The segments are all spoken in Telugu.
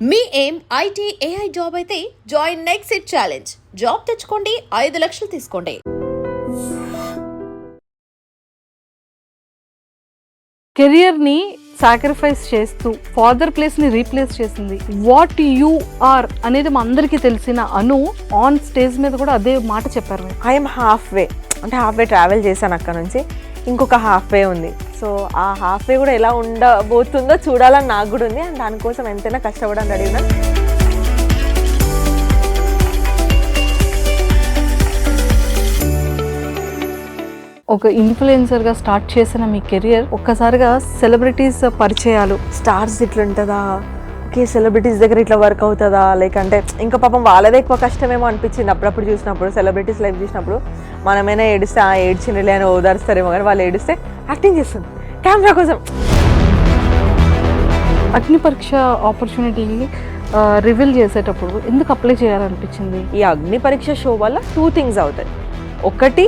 మీ ఏం ఐటీ ఏఐ జాబ్ అయితే join next it challenge. Job తెచ్చుకోండి, 5 లక్షలు తీసుకోండి. కెరియర్ని సాక్రిఫైస్ చేస్తూ ఫాదర్ ప్లేస్ని రీప్లేస్ చేసింది. వాట్ యు ఆర్ అనేది మా అందరికీ తెలిసిన అను ఆన్ స్టేజ్ మీద కూడా అదే మాట చెప్పారు. ఐఎమ్ హాఫ్ వే, అంటే హాఫ్ వే ట్రావెల్ చేశాను అక్కడ నుంచి, ఇంకొక హాఫ్ వే ఉంది. సో ఆ హాఫ్ వే కూడా ఎలా ఉండబోతుందో చూడాలని నాకు కూడా ఉంది. అండ్ దానికోసం ఎంతైనా కష్టపడని అడిగినా. ఒక ఇన్ఫ్లుయెన్సర్గా స్టార్ట్ చేసిన మీ కెరియర్ ఒక్కసారిగా సెలబ్రిటీస్ పరిచయాలు, స్టార్స్ ఇట్లుంటుందా, ఓకే సెలబ్రిటీస్ దగ్గర ఇట్లా వర్క్ అవుతుందా, లేకంటే ఇంకా పాపం వాళ్ళదే ఎక్కువ కష్టమేమో అనిపించింది అప్పుడప్పుడు చూసినప్పుడు. సెలబ్రిటీస్ లైఫ్ చూసినప్పుడు మనమైనా ఏడిస్తే ఏడ్చినలే అని ఓదారుస్తారేమో, కానీ వాళ్ళు ఏడిస్తే యాక్టింగ్ చేస్తుంది కెమెరా కోసం. అగ్ని పరీక్ష ఆపర్చునిటీని రివీల్ చేసేటప్పుడు ఎందుకు అప్లై చేయాలనిపించింది? ఈ అగ్ని పరీక్ష షో వల్ల 2 థింగ్స్ అవుతాయి. ఒకటి,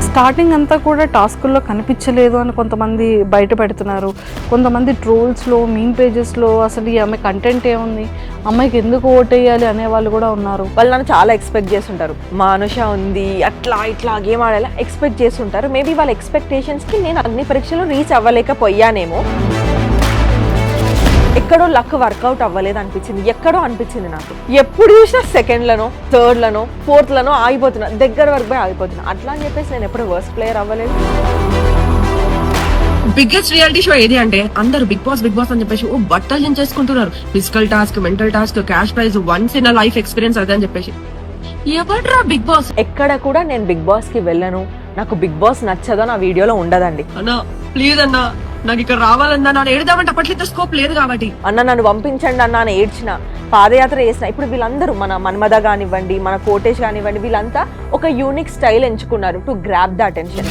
స్టార్టింగ్ అంతా కూడా టాస్కుల్లో కనిపించలేదు అని కొంతమంది బయట పెడుతున్నారు. కొంతమంది ట్రోల్స్లో, మీమ్ పేజెస్లో అసలు ఈ ఆమె కంటెంట్ ఏముంది, అమ్మాయికి ఎందుకు ఓటేయాలి అనే వాళ్ళు కూడా ఉన్నారు. వాళ్ళు నన్ను చాలా ఎక్స్పెక్ట్ చేస్తుంటారు. మా అనుష ఉంది, అట్లా ఇట్లా గేమ్ ఆడేలా ఎక్స్పెక్ట్ చేస్తుంటారు. మేబీ వాళ్ళ ఎక్స్పెక్టేషన్స్కి నేను అగ్ని పరీక్షలో రీచ్ అవ్వలేకపోయానేమో. ఎక్కడో లక్ వర్కౌట్ అవ్వలేదు అనిపించింది, ఎక్కడో అనిపించింది నాకు. ఎప్పుడు చూసినా సెకండ్లను, థర్డ్లను, ఫోర్త్లను ఆగిపోతున్నా, దగ్గర వరకు పోయి ఆగిపోతున్నా. అట్లా అని చెప్పేసి నేను ఎప్పుడు వర్స్ట్ ప్లేయర్ అవ్వలేదు. బిగ్గెస్ట్ రియాలిటీ షో ఏది అంటే అందరూ బిగ్ బాస్ అని చెప్పేసి బట్టలు చేసుకుంటున్నారు. Physical task, mental task, cash prize, once in life experience అదే అని చెప్పేసి. ఎవడ్రా బిగ్ బాస్? ఎక్కడ కూడా నేను బిగ్ బాస్ కి వెళ్ళను, నాకు బిగ్ బాస్ నచ్చదో నా వీడియోలో ఉండదండి. అన్నా ప్లీజ్ అన్నా, నాకు ఇక్కడ రావాలన్నా, నన్ను ఏడుదామంటే అప్పట్లో స్కోప్ లేదు కాబట్టి. అన్న నన్ను పంపించండి అన్న అని ఏడ్చిన, పాదయాత్ర చేసిన. ఇప్పుడు వీళ్ళందరూ మన మన్మద కానివ్వండి, మన కోటేష్ కానివ్వండి, వీళ్ళంతా ఒక యూనిక్ స్టైల్ ఎంచుకున్నారు టు గ్రాబ్ ద అటెన్షన్.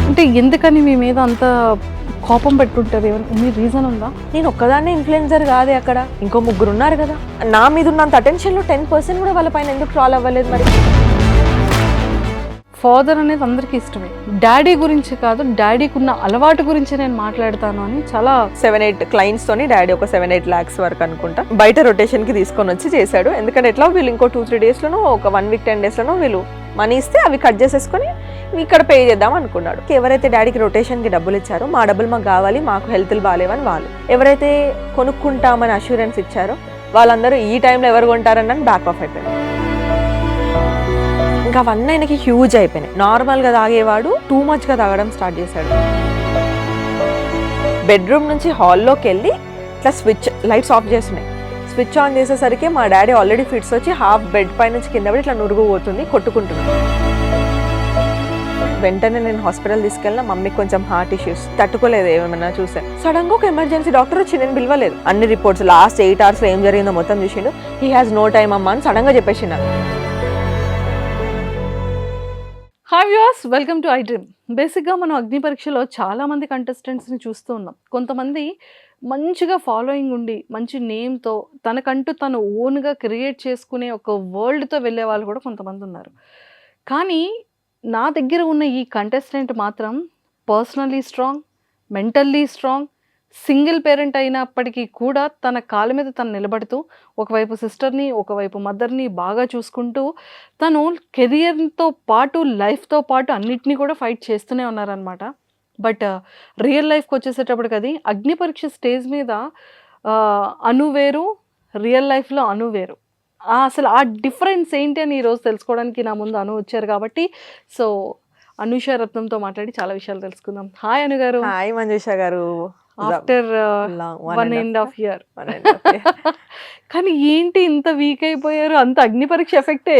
అంటే ఎందుకని మీ మీద అంత కోపం పెట్టుంటారు? మీ రీజన్ ఉందా? నేను ఒక్కదాన్నే ఇన్ఫ్లుయెన్సర్ కాదే, అక్కడ ఇంకో 3 ఉన్నారు కదా. నా మీద ఉన్నంత అటెన్షన్లో 10% కూడా వాళ్ళ పైన ఎందుకు ట్రాల్ అవ్వలేదు మరి? ఫాదర్ అనేది అందరికీ ఇష్టమే. డాడీ గురించి కాదు, డాడీకి ఉన్న అలవాటు గురించి నేను మాట్లాడతాను అని చాలా 7-8 క్లయింట్స్ తోని డాడీ ఒక 7-8 lakhs వరకు అనుకుంటా బయట రొటేషన్ కి తీసుకొని వచ్చి చేశాడు. ఎందుకంటే ఎట్లా వీళ్ళు ఇంకో 2-3 days లోనో, ఒక 1 week 10 days లోనో వీళ్ళు మనీ ఇస్తే అవి కట్ చేసేసుకొని ఇక్కడ పే చేద్దాం అనుకున్నాడు. ఎవరైతే డాడీకి రొటేషన్ కి డబ్బులు ఇచ్చారో, మా డబ్బులు మాకు కావాలి, మాకు హెల్త్లు బాగాలేవని వాళ్ళు, ఎవరైతే కొనుక్కుంటామని అష్యూరెన్స్ ఇచ్చారో వాళ్ళందరూ ఈ టైంలో ఎవరు కొంటారని బ్యాక్ ఆఫ్ అయిపోయారు. ఇంకా అవన్నీ ఆయనకి హ్యూజ్ అయిపోయినాయి. నార్మల్గా తాగేవాడు టూ మచ్గా తాగడం స్టార్ట్ చేశాడు. బెడ్రూమ్ నుంచి హాల్లోకి వెళ్ళి ఇట్లా లైట్స్ ఆఫ్ చేస్తున్నాయి. స్విచ్ ఆన్ చేసేసరికి మా డాడీ ఆల్రెడీ ఫిట్స్ వచ్చి హాఫ్ బెడ్ పై నుంచి కింద పడి ఇట్లా నురుగు పోతుంది, కొట్టుకుంటున్నాడు. వెంటనే నేను హాస్పిటల్ తీసుకెళ్ళిన. మమ్మీకి కొంచెం హార్ట్ ఇష్యూస్, తట్టుకోలేదు ఏమైనా చూసా. సడన్ గా ఒక ఎమర్జెన్సీ డాక్టర్ వచ్చి నేను పిలవలేదు. అన్ని రిపోర్ట్స్ లాస్ట్ 8 hours ఏం జరిగిందో మొత్తం చూసిండు. హీ హ్యాస్ నో టైమ్ అమ్మా అని సడన్ గా చెప్పేసిండు. Hi viewers, welcome to I Dream. బేసిక్గా మనం అగ్ని పరీక్షలో చాలామంది కంటెస్టెంట్స్ని చూస్తూ ఉన్నాం. కొంతమంది మంచిగా ఫాలోయింగ్ ఉండి, మంచి నేమ్తో తనకంటూ తను ఓన్గా క్రియేట్ చేసుకునే ఒక వరల్డ్తో వెళ్ళే వాళ్ళు కూడా కొంతమంది ఉన్నారు. కానీ నా దగ్గర ఉన్న ఈ కంటెస్టెంట్ మాత్రం personally strong, mentally strong, single parent అయినప్పటికీ కూడా తన కాళ్ళ మీద తను నిలబడుతూ, ఒకవైపు సిస్టర్ని, ఒకవైపు మదర్ని బాగా చూసుకుంటూ, తను కెరియర్తో పాటు, లైఫ్తో పాటు అన్నిటినీ కూడా ఫైట్ చేస్తూనే ఉన్నారనమాట. బట్ రియల్ లైఫ్కి వచ్చేసేటప్పటికి అది అగ్ని పరీక్ష స్టేజ్ మీద అను వేరు, రియల్ లైఫ్లో అను వేరు. అసలు ఆ డిఫరెన్స్ ఏంటి అని ఈరోజు తెలుసుకోవడానికి నా ముందు అను వచ్చారు కాబట్టి, సో అనుష రత్నంతో మాట్లాడి చాలా విషయాలు తెలుసుకుందాం. హాయ్ అను గారు. హాయ్ మంజుష గారు. After 1.5 years. కానీ ఏంటి ఇంత వీక్ అయిపోయారు? అంత అగ్ని పరీక్ష ఎఫెక్టే.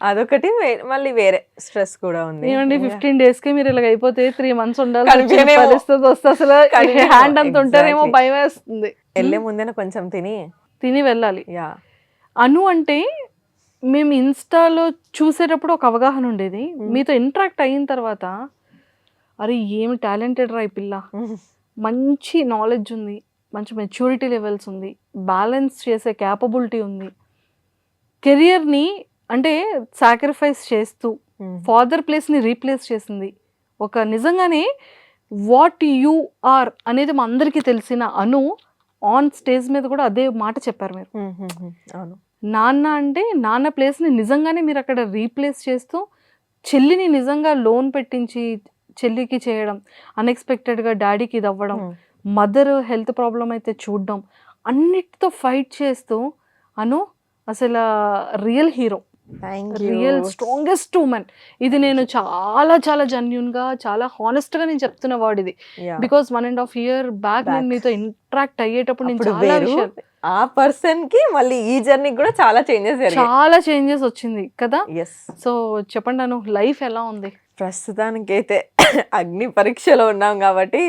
అదొకటి, మళ్ళీ వేరే స్ట్రెస్ కూడా ఉంది. ఏమండి 15 days కి మీరు ఇలా అయిపోతే 3 months ఉండాలి పరిస్థితి వస్తే అసలు హ్యాండ్ అంత ఉంటారేమో, భయం వేస్తుంది. వెళ్ళే ముందే కొంచెం తిని వెళ్ళాలి. అను అంటే మేము ఇన్స్టాలో చూసేటప్పుడు ఒక అవగాహన ఉండేది. మీతో ఇంటరాక్ట్ అయిన తర్వాత అరే ఏమి టాలెంటెడ్ రా ఈ పిల్ల, మంచి నాలెడ్జ్ ఉంది, మంచి మెచ్యూరిటీ లెవెల్స్ ఉంది, బ్యాలెన్స్ చేసే క్యాపబిలిటీ ఉంది, కెరియర్ని అంటే సాక్రిఫైస్ చేస్తూ ఫాదర్ ప్లేస్ని రీప్లేస్ చేసింది. ఒక నిజంగానే వాట్ యు ఆర్ అనేది మా అందరికీ తెలిసిన అను ఆన్ స్టేజ్ మీద కూడా అదే మాట చెప్పారు మీరు. అవును. నాన్న అంటే నాన్న ప్లేస్ని నిజంగానే మీరు అక్కడ రీప్లేస్ చేస్తూ చెల్లిని నిజంగా లోన్ పెట్టించి చెల్లికి చేయడం, అన్ఎక్స్పెక్టెడ్గా డాడీకి ఇది అవ్వడం, మదర్ హెల్త్ ప్రాబ్లం అయితే చూడడం, అన్నిటితో ఫైట్ చేస్తూ అను అసలు real hero, real strongest women. ఇది నేను చాలా చాలా జెన్యూన్గా చాలా హానెస్ట్గా నేను చెప్తున్న వర్డ్ ఇది. బికాస్ 1.5 year బ్యాక్ నేను మీతో ఇంటరాక్ట్ అయ్యేటప్పుడు నేను చాలా విషయాలు, ఆ పర్సన్ కి మళ్ళీ ఈ జర్నీ కూడా చాలా చేంజెస్ వచ్చింది కదా. సో చెప్పండి అను, లైఫ్ ఎలా ఉంది? ప్రస్తుతానికైతే అగ్ని పరీక్షలో ఉన్నాం కాబట్టి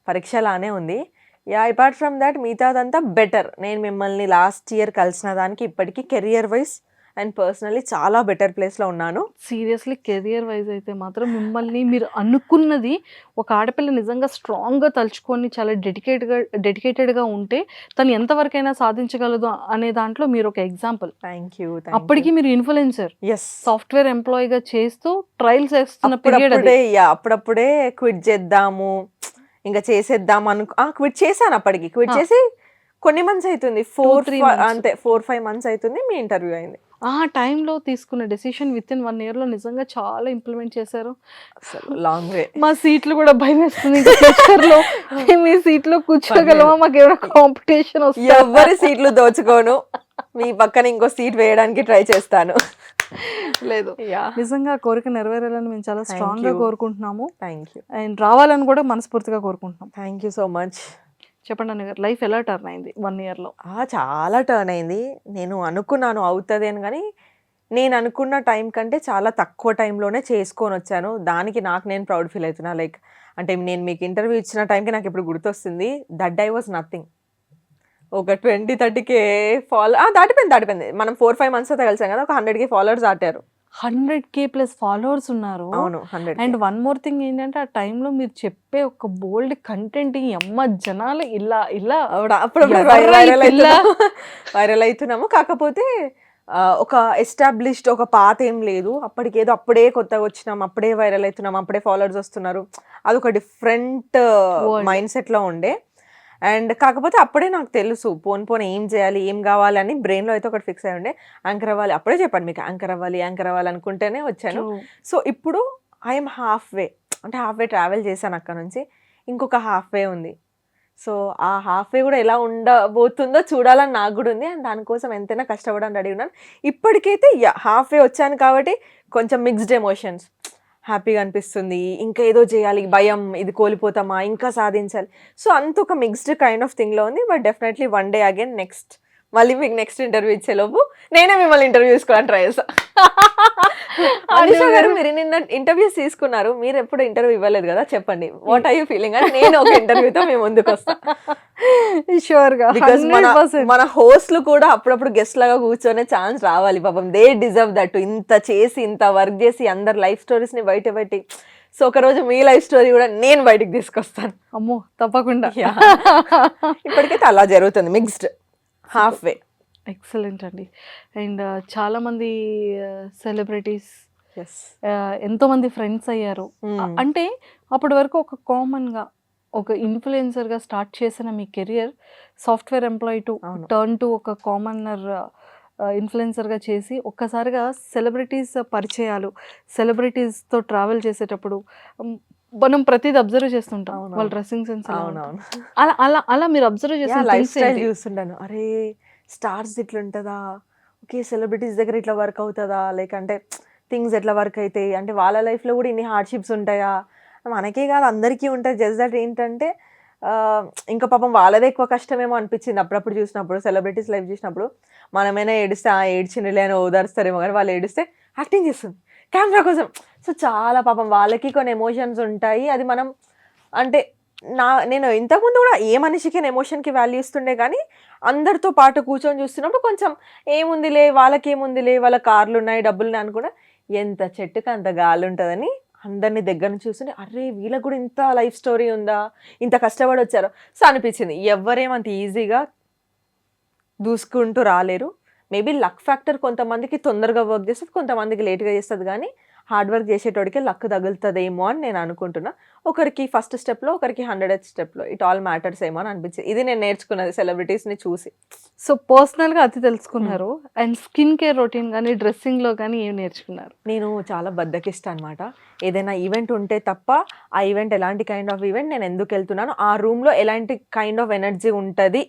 పరీక్షలానే ఉంది. అపార్ట్ ఫ్రమ్ దాట్ మిగతాదంతా బెటర్. నేను మిమ్మల్ని లాస్ట్ ఇయర్ కలిసిన దానికి ఇప్పటికీ కెరియర్ వైజ్ అండ్ పర్సనలీ చాలా బెటర్ ప్లేస్లో ఉన్నాను. సీరియస్లీ కెరియర్ వైజ్ అయితే మాత్రం మిమ్మల్ని మీరు అనుకున్నది, ఒక ఆడపిల్ల నిజంగా స్ట్రాంగ్గా తలుచుకొని చాలా డెడికేటెడ్గా ఉంటే తను ఎంతవరకైనా సాధించగలదు అనే దాంట్లో మీరు ఒక ఎగ్జాంపుల్. Thank you. అప్పటికి మీరు ఇన్ఫ్లుయెన్సర్, సాఫ్ట్వేర్ ఎంప్లాయీగా చేస్తూ ట్రయల్స్ చేస్తున్న అప్పుడప్పుడే క్విట్ చేద్దాము ఇంకా చేసేద్దాం క్విట్ చేశాను. అప్పటికి క్విట్ చేసి కొన్ని మంత్స్ అవుతుంది, 4-5 months అవుతుంది, మీ ఇంటర్వ్యూ అయింది. ఆ టైంలో తీసుకున్న డెసిషన్ విత్ ఇన్ 1 year లో నిజంగా చాలా ఇంప్లిమెంట్ చేశారు. Long way. మా సీట్లు కూడా భయం వేస్తుంది, మీ సీట్లో కూర్చోగలమా, మాకు ఏమైనా కాంపిటీషన్ వస్తుంది? ఎవరి సీట్లు దోచుకోను, మీ పక్కన ఇంకో సీట్ వేయడానికి ట్రై చేస్తాను. లేదు, నిజంగా కోరిక నెరవేరాలని మేము చాలా స్ట్రాంగ్ గా కోరుకుంటున్నాము. Thank you. అండ్ రావాలని కూడా మనస్ఫూర్తిగా కోరుకుంటున్నాం. Thank you so much. చెప్పండి అన్న గారు, లైఫ్ ఎలా టర్న్ అయింది 1 year లో? చాలా టర్న్ అయింది. నేను అనుకున్నాను అవుతుంది అని, కానీ నేను అనుకున్న టైం కంటే చాలా తక్కువ టైంలోనే చేసుకొని వచ్చాను. దానికి నేను ప్రౌడ్ ఫీల్ అవుతున్నా. లైక్ అంటే నేను మీకు ఇంటర్వ్యూ ఇచ్చిన టైంకి నాకు ఇప్పుడు గుర్తొస్తుంది, దట్ ఐ వాజ్ నథింగ్. ఒక 20-30K దాటిపోయింది. మనం 4-5 months అయితే కలిసాం కదా, ఒక 100K followers దాటారు. 100K plus followers ఉన్నారు. అవును, 100K. And one more thing ఏంటంటే, ఆ టైంలో మీరు చెప్పే ఒక బోల్డ్ కంటెంట్ అమ్మ జనాలు ఇలా అప్పుడప్పుడు వైరల్ అవుతున్నాము. కాకపోతే ఒక ఎస్టాబ్లిష్డ్ ఒక పాత ఏం లేదు. అప్పుడే కొత్తగా వచ్చినాం, అప్పుడే వైరల్ అవుతున్నాం, అప్పుడే ఫాలోవర్స్ వస్తున్నారు. అదొక డిఫరెంట్ మైండ్ సెట్లో ఉండే. అండ్ కాకపోతే అప్పుడే నాకు తెలుసు పోన్ ఏం చేయాలి, ఏం కావాలి అని బ్రెయిన్లో అయితే ఒకటి ఫిక్స్ అయ్యి ఉండే. యాంకర్ అవ్వాలి, అప్పుడే చెప్పండి మీకు, యాంకర్ అవ్వాలి అనుకుంటేనే వచ్చాను. సో ఇప్పుడు ఐఎమ్ హాఫ్ వే ట్రావెల్ చేశాను అక్కడ నుంచి. ఇంకొక హాఫ్ వే ఉంది. సో ఆ హాఫ్ వే కూడా ఎలా ఉండబోతుందో చూడాలని నాకు కూడా ఉంది. అండ్ దానికోసం ఎంతైనా కష్టపడని రెడీ ఉన్నాను. ఇప్పటికైతే హాఫ్ వే వచ్చాను కాబట్టి కొంచెం మిక్స్డ్ ఎమోషన్స్. హ్యాపీగా అనిపిస్తుంది, ఇంకా ఏదో చేయాలి, భయం, ఇది కోల్పోతామా, ఇంకా సాధించాలి. సో అంత ఒక మిక్స్డ్ కైండ్ ఆఫ్ థింగ్లో ఉంది. But definitely one day again మళ్ళీ మీకు నెక్స్ట్ ఇంటర్వ్యూ ఇచ్చేలోపు నేనే మిమ్మల్ని ఇంటర్వ్యూ తీసుకోవాలని ట్రై చేస్తా. అనిషా గారు, మీరు నిన్న ఇంటర్వ్యూస్ తీసుకున్నారు, మీరు ఎప్పుడు ఇంటర్వ్యూ ఇవ్వలేదు కదా, చెప్పండి వాట్ ఆర్ యూ ఫీలింగ్ అని. నేను ఒక ఇంటర్వ్యూతో మేము ముందుకు వస్తాం. షూర్గా. బికాస్ మన హోస్ట్లు కూడా అప్పుడప్పుడు గెస్ట్ లాగా కూర్చొనే ఛాన్స్ రావాలి. పాపం దే డిజర్వ్ దట్. ఇంత చేసి, ఇంత వర్క్ చేసి, అందరు లైఫ్ స్టోరీస్ ని బయట. సో ఒక రోజు మీ లైఫ్ స్టోరీ కూడా నేను బయటికి తీసుకొస్తాను. అమ్మో, తప్పకుండా. ఇప్పటికైతే అలా జరుగుతుంది, మిక్స్డ్ హాఫ్ వే. ఎక్సలెంట్ అండి. అండ్ చాలామంది సెలబ్రిటీస్, ఎంతోమంది ఫ్రెండ్స్ అయ్యారు. అంటే అప్పటి వరకు ఒక కామన్గా ఒక ఇన్ఫ్లుయెన్సర్గా స్టార్ట్ చేసిన మీ career software employee turn to ఒక కామనర్ ఇన్ఫ్లుయెన్సర్గా చేసి ఒక్కసారిగా సెలబ్రిటీస్ పరిచయాలు, సెలబ్రిటీస్తో ట్రావెల్ చేసేటప్పుడు మనం ప్రతిదీ అబ్జర్వ్ చేస్తుంటాం. వాళ్ళ డ్రెస్సింగ్ సెన్స్ అలా అలా అలా మీరు అబ్జర్వ్ చేసిన లైఫ్ స్టైల్ చూస్తుంటాను. అరే స్టార్స్ ఇట్లా ఉంటుందా, ఓకే సెలబ్రిటీస్ దగ్గర ఇట్లా వర్క్ అవుతుందా, లైక్ అంటే థింగ్స్ ఎట్లా వర్క్ అవుతాయి, అంటే వాళ్ళ లైఫ్లో కూడా ఇన్ని హార్డ్షిప్స్ ఉంటాయా, మనకే కాదు అందరికీ ఉంటాయి. జస్ట్ దట్ ఏంటంటే ఇంకా పాపం వాళ్ళదే ఎక్కువ కష్టమేమో అనిపించింది అప్పుడప్పుడు చూసినప్పుడు. సెలబ్రిటీస్ లైఫ్ చూసినప్పుడు మనమైనా ఏడిస్తే ఏడ్చినలే అని ఓదారుస్తారేమో, కానీ వాళ్ళు ఏడిస్తే యాక్టింగ్ చేస్తుంది కెమెరా కోసం. సో చాలా పాపం వాళ్ళకి కొన్ని ఎమోషన్స్ ఉంటాయి. అది మనం అంటే నేను ఇంతకుముందు కూడా ఏ మనిషికి ఎమోషన్కి వాల్యూ ఇస్తుండే, కానీ అందరితో పాటు కూర్చొని చూస్తున్నప్పుడు కొంచెం ఏముందిలే వాళ్ళకేముందిలే, వాళ్ళ కార్లు ఉన్నాయి, డబ్బులు ఉన్నాయి అనుకున్నా, ఎంత చెట్టుకి అంత గాలి ఉంటుందని అందరినీ దగ్గర నుంచి చూస్తుంటే అరే వీళ్ళకి కూడా ఇంత లైఫ్ స్టోరీ ఉందా, ఇంత కష్టపడి వచ్చారో. సో అనిపించింది ఎవరేమంత ఈజీగా దూసుకుంటూ రాలేరు. మేబీ లక్ ఫ్యాక్టర్ కొంతమందికి తొందరగా వర్క్ చేస్తుంది, కొంతమందికి లేట్గా చేస్తుంది, కానీ హార్డ్ వర్క్ చేసేటోడికి లక్ తగులుతుందేమో అని నేను అనుకుంటున్నా. ఒకరికి ఫస్ట్ స్టెప్లో, ఒకరికి 100th స్టెప్లో, ఇట్ ఆల్ మ్యాటర్స్ ఏమో అని అనిపించింది. ఇది నేను నేర్చుకున్నది సెలబ్రిటీస్ని చూసి. సో పర్సనల్గా అది తెలుసుకున్నారు. అండ్ స్కిన్ కేర్ రొటీన్ కానీ డ్రెస్సింగ్లో కానీ ఏం నేర్చుకున్నారు? నేను చాలా బద్దకిస్తా అనమాట. ఏదైనా ఈవెంట్ ఉంటే తప్ప ఆ ఈవెంట్ ఎలాంటి కైండ్ ఆఫ్ ఈవెంట్, నేను ఎందుకు వెళ్తున్నాను, ఆ రూమ్లో ఎలాంటి కైండ్ ఆఫ్ ఎనర్జీ ఉంటుంది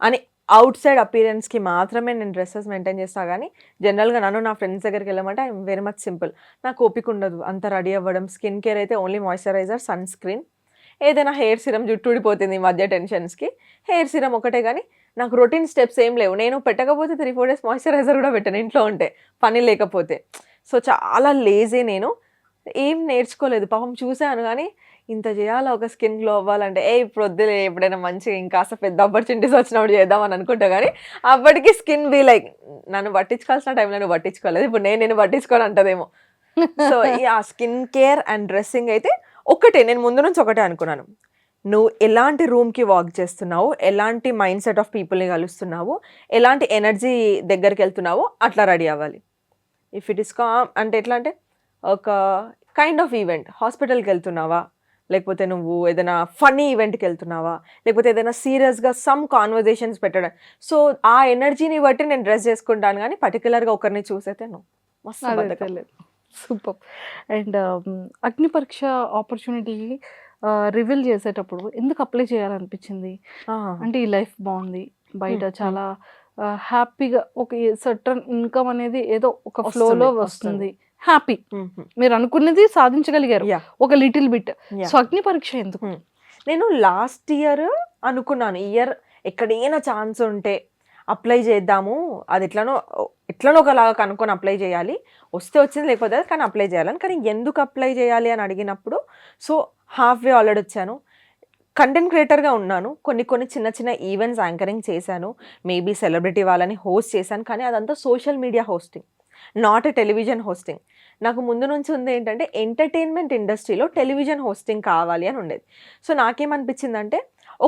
అని అవుట్ సైడ్ అపీరెన్స్కి మాత్రమే నేను డ్రెస్సెస్ మెయింటైన్ చేస్తాను. కానీ జనరల్గా నన్ను నా ఫ్రెండ్స్ దగ్గరికి వెళ్ళమంటే ఐఎమ్ వెరీ మచ్ సింపుల్. నాకు ఓపిక ఉండదు అంత రెడీ అవ్వడం. స్కిన్ కేర్ అయితే ఓన్లీ మాయిశ్చరైజర్, సన్ స్క్రీన్, ఏదైనా హెయిర్ సిరమ్, జుట్టు ఊడిపోతుంది ఈ మధ్య టెన్షన్స్కి, హెయిర్ సిరమ్ ఒకటే. కానీ నాకు రొటీన్ స్టెప్స్ ఏం లేవు. నేను పెట్టకపోతే 3-4 days మాయిశ్చరైజర్ కూడా పెట్టాను ఇంట్లో ఉంటే, పని లేకపోతే. సో చాలా లేజీ నేను. ఏం నేర్చుకోలేదు పాపం. చూశాను కానీ ఇంత చేయాలా ఒక స్కిన్ గ్లో అవ్వాలంటే, ఇప్పుడు వద్దులే, ఎప్పుడైనా మంచిగా ఇంకాస్త పెద్ద ఆపర్చునిటీస్ వచ్చినప్పుడు చేద్దామని అనుకుంటా. కానీ అప్పటికి స్కిన్ బీ లైక్, నన్ను పట్టించుకోవాల్సిన టైంలో నువ్వు పట్టించుకోలేదు, ఇప్పుడు నేను పట్టించుకోని అంటదేమో. సో ఆ స్కిన్ కేర్ అండ్ డ్రెస్సింగ్ అయితే ఒకటే, నేను ముందు నుంచి ఒకటే అనుకున్నాను. నువ్వు ఎలాంటి రూమ్కి వాక్ చేస్తున్నావు, ఎలాంటి మైండ్ సెట్ ఆఫ్ పీపుల్ని కలుస్తున్నావు, ఎలాంటి ఎనర్జీ దగ్గరికి వెళ్తున్నావు, అట్లా రెడీ అవ్వాలి. ఇఫ్ ఇట్ ఇస్ అంటే ఎట్లా అంటే ఒక కైండ్ ఆఫ్ ఈవెంట్, హాస్పిటల్కి వెళ్తున్నావా, లేకపోతే నువ్వు ఏదైనా ఫన్నీ ఈవెంట్కి వెళ్తున్నావా, లేకపోతే ఏదైనా సీరియస్గా సమ్ కాన్వర్జేషన్స్ పెట్టడం. సో ఆ ఎనర్జీని బట్టి నేను డ్రెస్ చేసుకుంటాను. కానీ పర్టికులర్గా ఒకరిని చూసైతే మస్తు. సూపర్. అండ్ అగ్ని పరీక్ష ఆపర్చునిటీ రివీల్ చేసేటప్పుడు ఎందుకు అప్లై చేయాలనిపించింది? అంటే ఈ లైఫ్ బాగుంది, బయట చాలా హ్యాపీగా ఒక సర్టన్ ఇన్కమ్ అనేది ఏదో ఒక ఫ్లోలో వస్తుంది, హ్యాపీ, మీరు అనుకున్నది సాధించగలిగారు ఒక లిటిల్ బిట్. సో అగ్ని పరీక్ష ఎందుకు? నేను లాస్ట్ ఇయర్ అనుకున్నాను, ఇయర్ ఎక్కడైనా ఛాన్స్ ఉంటే అప్లై చేద్దాము, అది ఎట్లనో ఒకలాగా కనుక్కొని అప్లై చేయాలి, వస్తే వచ్చింది లేకపోతే కానీ అప్లై చేయాలని. కానీ ఎందుకు అప్లై చేయాలి అని అడిగినప్పుడు, సో హాఫ్ వే ఆల్రెడీ వచ్చాను, కంటెంట్ క్రియేటర్గా ఉన్నాను, కొన్ని చిన్న ఈవెంట్స్ యాంకరింగ్ చేశాను, మేబీ సెలబ్రిటీ వాళ్ళని హోస్ట్ చేశాను. కానీ అదంతా social media hosting, not a television hosting. నాకు ముందు నుంచి ఉంది ఏంటంటే ఎంటర్టైన్మెంట్ ఇండస్ట్రీలో టెలివిజన్ హోస్టింగ్ కావాలి అని ఉండేది. సో నాకేమనిపించిందంటే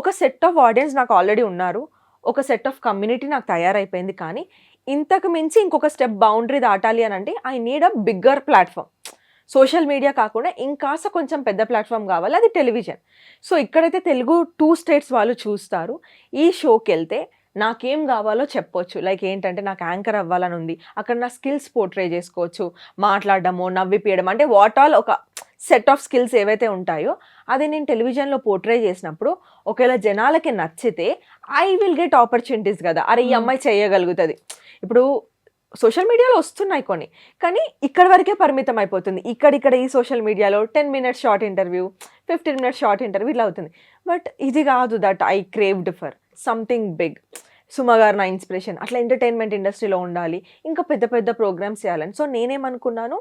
ఒక సెట్ ఆఫ్ ఆడియన్స్ నాకు ఆల్రెడీ ఉన్నారు, ఒక సెట్ ఆఫ్ కమ్యూనిటీ నాకు తయారైపోయింది. కానీ ఇంతకు మించి ఇంకొక స్టెప్ బౌండరీ దాటాలి అని అంటే I need a bigger platform. Social media కాకుండా ఇంకాస్త కొంచెం పెద్ద ప్లాట్ఫామ్ కావాలి, అది టెలివిజన్. సో ఇక్కడైతే తెలుగు 2 states వాళ్ళు చూస్తారు. ఈ షోకి వెళ్తే నాకేం కావాలో చెప్పొచ్చు. లైక్ ఏంటంటే నాకు యాంకర్ అవ్వాలని ఉంది, అక్కడ నా స్కిల్స్ పోర్ట్రే చేసుకోవచ్చు, మాట్లాడడము, నవ్విపియడం, అంటే వాట్ ఆల్ ఒక సెట్ ఆఫ్ స్కిల్స్ ఏవైతే ఉంటాయో అది నేను టెలివిజన్లో పోర్ట్రే చేసినప్పుడు ఒకవేళ జనాలకి నచ్చితే ఐ విల్ గెట్ ఆపర్చునిటీస్ కదా. అరే ఈ అమ్మాయి చేయగలుగుతుంది. ఇప్పుడు సోషల్ మీడియాలో వస్తున్నాయి కొన్ని, కానీ ఇక్కడ వరకే పరిమితం అయిపోతుంది. ఇక్కడ ఈ సోషల్ మీడియాలో 10 minutes short interview, 15 minutes short interview ఇట్లా అవుతుంది. బట్ ఇది కాదు, that I craved for something big. Suma గారు నా ఇన్స్పిరేషన్. అట్లా ఎంటర్టైన్మెంట్ ఇండస్ట్రీలో ఉండాలి, ఇంకా పెద్ద పెద్ద ప్రోగ్రామ్స్ చేయాలని. సో నేనేమనుకున్నాను,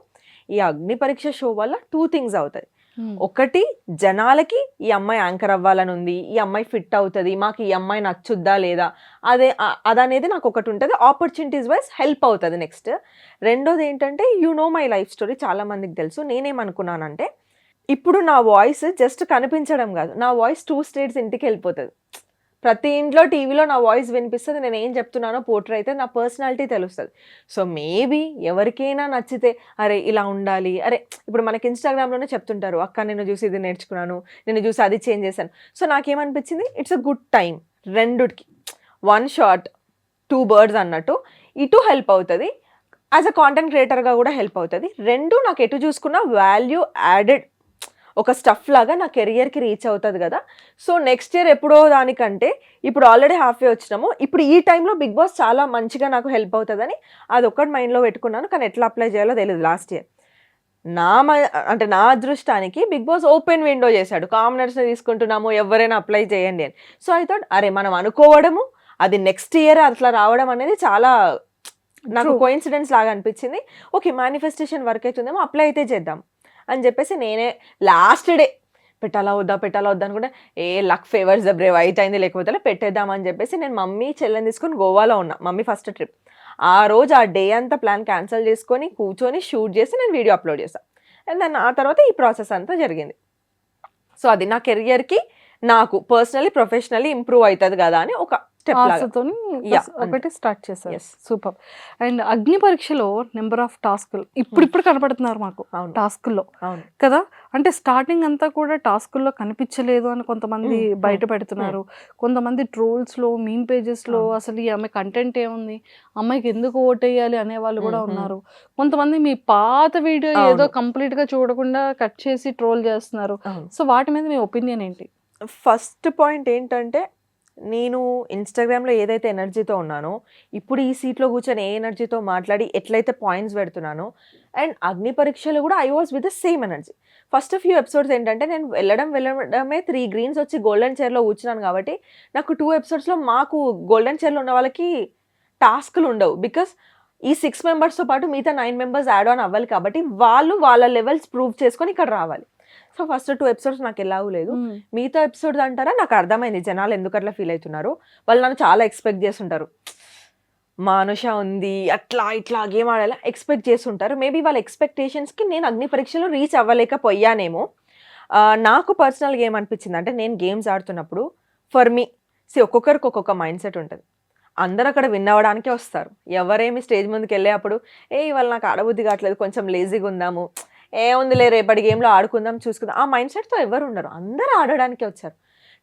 ఈ అగ్ని పరీక్ష షో వల్ల 2 things అవుతాయి. ఒకటి, జనాలకి ఈ అమ్మాయి యాంకర్ అవ్వాలని ఉంది, ఈ అమ్మాయి ఫిట్ అవుతుంది, మాకు ఈ అమ్మాయి నచ్చుద్దా లేదా అదనేది నాకు ఒకటి ఉంటుంది, ఆపర్చునిటీస్ వైజ్ హెల్ప్ అవుతుంది. నెక్స్ట్ రెండోది ఏంటంటే మై లైఫ్ స్టోరీ చాలా మందికి తెలుసు. నేనేమనుకున్నానంటే ఇప్పుడు నా వాయిస్ జస్ట్ కనిపించడం కాదు, నా వాయిస్ 2 states ఇంటికి వెళ్ళిపోతుంది. ప్రతి ఇంట్లో టీవీలో నా వాయిస్ వినిపిస్తుంది, నేను ఏం చెప్తున్నానో పోర్ట్రే అయితే నా పర్సనాలిటీ తెలుస్తుంది. సో మేబీ ఎవరికైనా నచ్చితే అరే ఇలా ఉండాలి, అరే ఇప్పుడు మనకి ఇన్స్టాగ్రామ్లోనే చెప్తుంటారు, అక్క నేను చూసి ఇది నేర్చుకున్నాను, నేను చూసి అది చేంజ్ చేశాను. సో నాకేమనిపించింది, ఇట్స్ అ గుడ్ టైం, రెండుకి 1 shot 2 birds అన్నట్టు. ఇటు హెల్ప్ అవుతుంది, యాజ్ అ కాంటెంట్ క్రియేటర్గా కూడా హెల్ప్ అవుతుంది. రెండు నాకు ఎటు చూసుకున్న వాల్యూ యాడెడ్ ఒక స్టఫ్ లాగా నా కెరియర్కి రీచ్ అవుతుంది కదా. సో నెక్స్ట్ ఇయర్ ఎప్పుడో దానికంటే ఇప్పుడు ఆల్రెడీ హాఫ్ వే వచ్చినాము, ఇప్పుడు ఈ టైంలో బిగ్ బాస్ చాలా మంచిగా నాకు హెల్ప్ అవుతుందని అది ఒక్కటి మైండ్లో పెట్టుకున్నాను. కానీ ఎట్లా అప్లై చేయాలో తెలియదు. లాస్ట్ ఇయర్ నా అదృష్టానికి బిగ్ బాస్ ఓపెన్ విండో చేశాడు, కామనర్స్ని తీసుకుంటున్నాము ఎవరైనా అప్లై చేయండి అని. సో ఐ థాట్ అరే మనం అనుకోవడము అది నెక్స్ట్ ఇయర్ అట్లా రావడం అనేది చాలా నాకు కోఇన్సిడెన్స్ లాగా అనిపించింది. ఓకే మేనిఫెస్టేషన్ వర్క్ అవుతుందేమో, అప్లై అయితే చేద్దాం అని చెప్పేసి నేనే లాస్ట్ డే పెట్టాలా వద్దా అనుకుంటే లక్ ఫేవర్స్ ద బ్రేవ్ అయింది, లేకపోతే పెట్టేద్దామని చెప్పేసి నేను మమ్మీ చెల్లెని తీసుకొని గోవాలో ఉన్నా. Mummy first trip. ఆ రోజు ఆ డే అంతా ప్లాన్ క్యాన్సిల్ చేసుకొని కూర్చొని షూట్ చేసి నేను వీడియో అప్లోడ్ చేస్తాను. అండ్ దాన్ని ఆ తర్వాత ఈ ప్రాసెస్ అంతా జరిగింది. సో అది నా కెరియర్కి నాకు పర్సనలీ ప్రొఫెషనల్లీ ఇంప్రూవ్ అవుతుంది కదా అని ఒక స్టెప్ లాగా. ఆశతోని Yeah, ఒకటి స్టార్ట్ చేశారు. Yes. సూపర్. అండ్ అగ్ని పరీక్షలో నెంబర్ ఆఫ్ టాస్కులు ఇప్పుడు కనపడుతున్నారు మాకు అవును. టాస్కుల్లో అవును. కదా. అంటే స్టార్టింగ్ అంతా కూడా టాస్కుల్లో కనిపించలేదు అని కొంతమంది బయట పెడుతున్నారు. కొంతమంది ట్రోల్స్లో మీమ్ పేజెస్లో అసలు ఈ అమ్మాయి కంటెంట్ ఏముంది, అమ్మాయికి ఎందుకు ఓటేయాలి అనేవాళ్ళు కూడా ఉన్నారు. కొంతమంది మీ పాత వీడియో ఏదో కంప్లీట్ గా చూడకుండా కట్ చేసి ట్రోల్ చేస్తున్నారు. అవును. సో వాటి మీద మీ ఒపీనియన్ ఏంటి? ఫస్ట్ పాయింట్ ఏంటంటే, నేను ఇన్స్టాగ్రామ్లో ఏదైతే ఎనర్జీతో ఉన్నానో, ఇప్పుడు ఈ సీట్లో కూర్చొని ఏ ఎనర్జీతో మాట్లాడి ఎట్లయితే పాయింట్స్ పెడుతున్నానో, అండ్ అగ్ని పరీక్షలు కూడా I was with the same energy. First few episodes ఏంటంటే నేను వెళ్ళడమే 3 గ్రీన్స్ వచ్చి గోల్డెన్ చైర్లో కూర్చున్నాను కాబట్టి నాకు 2 ఎపిసోడ్స్లో మాకు గోల్డెన్ చైర్లో ఉన్న వాళ్ళకి టాస్క్లు ఉండవు. బికాస్ ఈ 6 మెంబర్స్తో పాటు మిగతా 9 మెంబర్స్ యాడ్ ఆన్ అవ్వాలి కాబట్టి వాళ్ళు వాళ్ళ లెవెల్స్ ప్రూవ్ చేసుకొని ఇక్కడ రావాలి. సో ఫస్ట్ 2 ఎపిసోడ్స్ నాకు ఎలాగూ లేదు. మిగతా ఎపిసోడ్స్ అంటారా నాకు అర్థమైంది జనాలు ఎందుకు అట్లా ఫీల్ అవుతున్నారు. వాళ్ళు నన్ను చాలా ఎక్స్పెక్ట్ చేస్తుంటారు, మా అనుష ఉంది అట్లా ఇట్లా గేమ్ ఆడేలా ఎక్స్పెక్ట్ చేస్తుంటారు. మేబీ వాళ్ళ ఎక్స్పెక్టేషన్స్కి నేను అగ్ని పరీక్షలో రీచ్ అవ్వలేకపోయానేమో. నాకు పర్సనల్గా ఏమనిపించింది అంటే, నేను గేమ్స్ ఆడుతున్నప్పుడు ఫర్ మీ ఒక్కొక్కరికి ఒక్కొక్క మైండ్ సెట్ ఉంటుంది. అందరూ అక్కడ విన్ అవ్వడానికే వస్తారు. ఎవరేమి స్టేజ్ ముందుకు వెళ్ళే అప్పుడు ఇవాళ నాకు ఆడబుద్ధి కావట్లేదు, కొంచెం లేజీగా ఉందాము, ఏముందిలే రేపటి గేమ్లో ఆడుకుందాం చూసుకుందాం, ఆ మైండ్ సెట్తో ఎవరు ఉండరు. అందరూ ఆడడానికే వచ్చారు.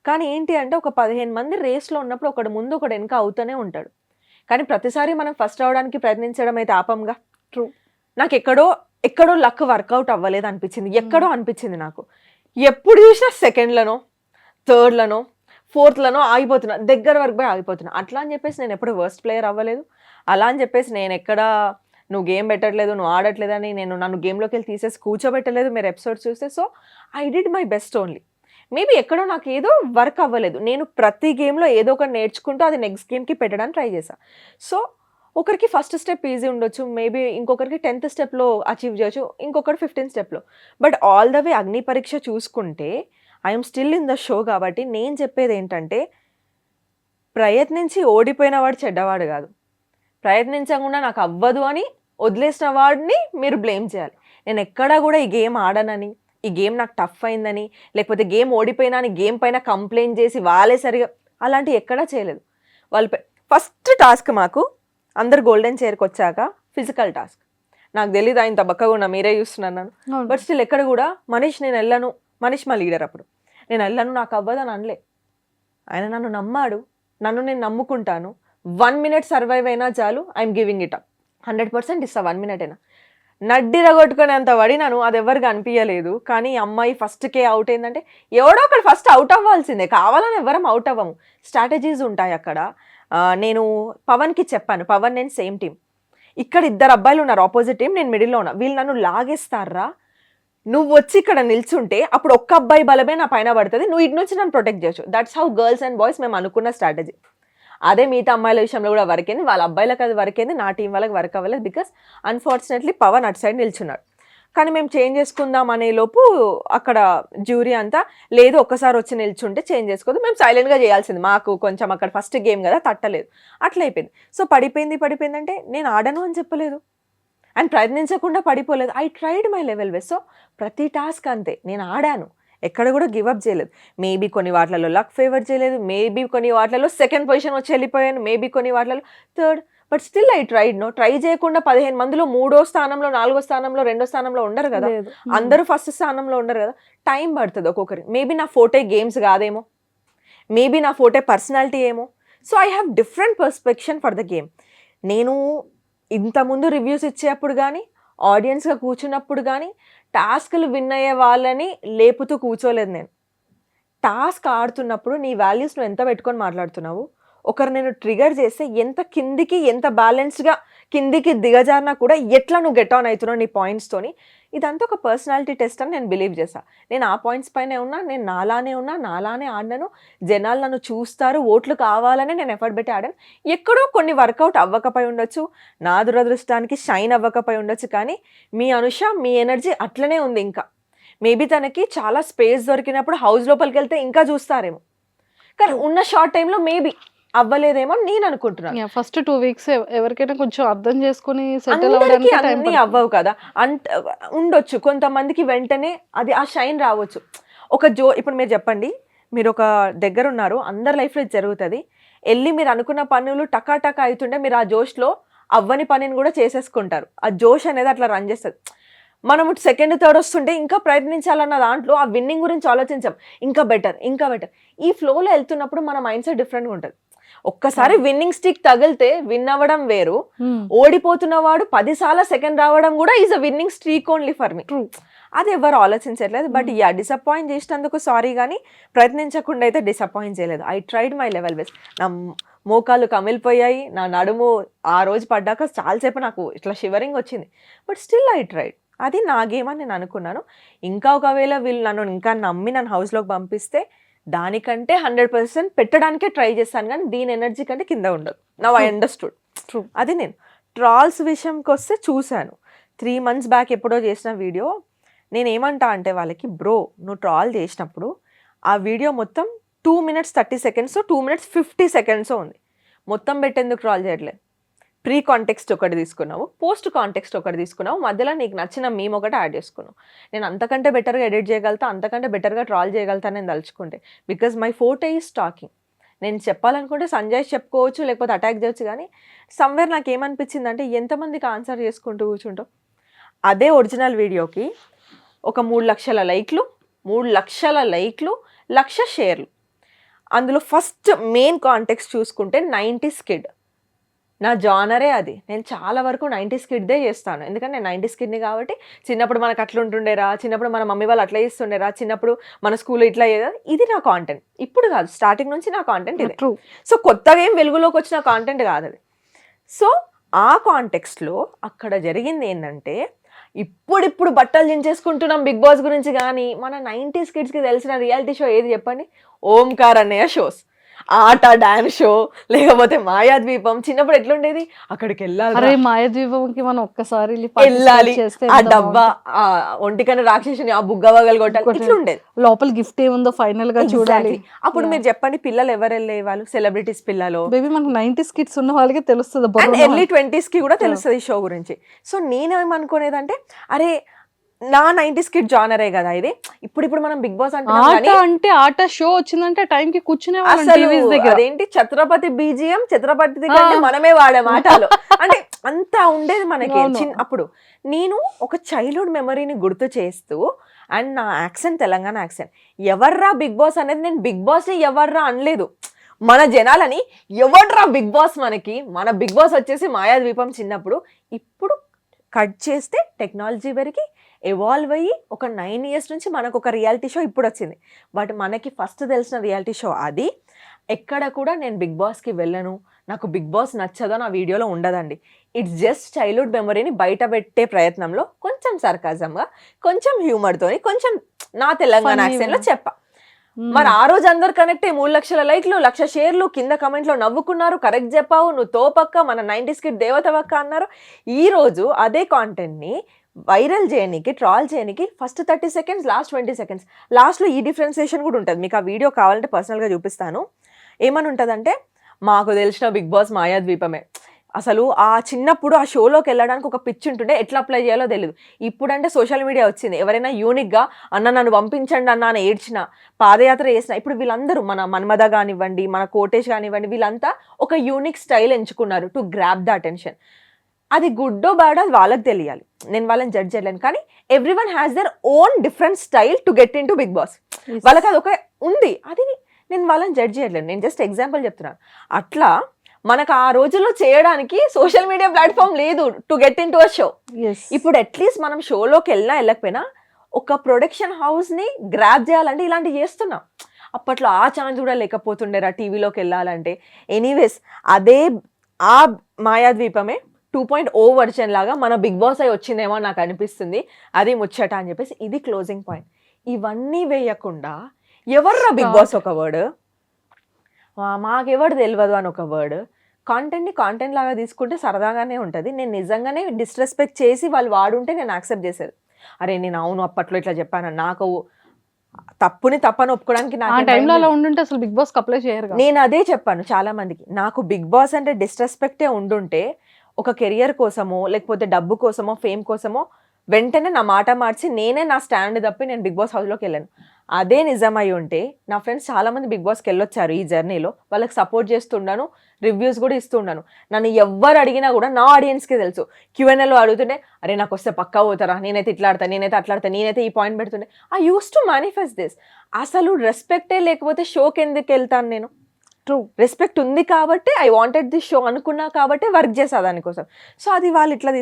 కానీ ఏంటి అంటే, ఒక 15 మంది రేస్లో ఉన్నప్పుడు ఒకడు ముందు ఒకడు వెనక అవుతూనే ఉంటాడు. కానీ ప్రతిసారి మనం ఫస్ట్ అవడానికి ప్రయత్నించడం అయితే ఆపంగా. ట్రూ. నాకు ఎక్కడో లక్ వర్కౌట్ అవ్వలేదు అనిపించింది. ఎక్కడో అనిపించింది నాకు. ఎప్పుడు చూసినా సెకండ్లనో, థర్డ్లనో, ఫోర్త్లనో ఆగిపోతున్నా, దగ్గర వరకు పోయి ఆగిపోతున్నా. అట్లా అని చెప్పేసి నేను ఎప్పుడు వర్స్ట్ ప్లేయర్ అవ్వలేదు. అలా అని చెప్పేసి నేను ఎక్కడ నువ్వు గేమ్ పెట్టట్లేదు, నువ్వు ఆడట్లేదని నన్ను గేమ్లోకి వెళ్ళి తీసేసి కూర్చోబెట్టలేదు మీరు ఎపిసోడ్స్ చూస్తే. So I did my best only. Maybe ఎక్కడో నాకు ఏదో వర్క్ అవ్వలేదు. నేను ప్రతి గేమ్లో ఏదో ఒకటి నేర్చుకుంటూ అది నెక్స్ట్ గేమ్కి పెట్టడానికి ట్రై చేశాను. సో ఒకరికి ఫస్ట్ స్టెప్ ఈజీ ఉండొచ్చు, మేబీ ఇంకొకరికి 10th స్టెప్లో అచీవ్ చేయొచ్చు, ఇంకొకటి 15th స్టెప్లో. బట్ ఆల్ ద వే అగ్ని పరీక్ష చూసుకుంటే I'm still in the show. కాబట్టి నేను చెప్పేది ఏంటంటే, ప్రయత్నించి ఓడిపోయిన వాడు చెడ్డవాడు కాదు, ప్రయత్నించకుండా నాకు అవ్వదు అని వదిలేసిన వాడిని మీరు బ్లేమ్ చేయాలి. నేను ఎక్కడా కూడా ఈ గేమ్ ఆడనని, ఈ గేమ్ నాకు టఫ్ అయిందని, లేకపోతే గేమ్ ఓడిపోయినా అని గేమ్ పైన కంప్లైంట్ చేసి వాళ్ళే సరిగా అలాంటివి ఎక్కడా చేయలేదు. వాళ్ళు ఫస్ట్ టాస్క్ మాకు అందరు గోల్డెన్ చైర్కి వచ్చాక ఫిజికల్ టాస్క్. నాకు తెలీదు ఆయన బక్కగా ఉన్నా, మీరే చూస్తున్నాను. బట్ స్టిల్ ఎక్కడ కూడా మనీష్ నేను వెళ్ళను, మనీష్ మా లీడర్ అప్పుడు, నేను వెళ్ళను నాకు అవ్వదు అని అనలే. ఆయన నన్ను నమ్మాడు, నన్ను నేను నమ్ముకుంటాను. 1 minute సర్వైవ్ అయినా చాలు, ఐఎమ్ గివింగ్ ఇట్ అప్, 100% ఇస్తా. 1 minute అయినా నడ్డిరగొట్టుకునేంత పడినాను, అది ఎవరికి అనిపించలేదు. కానీ అమ్మాయి ఫస్ట్కే అవుట్ అయిందంటే ఎవడో ఒకటి ఫస్ట్ అవుట్ అవ్వాల్సిందే, కావాలని ఎవరం అవుట్ అవ్వము, స్ట్రాటజీస్ ఉంటాయి అక్కడ. నేను పవన్కి చెప్పాను, పవన్ నేను సేమ్ టీం, ఇక్కడ 2 అబ్బాయిలు ఉన్నారు ఆపోజిట్ టీం, నేను మిడిల్లో ఉన్నా, వీళ్ళు నన్ను లాగేస్తారా, నువ్వు వచ్చి ఇక్కడ నిల్చుంటే అప్పుడు ఒక్క అబ్బాయి బలమే నా పైన పడుతుంది, నువ్వు ఇటు నుంచి నన్ను ప్రొటెక్ట్ చేయొచ్చు. That's how girls and boys మేము అనుకున్న స్ట్రాటజీ. అదే మిగతా అమ్మాయిల విషయంలో కూడా వర్క్ అయింది, వాళ్ళ అబ్బాయిలకు అది వర్క్ అయింది, నా టీం వాళ్ళకి వర్క్ అవ్వలేదు. బికాస్ అన్ఫార్చునేట్లీ పవన్ అటు సైడ్ నిల్చున్నాడు. కానీ మేము చేంజ్ చేసుకుందాం అనే లోపు అక్కడ జ్యూరీ అంతా లేదు, ఒక్కసారి వచ్చి నిల్చుంటే చేంజ్ చేసుకోదు, మేము సైలెంట్గా చేయాల్సింది, మాకు కొంచెం అక్కడ ఫస్ట్ గేమ్ కదా తట్టలేదు, అట్లా అయిపోయింది. సో పడిపోయిందంటే నేను ఆడను అని చెప్పలేదు అండ్ ప్రయత్నించకుండా పడిపోలేదు. I tried my level best. So ప్రతి టాస్క్ అంతే, నేను ఆడాను, ఎక్కడ కూడా గివప్ చేయలేదు. మేబీ కొన్ని వాటిలలో లక్ ఫేవర్ చేయలేదు, మేబీ కొన్ని వాటిలలో సెకండ్ పొజిషన్ వచ్చి వెళ్ళిపోయాను, మేబీ కొన్ని వాటిలలో third, but still I tried. Try చేయకుండా 15 మందిలో 3వ స్థానంలో, 4వ స్థానంలో, 2వ స్థానంలో ఉండరు కదా, అందరూ ఫస్ట్ స్థానంలో ఉండరు కదా, టైం పడుతుంది ఒక్కొక్కరి. మేబీ నా ఫోటే గేమ్స్ కాదేమో, మేబీ నా ఫోటే పర్సనాలిటీ ఏమో. So I have different perception for the game. నేను ఇంతకుముందు రివ్యూస్ ఇచ్చేటప్పుడు కానీ, ఆడియన్స్గా కూర్చున్నప్పుడు కానీ టాస్క్లు విన్ అయ్యే వాళ్ళని లేపుతూ కూర్చోలేదు నేను. టాస్క్ ఆడుతున్నప్పుడు నీ వాల్యూస్ నువ్వు ఎంత పెట్టుకొని మాట్లాడుతున్నావు, ఒకరు నేను ట్రిగర్ చేస్తే ఎంత కిందికి, ఎంత బ్యాలెన్స్డ్గా కిందికి దిగజారినా కూడా ఎట్లా నువ్వు గెట్ ఆన్ అవుతున్నావు నీ పాయింట్స్తోని, ఇదంతా ఒక పర్సనాలిటీ టెస్ట్ అని నేను బిలీవ్ చేస్తాను. నేను ఆ పాయింట్స్ పైనే ఉన్నా, నేను నాలానే ఆడినాను, జనాలు నన్ను చూస్తారు, ఓట్లు కావాలని నేను ఎఫర్ట్ పెట్టి ఆడాను. ఎక్కడో కొన్ని వర్కౌట్ అవ్వకపోయి ఉండొచ్చు, నా దురదృష్టానికి షైన్ అవ్వకపోయి ఉండొచ్చు, కానీ మీ అనుష మీ ఎనర్జీ అట్లనే ఉంది. ఇంకా మేబీ తనకి చాలా స్పేస్ దొరికినప్పుడు హౌస్ లోపలికి వెళ్తే ఇంకా చూస్తారేమో, కానీ ఉన్న షార్ట్ టైంలో మేబీ అవ్వలేదేమో నేను అనుకుంటున్నాను. ఫస్ట్ 2 weeks ఎవరికైనా కొంచెం అర్థం చేసుకుని సెటిల్ అందరికీ అవ్వడానికి అన్నీ అవ్వవు కదా, ఉండొచ్చు కొంతమందికి వెంటనే అది ఆ షైన్ రావచ్చు. ఇప్పుడు మీరు చెప్పండి, మీరు ఒక దగ్గర ఉన్నారు, అందరి లైఫ్లో ఇది జరుగుతుంది, వెళ్ళి మీరు అనుకున్న పనులు టకా అవుతుంటే మీరు ఆ జోష్లో అవ్వని పనిని కూడా చేసేసుకుంటారు. ఆ జోష్ అనేది అట్లా రన్ చేస్తుంది. మనము సెకండ్ థర్డ్ వస్తుంటే ఇంకా ప్రయత్నించాలన్న దాంట్లో ఆ విన్నింగ్ గురించి ఆలోచించాం, ఇంకా బెటర్. ఈ ఫ్లోలో వెళ్తున్నప్పుడు మన మైండ్ సెట్ డిఫరెంట్గా ఉంటుంది. ఒక్కసారి విన్నింగ్ స్టిక్ తగిలితే విన్ అవ్వడం వేరు, ఓడిపోతున్న వాడు 10 సార్లు సెకండ్ రావడం కూడా is a winnowing streak only for me. అది ఎవరు ఆలోచించట్లేదు. బట్ డిసప్పాయింట్ చేసినందుకు సారీ, కానీ ప్రయత్నించకుండా అయితే డిసప్పాయింట్ చేయలేదు. I tried my level best. నా మోకాళ్ళు కమిలిపోయాయి, నా నడుము ఆ రోజు పడ్డాక చాలాసేపు నాకు ఇట్లా షివరింగ్ వచ్చింది. But still I tried. అది నా గేమ్ అని నేను అనుకున్నాను. ఇంకా ఒకవేళ వీళ్ళు నన్ను ఇంకా నమ్మి నన్ను హౌస్లోకి పంపిస్తే దానికంటే 100% పెట్టడానికే ట్రై చేస్తాను, కానీ దీని ఎనర్జీ కంటే కింద ఉండదు. Now I understood. అది నేను ట్రాల్స్ విషయంకి వస్తే చూశాను 3 months బ్యాక్ ఎప్పుడో చేసిన వీడియో. నేను ఏమంటా అంటే వాళ్ళకి, బ్రో నువ్వు ట్రాల్ చేసినప్పుడు ఆ వీడియో మొత్తం 2 minutes 30 seconds 2 minutes 50 seconds ఉంది. మొత్తం పెట్టేందుకు ట్రాల్ చేయట్లేదు. ప్రీ కాంటెక్స్ట్ ఒకటి తీసుకున్నావు, పోస్ట్ కాంటెక్స్ట్ ఒకటి తీసుకున్నావు, మధ్యలో నీకు నచ్చిన మీమ్ ఒకటి యాడ్ చేసుకున్నావు. నేను అంతకంటే బెటర్గా ఎడిట్ చేయగలుగుతా, అంతకంటే బెటర్గా ట్రాల్ చేయగలుగుతా నేను తలుచుకుంటే. Because my forte is talking. నేను చెప్పాలనుకుంటే సంజయ్ చెప్పుకోవచ్చు, లేకపోతే అటాక్ చేయొచ్చు, కానీ సమ్వేర్ నాకు ఏమనిపించింది అంటే ఎంతమందికి ఆన్సర్ చేసుకుంటూ కూర్చుంటావు. అదే ఒరిజినల్ వీడియోకి ఒక 3 లక్షల లైక్లు, 3 లక్షల లైక్లు, 1,00,000 షేర్లు. అందులో ఫస్ట్ మెయిన్ కాంటెక్స్ట్ చూసుకుంటే 90s కిడ్. నా జానరే అది. నేను చాలా వరకు 90s కిడ్దే చేస్తాను, ఎందుకంటే నేను 90s కిడ్ని కాబట్టి. చిన్నప్పుడు మనకు అట్లా ఉంటుండేరా, చిన్నప్పుడు మన మమ్మీ వాళ్ళు అట్లా చేస్తుండేరా, చిన్నప్పుడు మన స్కూల్లో ఇట్లా ఇది నా కాంటెంట్. ఇప్పుడు కాదు, స్టార్టింగ్ నుంచి నా కాంటెంట్ ఇది. సో కొత్తగా ఏం వెలుగులోకి వచ్చిన కాంటెంట్ కాదు అది. సో ఆ కాంటెక్స్ట్లో అక్కడ జరిగింది ఏంటంటే, ఇప్పుడు బట్టలు దించేసుకుంటున్నాం బిగ్ బాస్ గురించి, కానీ మన 90s కిడ్స్కి తెలిసిన రియాలిటీ షో ఏది చెప్పండి? ఓంకార్ అన్నయ్య షోస్, ఆట డాన్స్ షో, లేకపోతే మాయాద్వీపం. చిన్నప్పుడు ఎట్లుండేది, అక్కడికి వెళ్ళాలి, మాయాద్వీపంకి మనం ఒక్కసారి వెళ్ళాలి, ఆ డబ్బా, ఆ ఒంటికన్నా రాక్షసుని, ఆ బుగ్గవగలు కొట్టాలి, ఇట్లుండేది. లోపల గిఫ్ట్ ఏముందో ఫైనల్ గా చూడాలి. అప్పుడు మీరు చెప్పండి, పిల్లలు ఎవరు వెళ్ళే వాళ్ళు? సెలబ్రిటీస్ పిల్లలు. బేబీ మనకు 90s కిడ్స్ ఉన్న వాళ్ళకి తెలుస్తుంది, అండ్ ఎర్లీ 20s కి కూడా తెలుస్తుంది ఈ షో గురించి. సో నేనేమనుకునేదంటే, అరే నా 90s కిడ్ జానరే కదా ఇది. ఇప్పుడు మనం బిగ్ బాస్ అంటే ఆట షో వచ్చిందంటే టైం కి కూర్చునే అదేంటి ఛత్రపతి బీజిఎం, ఛత్రపతి కంటే మనమే వాడే మాటలు అంటే అంత ఉండేది మనకి అప్పుడు. నేను ఒక చైల్డ్హుడ్ మెమరీని గుర్తు చేస్తూ, అండ్ నా యాక్సెంట్ తెలంగాణ యాక్సెంట్, ఎవర్రా బిగ్ బాస్ అనేది, నేను బిగ్ బాస్ ని ఎవర్రా అనలేదు. మన జనాలని ఎవడ్రా బిగ్ బాస్, మన బిగ్ బాస్ వచ్చేసి మాయాద్వీపం చిన్నప్పుడు. ఇప్పుడు కట్ చేస్తే టెక్నాలజీ వరకు ఎవాల్వ్ అయ్యి ఒక 9 years నుంచి మనకు ఒక రియాలిటీ షో ఇప్పుడు వచ్చింది. బట్ మనకి ఫస్ట్ తెలిసిన రియాలిటీ షో అది. ఎక్కడ కూడా నేను బిగ్ బాస్కి వెళ్ళను, నాకు బిగ్ బాస్ నచ్చదో నా వీడియోలో ఉండదండి. ఇట్స్ జస్ట్ చైల్డ్హుడ్ మెమరీని బయట పెట్టే ప్రయత్నంలో కొంచెం సర్కాజంగా, కొంచెం హ్యూమర్తోని, కొంచెం నా తెలంగాణ యాక్సెంట్లో చెప్పా. మరి ఆ రోజు అందరు కనెక్ట్ అయ్యి 3 లక్షల లైక్లు, 1,00,000 షేర్లు, కింద కమెంట్లో నవ్వుకున్నారు, కరెక్ట్ చెప్పావు, నువ్వు తోపక్క, మన 90s కిడ్ దేవతవక్క అన్నారు. ఈ రోజు అదే కాంటెంట్ని వైరల్ చేయడానికి, ట్రాల్ చేయడానికి ఫస్ట్ 30 seconds, లాస్ట్ 20 seconds. లాస్ట్లో ఈ డిఫరెన్సియేషన్ కూడా ఉంటుంది. మీకు ఆ వీడియో కావాలంటే పర్సనల్గా చూపిస్తాను. ఏమని ఉంటుందంటే, మాకు తెలిసిన బిగ్ బాస్ మాయాద్వీపమే. అసలు ఆ చిన్నప్పుడు ఆ షోలోకి వెళ్ళడానికి ఒక పిచ్ ఉంటుండే, ఎట్లా అప్లై చేయాలో తెలియదు. ఇప్పుడంటే సోషల్ మీడియా వచ్చింది, ఎవరైనా యూనిక్గా అన్న నన్ను పంపించండి అన్న అని ఏడ్చిన, పాదయాత్ర చేసిన, ఇప్పుడు వీళ్ళందరూ మన మన్మద కానివ్వండి, మన కోటేష్ కానివ్వండి, వీళ్ళంతా ఒక యూనిక్ స్టైల్ ఎంచుకున్నారు టు గ్రాప్ ద అటెన్షన్. అది గుడ్డో బ్యాడో అది వాళ్ళకి తెలియాలి, నేను వాళ్ళని జడ్జ్ చేయలేను. కానీ everyone has their own different style to get into Bigg Boss. వాళ్ళకి అది ఒక ఉంది, అది నేను వాళ్ళని జడ్జ్ చేయలేను. నేను జస్ట్ ఎగ్జాంపుల్ చెప్తున్నాను. అట్లా మనకు ఆ రోజుల్లో చేయడానికి సోషల్ మీడియా ప్లాట్ఫామ్ లేదు to get in to a show. ఇప్పుడు అట్లీస్ట్ మనం షోలోకి వెళ్ళకపోయినా ఒక ప్రొడక్షన్ హౌస్ని గ్రాప్ చేయాలంటే ఇలాంటివి చేస్తున్నాం. అప్పట్లో ఆ ఛాన్స్ కూడా లేకపోతుండేరా టీవీలోకి వెళ్ళాలంటే. ఎనీవేస్ అదే ఆ మాయాద్వీపమే 2.0 వర్షన్ లాగా మన బిగ్ బాస్ అయి వచ్చిందేమో నాకు అనిపిస్తుంది. అది ముచ్చట అని చెప్పేసి ఇది క్లోజింగ్ పాయింట్. ఇవన్నీ వేయకుండా ఎవర్రా బిగ్ బాస్ ఒక వర్డ్, మాకెవరు తెలియదు అని ఒక వర్డ్, కాంటెంట్ని కాంటెంట్ లాగా తీసుకుంటే సరదాగానే ఉంటుంది. నేను నిజంగానే డిస్రెస్పెక్ట్ చేసి వాళ్ళు వాడుంటే నేను యాక్సెప్ట్ చేసేది. అరే నేను అవును అప్పట్లో ఇట్లా చెప్పాను, నాకు తప్పని ఒప్పుకోవడానికి అసలు బిగ్ బాస్ అప్లై చేయరు. నేను అదే చెప్పాను చాలా మందికి, నాకు బిగ్ బాస్ అంటే డిస్రెస్పెక్టే ఉండుంటే ఒక కెరియర్ కోసమో, లేకపోతే డబ్బు కోసమో, ఫేమ్ కోసమో వెంటనే నా మాట మార్చి నేనే నా స్టాండ్ తప్పి నేను బిగ్ బాస్ హౌస్లోకి వెళ్ళాను. అదే నిజమై ఉంటే నా ఫ్రెండ్స్ చాలా మంది బిగ్ బాస్కి వెళ్ళొచ్చారు ఈ జర్నీలో, వాళ్ళకి సపోర్ట్ చేస్తున్నాను, రివ్యూస్ కూడా ఇస్తున్నాను. నన్ను ఎవ్వరు అడిగినా కూడా నా ఆడియన్స్కి తెలుసు. Q&Aలో అడుగుతుంటే అరే నాకు వస్తే పక్కా పోతారా, నేనైతే ఇట్లా ఆడతా, నేనైతే అట్లా ఆడతా, నేనైతే ఈ పాయింట్ పెడుతుండే. I used to manifest this. అసలు రెస్పెక్టే లేకపోతే షోకి ఎందుకు వెళ్తాను నేను? ట్రూ. రెస్పెక్ట్ ఉంది కాబట్టి ఐ వాంటెడ్ దిస్ షో అనుకున్నా కాబట్టి వర్క్ చేసా దానికోసం. సో అది వాళ్ళు ఇట్లా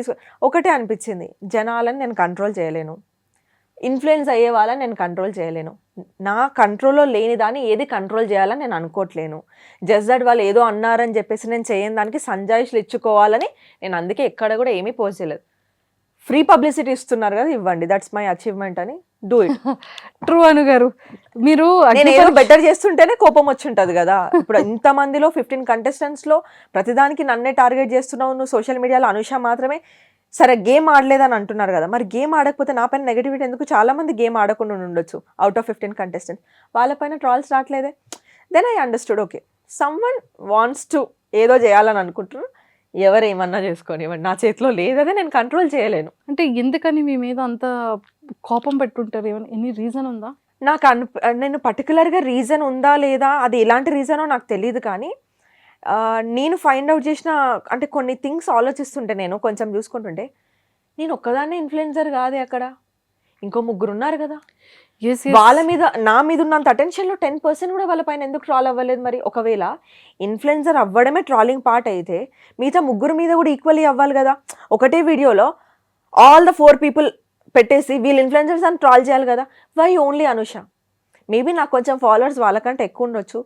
ఒకటే అనిపించింది, జనాలని నేను కంట్రోల్ చేయలేను, ఇన్ఫ్లుయెన్స్ అయ్యే వాళ్ళని నేను కంట్రోల్ చేయలేను, నా కంట్రోల్లో లేని దాన్ని ఏది కంట్రోల్ చేయాలని నేను అనుకోవట్లేను. జస్ట్ దట్ వాళ్ళు ఏదో అన్నారని చెప్పేసి నేను చేయని దానికి సంజాయిషులు ఇచ్చుకోవాలని నేను అందుకే ఎక్కడ కూడా ఏమీ పోస్ట్ చేయలేదు. ఫ్రీ పబ్లిసిటీ ఇస్తున్నారు కదా, ఇవ్వండి, దట్స్ మై అచీవ్మెంట్ అని, డూ ఇట్. ట్రూ అను గారు. మీరు నేను ఏదో బెటర్ చేస్తుంటేనే కోపం వచ్చి ఉంటుంది కదా. ఇప్పుడు ఇంతమందిలో 15 కంటెస్టెంట్స్లో ప్రతిదానికి నన్నే టార్గెట్ చేస్తున్నావు నువ్వు, సోషల్ మీడియాలో అనుష మాత్రమే సరే గేమ్ ఆడలేదని అంటున్నారు కదా, మరి గేమ్ ఆడకపోతే నా పైన నెగిటివిటీ ఎందుకు? చాలా మంది గేమ్ ఆడకుండా ఉండొచ్చు అవుట్ ఆఫ్ 15 కంటెస్టెంట్స్, వాళ్ళపైన ట్రాల్స్ రావట్లేదే. Then I understood, okay someone wants to ఏదో చేయాలని అనుకుంటున్నారు, ఎవరేమన్నా చేసుకొని, నా చేతిలో లేదదే, నేను కంట్రోల్ చేయలేను. అంటే ఎందుకని మీ మీద అంత కోపం పెట్టుంటారు? ఏమైనా ఎనీ రీజన్ ఉందా? నాకు నేను పర్టికులర్గా రీజన్ ఉందా లేదా, అది ఎలాంటి రీజనో నాకు తెలియదు, కానీ నేను ఫైండ్ అవుట్ చేసిన అంటే కొన్ని థింగ్స్ ఆలోచిస్తుంటే నేను కొంచెం చూసుకుంటుంటే, నేను ఒక్కదాన్నే ఇన్ఫ్లుయెన్సర్ కాదే, అక్కడ ఇంకో 3 ఉన్నారు కదా, వాళ్ళ మీద నా మీద ఉన్నంత అటెన్షన్లో 10% కూడా వాళ్ళ పైన ఎందుకు ట్రాల్ అవ్వలేదు? మరి ఒకవేళ ఇన్ఫ్లుయెన్సర్ అవ్వడమే ట్రాలింగ్ పార్ట్ అయితే మిగతా 3 మీద కూడా ఈక్వల్లీ అవ్వాలి కదా. ఒకటే వీడియోలో ఆల్ ద 4 పీపుల్ పెట్టేసి వీళ్ళు ఇన్ఫ్లుయెన్సర్స్ అని ట్రాల్ చేయాలి కదా. Why only Anusha? మేబీ నాకు కొంచెం ఫాలోవర్స్ వాళ్ళకంటే ఎక్కువ ఉండొచ్చు,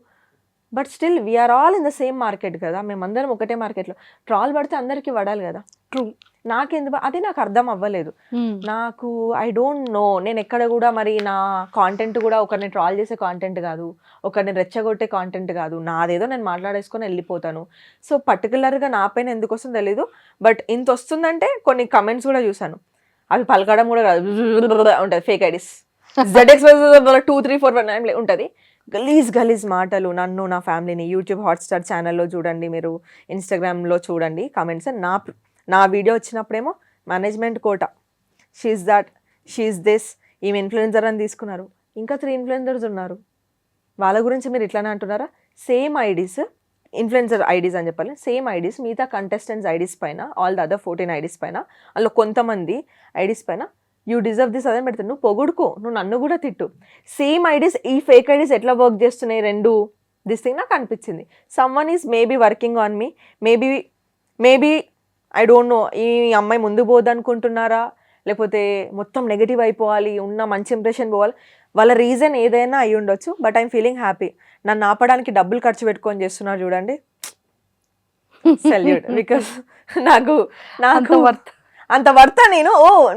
but still we're all in the same market కదా, మేమందరం ఒకటే మార్కెట్లో, ట్రాల్ పడితే అందరికీ పడాలి కదా. ట్రూ. నాకెందుకు అదే నాకు అర్థం అవ్వలేదు. నాకు ఐ డోంట్ నో, నేను ఎక్కడ కూడా మరి నా కాంటెంట్ కూడా ఒకరిని ట్రాల్ చేసే కాంటెంట్ కాదు, ఒకరిని రెచ్చగొట్టే కాంటెంట్ కాదు, నాదేదో నేను మాట్లాడేసుకొని వెళ్ళిపోతాను. సో పర్టికులర్గా నా పైన ఎందుకు వస్తుందో తెలీదు, బట్ ఇంత వస్తుందంటే కొన్ని కమెంట్స్ కూడా చూసాను, అవి పలకడం కూడా కాదు, ఉంటుంది, ఫేక్ ఐడీస్, ZX 2, 3, 4 9 ఉంటుంది, గలీజ్ మాటలు, నన్ను నా ఫ్యామిలీని. యూట్యూబ్ హాట్స్టార్ ఛానల్లో చూడండి, మీరు ఇన్స్టాగ్రామ్లో చూడండి కమెంట్స్. నా వీడియో వచ్చినప్పుడేమో management quota, she's that, she's this, ఈమె ఇన్ఫ్లుయెన్సర్ అని తీసుకున్నారు. ఇంకా 3 ఇన్ఫ్లుయెన్సర్స్ ఉన్నారు, వాళ్ళ గురించి మీరు ఇట్లానే అంటున్నారా? సేమ్ ఐడీస్, ఇన్ఫ్లుయెన్సర్ ఐడీస్ అని చెప్పాలి, సేమ్ ఐడీస్ మిగతా కంటెస్టెంట్స్ ఐడీస్ పైన, ఆల్ ద అదర్ 14 ఐడీస్ పైన, అందులో కొంతమంది ఐడీస్ పైన యూ డిజర్వ్ దిస్ అదే పెడతాను. నువ్వు పొగుడుకో, నువ్వు నన్ను కూడా తిట్టు, సేమ్ ఐడీస్, ఈ ఫేక్ ఐడీస్ ఎట్లా వర్క్ చేస్తున్నాయి రెండు, దిస్ థింగ్ నాకు అనిపించింది. Someone is maybe working on me, maybe I don't know, ఈ అమ్మాయి ముందు పోదనుకుంటున్నారా, లేకపోతే మొత్తం నెగిటివ్ అయిపోవాలి, ఉన్న మంచి ఇంప్రెషన్ పోవాలి, వాళ్ళ రీజన్ ఏదైనా అయి ఉండొచ్చు. But I'm feeling happy. నన్ను ఆపడానికి డబ్బులు ఖర్చు పెట్టుకొని చేస్తున్నారు చూడండి, సెల్యూట్. బికాస్ నాకు అంత వర్త నేను,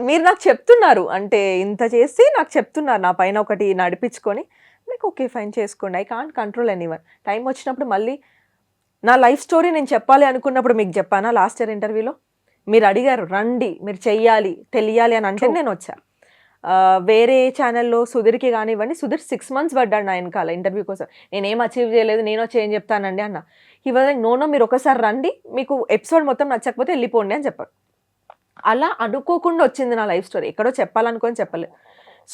మీరు నాకు చెప్తున్నారు అంటే ఇంత చేసి నాకు చెప్తున్నారు, నా పైన ఒకటి నడిపించుకొని, నాకు ఓకే ఫైన్ చేసుకోండి, I can't control anyone. Time వచ్చినప్పుడు మళ్ళీ నా లైఫ్ స్టోరీ నేను చెప్పాలి అనుకున్నప్పుడు మీకు చెప్పానా? లాస్ట్ ఇయర్ ఇంటర్వ్యూలో మీరు అడిగారు, రండి మీరు చెయ్యాలి తెలియాలి అని అంటే నేను వచ్చా. వేరే ఛానల్లో సుధీర్కి కానివ్వండి, సుధీర్ 6 months పడ్డాడు నా వెనకాల ఇంటర్వ్యూ కోసం, నేనేం అచీవ్ చేయలేదు, నేను వచ్చి ఏం చెప్తానండి అన్న. ఇవాళ నో మీరు ఒకసారి రండి, మీకు ఎపిసోడ్ మొత్తం నచ్చకపోతే వెళ్ళిపోండి అని చెప్పారు. అలా అనుకోకుండా వచ్చింది నా లైఫ్ స్టోరీ, ఎక్కడో చెప్పాలనుకొని చెప్పలేదు.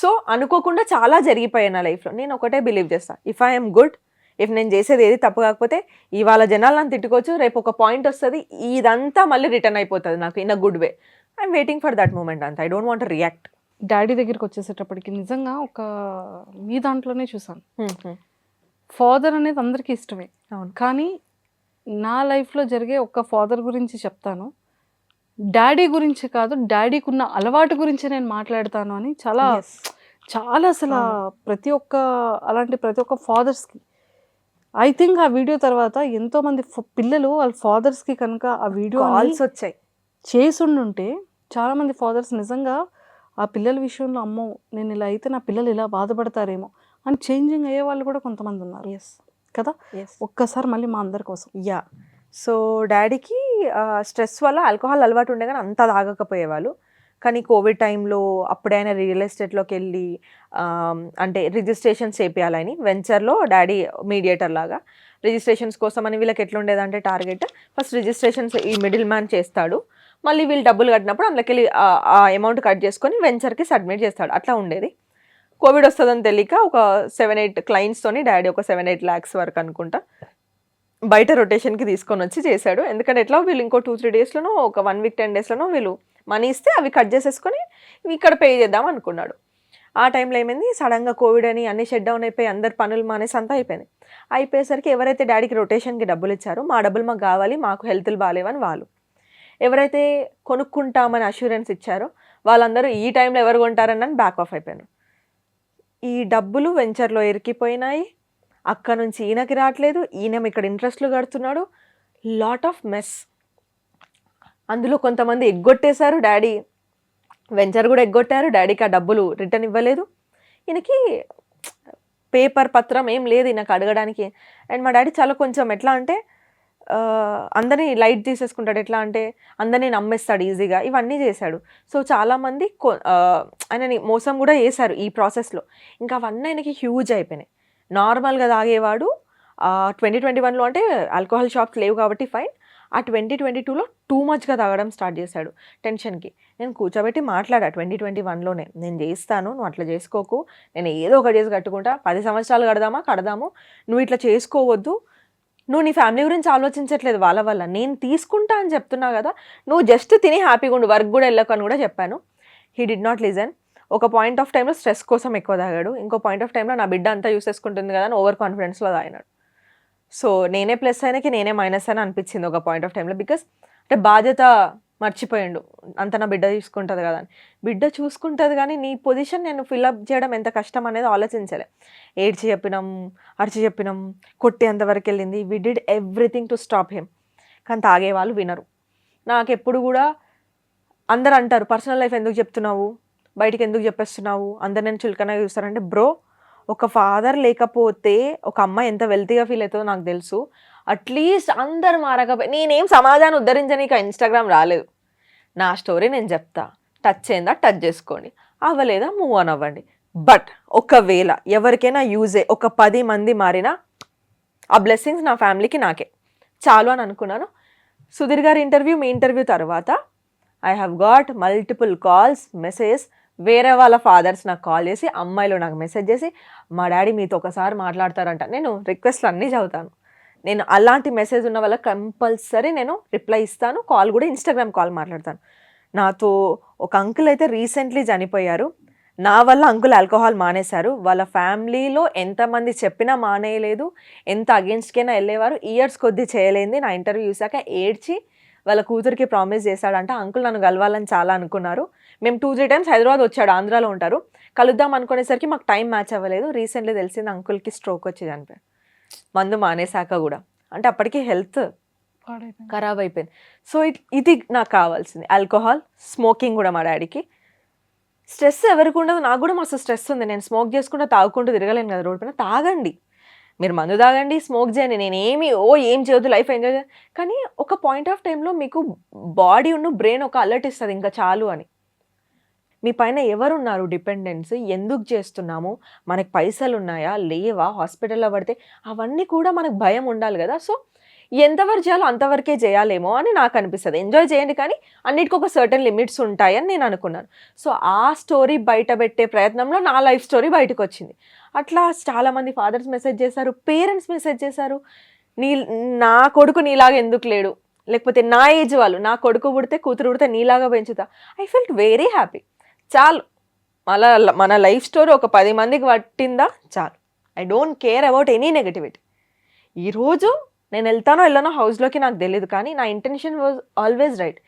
సో అనుకోకుండా చాలా జరిగిపోయాయి నా లైఫ్లో. నేను ఒకటే బిలీవ్ చేస్తాను, ఇఫ్ ఐఎమ్ గుడ్, ఇఫ్ నేను చేసేది ఏది తప్పు కాకపోతే ఇవాళ జనాలు నన్ను తిట్టుకోవచ్చు, రేపు ఒక పాయింట్ వస్తుంది, ఇదంతా మళ్ళీ రిటర్న్ అయిపోతుంది నాకు in a good way. I'm waiting for that moment అంత. I don't want react. Daddy దగ్గరికి వచ్చేసేటప్పటికి నిజంగా ఒక మీ దాంట్లోనే చూసాను, ఫాదర్ అనేది అందరికీ ఇష్టమే, అవును, కానీ నా లైఫ్లో జరిగే ఒక ఫాదర్ గురించి చెప్తాను, డాడీ గురించి కాదు, డాడీకి ఉన్న అలవాటు గురించి నేను మాట్లాడతాను అని చాలా చాలా అసలు ప్రతి ఒక్క ఫాదర్స్కి ఐ థింక్ ఆ వీడియో తర్వాత ఎంతోమంది పిల్లలు వాళ్ళ ఫాదర్స్కి కనుక ఆ వీడియో కాల్స్ వచ్చాయి చేసుండుంటే చాలామంది ఫాదర్స్ నిజంగా ఆ పిల్లల విషయంలో అమ్మో నేను ఇలా అయితే నా పిల్లలు ఇలా బాధపడతారేమో అని చేంజింగ్ అయ్యే వాళ్ళు కూడా కొంతమంది ఉన్నారు. ఎస్ కదా, ఒక్కసారి మళ్ళీ మా అందరి కోసం. యా, సో డాడీకి స్ట్రెస్ వల్ల ఆల్కహాల్ అలవాటు ఉండే కానీ అంత తాగకపోయేవాళ్ళు. కానీ కోవిడ్ టైంలో అప్పుడైనా రియల్ ఎస్టేట్లోకి వెళ్ళి అంటే రిజిస్ట్రేషన్స్ చేయాలని వెంచర్లో డాడీ మీడియేటర్ లాగా రిజిస్ట్రేషన్స్ కోసం అని వీళ్ళకి ఎట్లా ఉండేదంటే టార్గెట్, ఫస్ట్ రిజిస్ట్రేషన్స్ ఈ మిడిల్ మ్యాన్ చేస్తాడు, మళ్ళీ వీళ్ళు డబ్బులు కట్టినప్పుడు అందులోకి వెళ్ళి ఆ అమౌంట్ కట్ చేసుకొని వెంచర్కి సబ్మిట్ చేస్తాడు, అట్లా ఉండేది. కోవిడ్ వస్తుందని తెలియక ఒక 7-8 క్లయింట్స్తోని డాడీ ఒక 7-8 lakhs వరకు అనుకుంటా బయట రొటేషన్కి తీసుకొని వచ్చి చేశాడు. ఎందుకంటే ఎట్లా వీళ్ళు ఇంకో 2-3 డేస్లోనో ఒక 1 week 10 daysలోనో వీళ్ళు మనీ ఇస్తే అవి కట్ చేసేసుకొని ఇక్కడ పే చేద్దాం అనుకున్నాడు. ఆ టైంలో ఏమైంది, సడన్గా కోవిడ్ అని అన్ని షట్ డౌన్ అయిపోయి అందరు పనులు మానేసి అంతా అయిపోయింది. అయిపోయేసరికి ఎవరైతే డాడీకి రొటేషన్కి డబ్బులు ఇచ్చారో మా డబ్బులు మాకు కావాలి, మాకు హెల్త్లు బాగాలేవని వాళ్ళు, ఎవరైతే కొనుక్కుంటామని అష్యూరెన్స్ ఇచ్చారో వాళ్ళందరూ ఈ టైంలో ఎవరు కొంటారని బ్యాక్ ఆఫ్ అయిపోయారు. ఈ డబ్బులు వెంచర్లో ఇరికిపోయినాయి. అక్కడ నుంచి ఈయనకి రావట్లేదు, ఈయన ఇక్కడ ఇంట్రెస్ట్లు కడుతున్నాడు. Lot of mess. అందులో కొంతమంది ఎగ్గొట్టేశారు, డాడీ వెంచర్ కూడా ఎగ్గొట్టారు. డాడీకి ఆ డబ్బులు రిటర్న్ ఇవ్వలేదు. ఈయనకి పేపర్ పత్రం ఏం లేదు ఈయనకు అడగడానికి. అండ్ మా డాడీ చాలా కొంచెం ఎట్లా అంటే అందరినీ లైట్ తీసేసుకుంటాడు. ఎట్లా అంటే అందరినీ నమ్మేస్తాడు ఈజీగా. ఇవన్నీ చేశాడు. సో చాలామంది ఆయనని మోసం కూడా చేశారు ఈ ప్రాసెస్లో. ఇంకా అవన్నీ ఆయనకి హ్యూజ్ అయిపోయినాయి. నార్మల్గా తాగేవాడు 2021లో అంటే ఆల్కహాల్ షాప్స్ లేవు కాబట్టి ఫైన్. ఆ 2022లో టూ మచ్గా తాగడం స్టార్ట్ చేశాడు టెన్షన్కి. నేను కూర్చోబెట్టి మాట్లాడా 2021లోనే, నేను చేస్తాను, నువ్వు అట్లా చేసుకోకు, నేను ఏదో ఒకటి చేసి కట్టుకుంటా, 10 సంవత్సరాలు కడదాము, నువ్వు ఇట్లా చేసుకోవద్దు, నువ్వు నీ ఫ్యామిలీ గురించి ఆలోచించట్లేదు వాళ్ళ వల్ల, నేను తీసుకుంటా అని చెప్తున్నా కదా, నువ్వు జస్ట్ తిని హ్యాపీగా ఉండు, వర్క్ కూడా వెళ్ళకు అని కూడా చెప్పాను. He did not listen. ఒక పాయింట్ ఆఫ్ టైంలో స్ట్రెస్ కోసం ఎక్కువ తాగాడు. ఇంకో పాయింట్ ఆఫ్ టైంలో నా బిడ్డ అంతా యూస్ చేసుకుంటుంది కదా అని ఓవర్ కాన్ఫిడెన్స్లో తాగినాడు. సో నేనే ప్లస్ అయినకి నేనే మైనస్ అని అనిపించింది ఒక పాయింట్ ఆఫ్ టైంలో. బికాస్ అంటే బాధ్యత మర్చిపోయాడు, అంత నా బిడ్డ చూసుకుంటుంది కదా అని. బిడ్డ చూసుకుంటుంది కానీ నీ పొజిషన్ నేను ఫిల్అప్ చేయడం ఎంత కష్టం అనేది ఆలోచించలే. ఏడ్చి చెప్పినాం, అరిచి చెప్పినాం, కొట్టేంతవరకు వెళ్ళింది. We did everything to stop him. కానీ తాగే వాళ్ళు వినరు. నాకు ఎప్పుడు కూడా అందరు అంటారు, పర్సనల్ లైఫ్ ఎందుకు చెప్తున్నావు, బయటికి ఎందుకు చెప్పేస్తున్నావు, అందరు నేను చులకనగా చూస్తారంటే, బ్రో ఒక ఫాదర్ లేకపోతే ఒక అమ్మాయి ఎంత వెల్తీగా ఫీల్ అవుతుందో నాకు తెలుసు. అట్లీస్ట్ అందరు మారకపోయి నేనేం సమాజాన్ని ఉద్ధరించనీక ఇన్స్టాగ్రామ్ రాలేదు. నా స్టోరీ నేను చెప్తా, టచ్ అయిందా టచ్ చేసుకోండి, అవ్వలేదా మూవ్ ఆన్ అవ్వండి. బట్ ఒకవేళ ఎవరికైనా యూజే, ఒక 10 మంది మారినా ఆ బ్లెస్సింగ్స్ నా ఫ్యామిలీకి నాకే చాలు అని అనుకున్నాను. సుధీర్ గారి ఇంటర్వ్యూ, మీ ఇంటర్వ్యూ తర్వాత I have got multiple calls, messages. వేరే వాళ్ళ ఫాదర్స్ నాకు కాల్ చేసి, అమ్మాయిలు నాకు మెసేజ్ చేసి, మా డాడీ మీతో ఒకసారి మాట్లాడతారంట. నేను రిక్వెస్ట్లు అన్నీ చదువుతాను. నేను అలాంటి మెసేజ్ ఉన్న వాళ్ళకి కంపల్సరీ నేను రిప్లై ఇస్తాను. కాల్ కూడా ఇన్స్టాగ్రామ్ కాల్ మాట్లాడతాను. నాతో ఒక అంకుల్ అయితే రీసెంట్లీ చనిపోయారు. నా వల్ల అంకుల్ ఆల్కహాల్ మానేశారు. వాళ్ళ ఫ్యామిలీలో ఎంతమంది చెప్పినా మానేయలేదు, ఎంత అగేన్స్ట్కైనా వెళ్ళేవారు. ఇయర్స్ కొద్దీ చేయలేంది. నా ఇంటర్వ్యూ చూసాక ఏడ్చి వాళ్ళ కూతురికి ప్రామిస్ చేశాడంట. అంకుల్ నన్ను కలవాలని చాలా అనుకున్నారు. మేము 2-3 times హైదరాబాద్ వచ్చాడు, ఆంధ్రాలో ఉంటారు, కలుద్దాం అనుకునేసరికి మాకు టైం మ్యాచ్ అవ్వలేదు. రీసెంట్లీ తెలిసింది అంకుల్కి స్ట్రోక్ వచ్చేది అనిపోయి, మందు మానేశాక కూడా. అంటే అప్పటికి హెల్త్ ఖరాబ్ అయిపోయింది. సో ఇది నాకు కావాల్సింది. ఆల్కహాల్, స్మోకింగ్ కూడా మా డాడీకి. స్ట్రెస్ ఎవరికి ఉండదు, నాకు కూడా మస్తు స్ట్రెస్ ఉంది. నేను స్మోక్ చేసుకుంటూ తాగుకుంటూ తిరగలేను కదా రోడ్ పైన. తాగండి, మీరు మందు తాగండి, స్మోక్ చేయండి, నేనేమి ఏం చేయొద్దు, లైఫ్ ఎంజాయ్ చేయాలి. కానీ ఒక పాయింట్ ఆఫ్ టైంలో మీకు బాడీ ఉన్న బ్రెయిన్ ఒక అలర్ట్ ఇస్తుంది, ఇంకా చాలు అని. మీ పైన ఎవరున్నారు డిపెండెన్స్, ఎందుకు చేస్తున్నాము, మనకి పైసలు ఉన్నాయా లేవా, హాస్పిటల్లో పడితే అవన్నీ కూడా మనకు భయం ఉండాలి కదా. సో ఎంతవరకు చేయాలో అంతవరకే చేయాలేమో అని నాకు అనిపిస్తుంది. ఎంజాయ్ చేయండి కానీ అన్నిటికీ ఒక సర్టన్ లిమిట్స్ ఉంటాయని నేను అనుకున్నాను. సో ఆ స్టోరీ బయట పెట్టే ప్రయత్నంలో నా లైఫ్ స్టోరీ బయటకు వచ్చింది. అట్లా చాలామంది ఫాదర్స్ మెసేజ్ చేశారు, పేరెంట్స్ మెసేజ్ చేశారు, నా కొడుకు నీలాగా ఎందుకు లేడు, లేకపోతే నా ఏజ్ వాళ్ళు, నా కొడుకు పుడితే కూతురు పుడితే నీలాగా పెంచుతా. I felt very happy. చాలు, మన లైఫ్ స్టోరీ ఒక 10 మందికి పట్టిందా చాలు. I don't care about any negativity. ఈరోజు నేను వెళ్తానో వెళ్ళానో హౌస్లోకి నాకు తెలియదు, కానీ నా ఇంటెన్షన్ వాజ్ ఆల్వేస్ రైట్.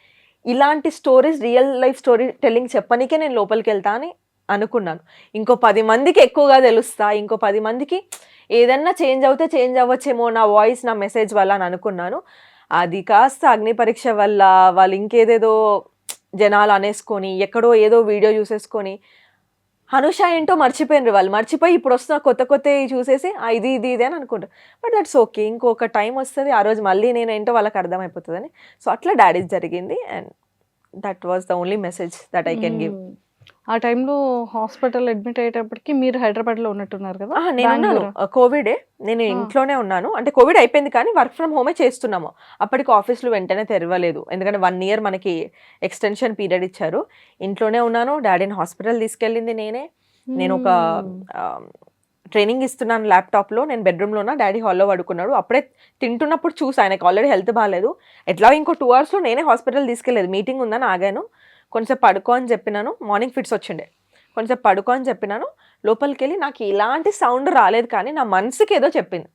ఇలాంటి stories, real life story telling చెప్పనికే నేను లోపలికి వెళ్తా అని అనుకున్నాను. ఇంకో 10 మందికి ఎక్కువగా తెలుస్తా, ఇంకో 10 మందికి ఏదన్నా చేంజ్ అవుతే చేంజ్ అవ్వచ్చేమో నా వాయిస్, నా మెసేజ్ వల్ల అని అనుకున్నాను. అది కాస్త అగ్ని పరీక్ష వల్ల వాళ్ళు ఇంకేదేదో జనాలు అనేసుకొని, ఎక్కడో ఏదో వీడియో చూసేసుకొని హనుష ఏంటో మర్చిపోయినారు. వాళ్ళు మర్చిపోయి ఇప్పుడు వస్తున్న కొత్త చూసేసి ఇది అని అనుకుంటారు. బట్ దట్స్ ఓకే, ఇంకొక టైం వస్తుంది, ఆ రోజు మళ్ళీ నేను ఏంటో వాళ్ళకి అర్థమైపోతుందని. సో అట్లా డాడీ జరిగింది. And that was the only message that I can give. ఆ టైంలో హాస్పిటల్ అడ్మిట్ అయ్యేటప్పటికి మీరు హైదరాబాద్లో ఉన్నట్టున్నారు కదా? నేను ఉన్నాను, కోవిడే, నేను ఇంట్లోనే ఉన్నాను. అంటే కోవిడ్ అయిపోయింది కానీ వర్క్ ఫ్రమ్ హోమే చేస్తున్నాము. అప్పటికి ఆఫీసులు వెంటనే తెరవలేదు, ఎందుకంటే 1 year మనకి ఎక్స్టెన్షన్ పీరియడ్ ఇచ్చారు. ఇంట్లోనే ఉన్నాను. డాడీని హాస్పిటల్ తీసుకెళ్ళింది నేనే. నేను ఒక ట్రైనింగ్ ఇస్తున్నాను ల్యాప్టాప్లో, నేను బెడ్రూమ్లోనా, డాడీ హాల్లో పడుకున్నాడు. అప్పుడే తింటున్నప్పుడు చూసి ఆయనకు ఆల్రెడీ హెల్త్ బాగాలేదు. ఎట్లా ఇంకో 2 అవర్స్లో నేనే హాస్పిటల్ తీసుకెళ్ళలేదు, మీటింగ్ ఉందని ఆగాను. కొంచెం పడుకో అని చెప్పినాను, మార్నింగ్ ఫిట్స్ వచ్చిండే, కొంచెం పడుకో అని చెప్పినాను. లోపలికి వెళ్ళి నాకు ఇలాంటి సౌండ్ రాలేదు, కానీ నా మనసుకి ఏదో చెప్పింది,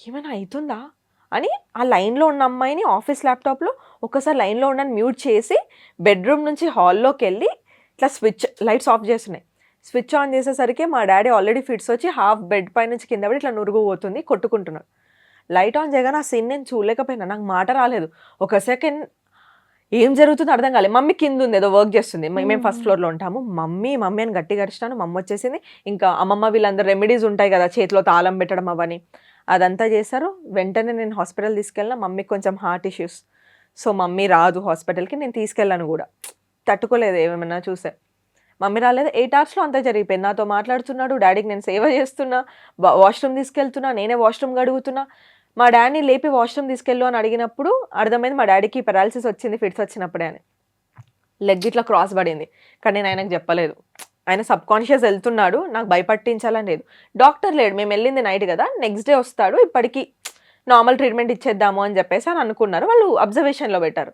ఏమైనా అవుతుందా అని. ఆ లైన్లో ఉన్న అమ్మాయిని ఆఫీస్ ల్యాప్టాప్లో ఒకసారి లైన్లో ఉండని మ్యూట్ చేసి బెడ్రూమ్ నుంచి హాల్లోకి వెళ్ళి ఇట్లా లైట్స్ ఆఫ్ చేస్తున్నాయి. స్విచ్ ఆన్ చేసేసరికి మా డాడీ ఆల్రెడీ ఫిట్స్ వచ్చి హాఫ్ బెడ్ పై నుంచి కింద పడి ఇట్లా నురుగు పోతుంది, కొట్టుకుంటున్నాడు. లైట్ ఆన్ చేయగానే ఆ సీన్ నేను చూడలేకపోయినా, నాకు మాట రాలేదు. ఒక సెకండ్ ఏం జరుగుతుందో అర్థం కాలేదు. మమ్మీ కింద ఉంది, ఏదో వర్క్ చేస్తుంది, మేము ఫస్ట్ ఫ్లోర్లో ఉంటాము. మమ్మీ మమ్మీ అని గట్టిగా అరిచినాను. మమ్మీ వచ్చేసింది. ఇంకా అమ్మమ్మ వీళ్ళందరూ రెమెడీస్ ఉంటాయి కదా, చేతిలో తాళం పెట్టడం అవని, అదంతా చేశారు. వెంటనే నేను హాస్పిటల్ తీసుకెళ్ళిన. మమ్మీకి కొంచెం హార్ట్ ఇష్యూస్, సో మమ్మీ రాదు హాస్పిటల్కి. నేను తీసుకెళ్ళాను కూడా, తట్టుకోలేదు ఏమైనా చూసే. మమ్మీ రాలేదు. 8 అవర్స్లో అంతా జరిగిపోయింది. నాతో మాట్లాడుతున్నాడు, డాడీకి నేను సేవ చేస్తున్నా, వాష్రూమ్ తీసుకెళ్తున్నా, నేనే వాష్రూమ్ గడుగుతున్నా. మా డాడీని లేపి వాష్రూమ్ తీసుకెళ్ళు అని అడిగినప్పుడు అర్థమైంది మా డాడీకి పెరాలసిస్ వచ్చింది ఫిట్స్ వచ్చినప్పుడే అని. లెగ్ ఇట్లా క్రాస్ పడింది, కానీ నేను ఆయనకు చెప్పలేదు. ఆయన సబ్ కాన్షియస్ వెళ్తున్నాడు, నాకు భయపట్టించాలని లేదు. డాక్టర్ లేడు, మేము వెళ్ళింది నైట్ కదా, నెక్స్ట్ డే వస్తాడు, ఇప్పటికీ నార్మల్ ట్రీట్మెంట్ ఇచ్చేద్దాము అని చెప్పేసి అని అనుకున్నారు. వాళ్ళు అబ్జర్వేషన్లో పెట్టారు.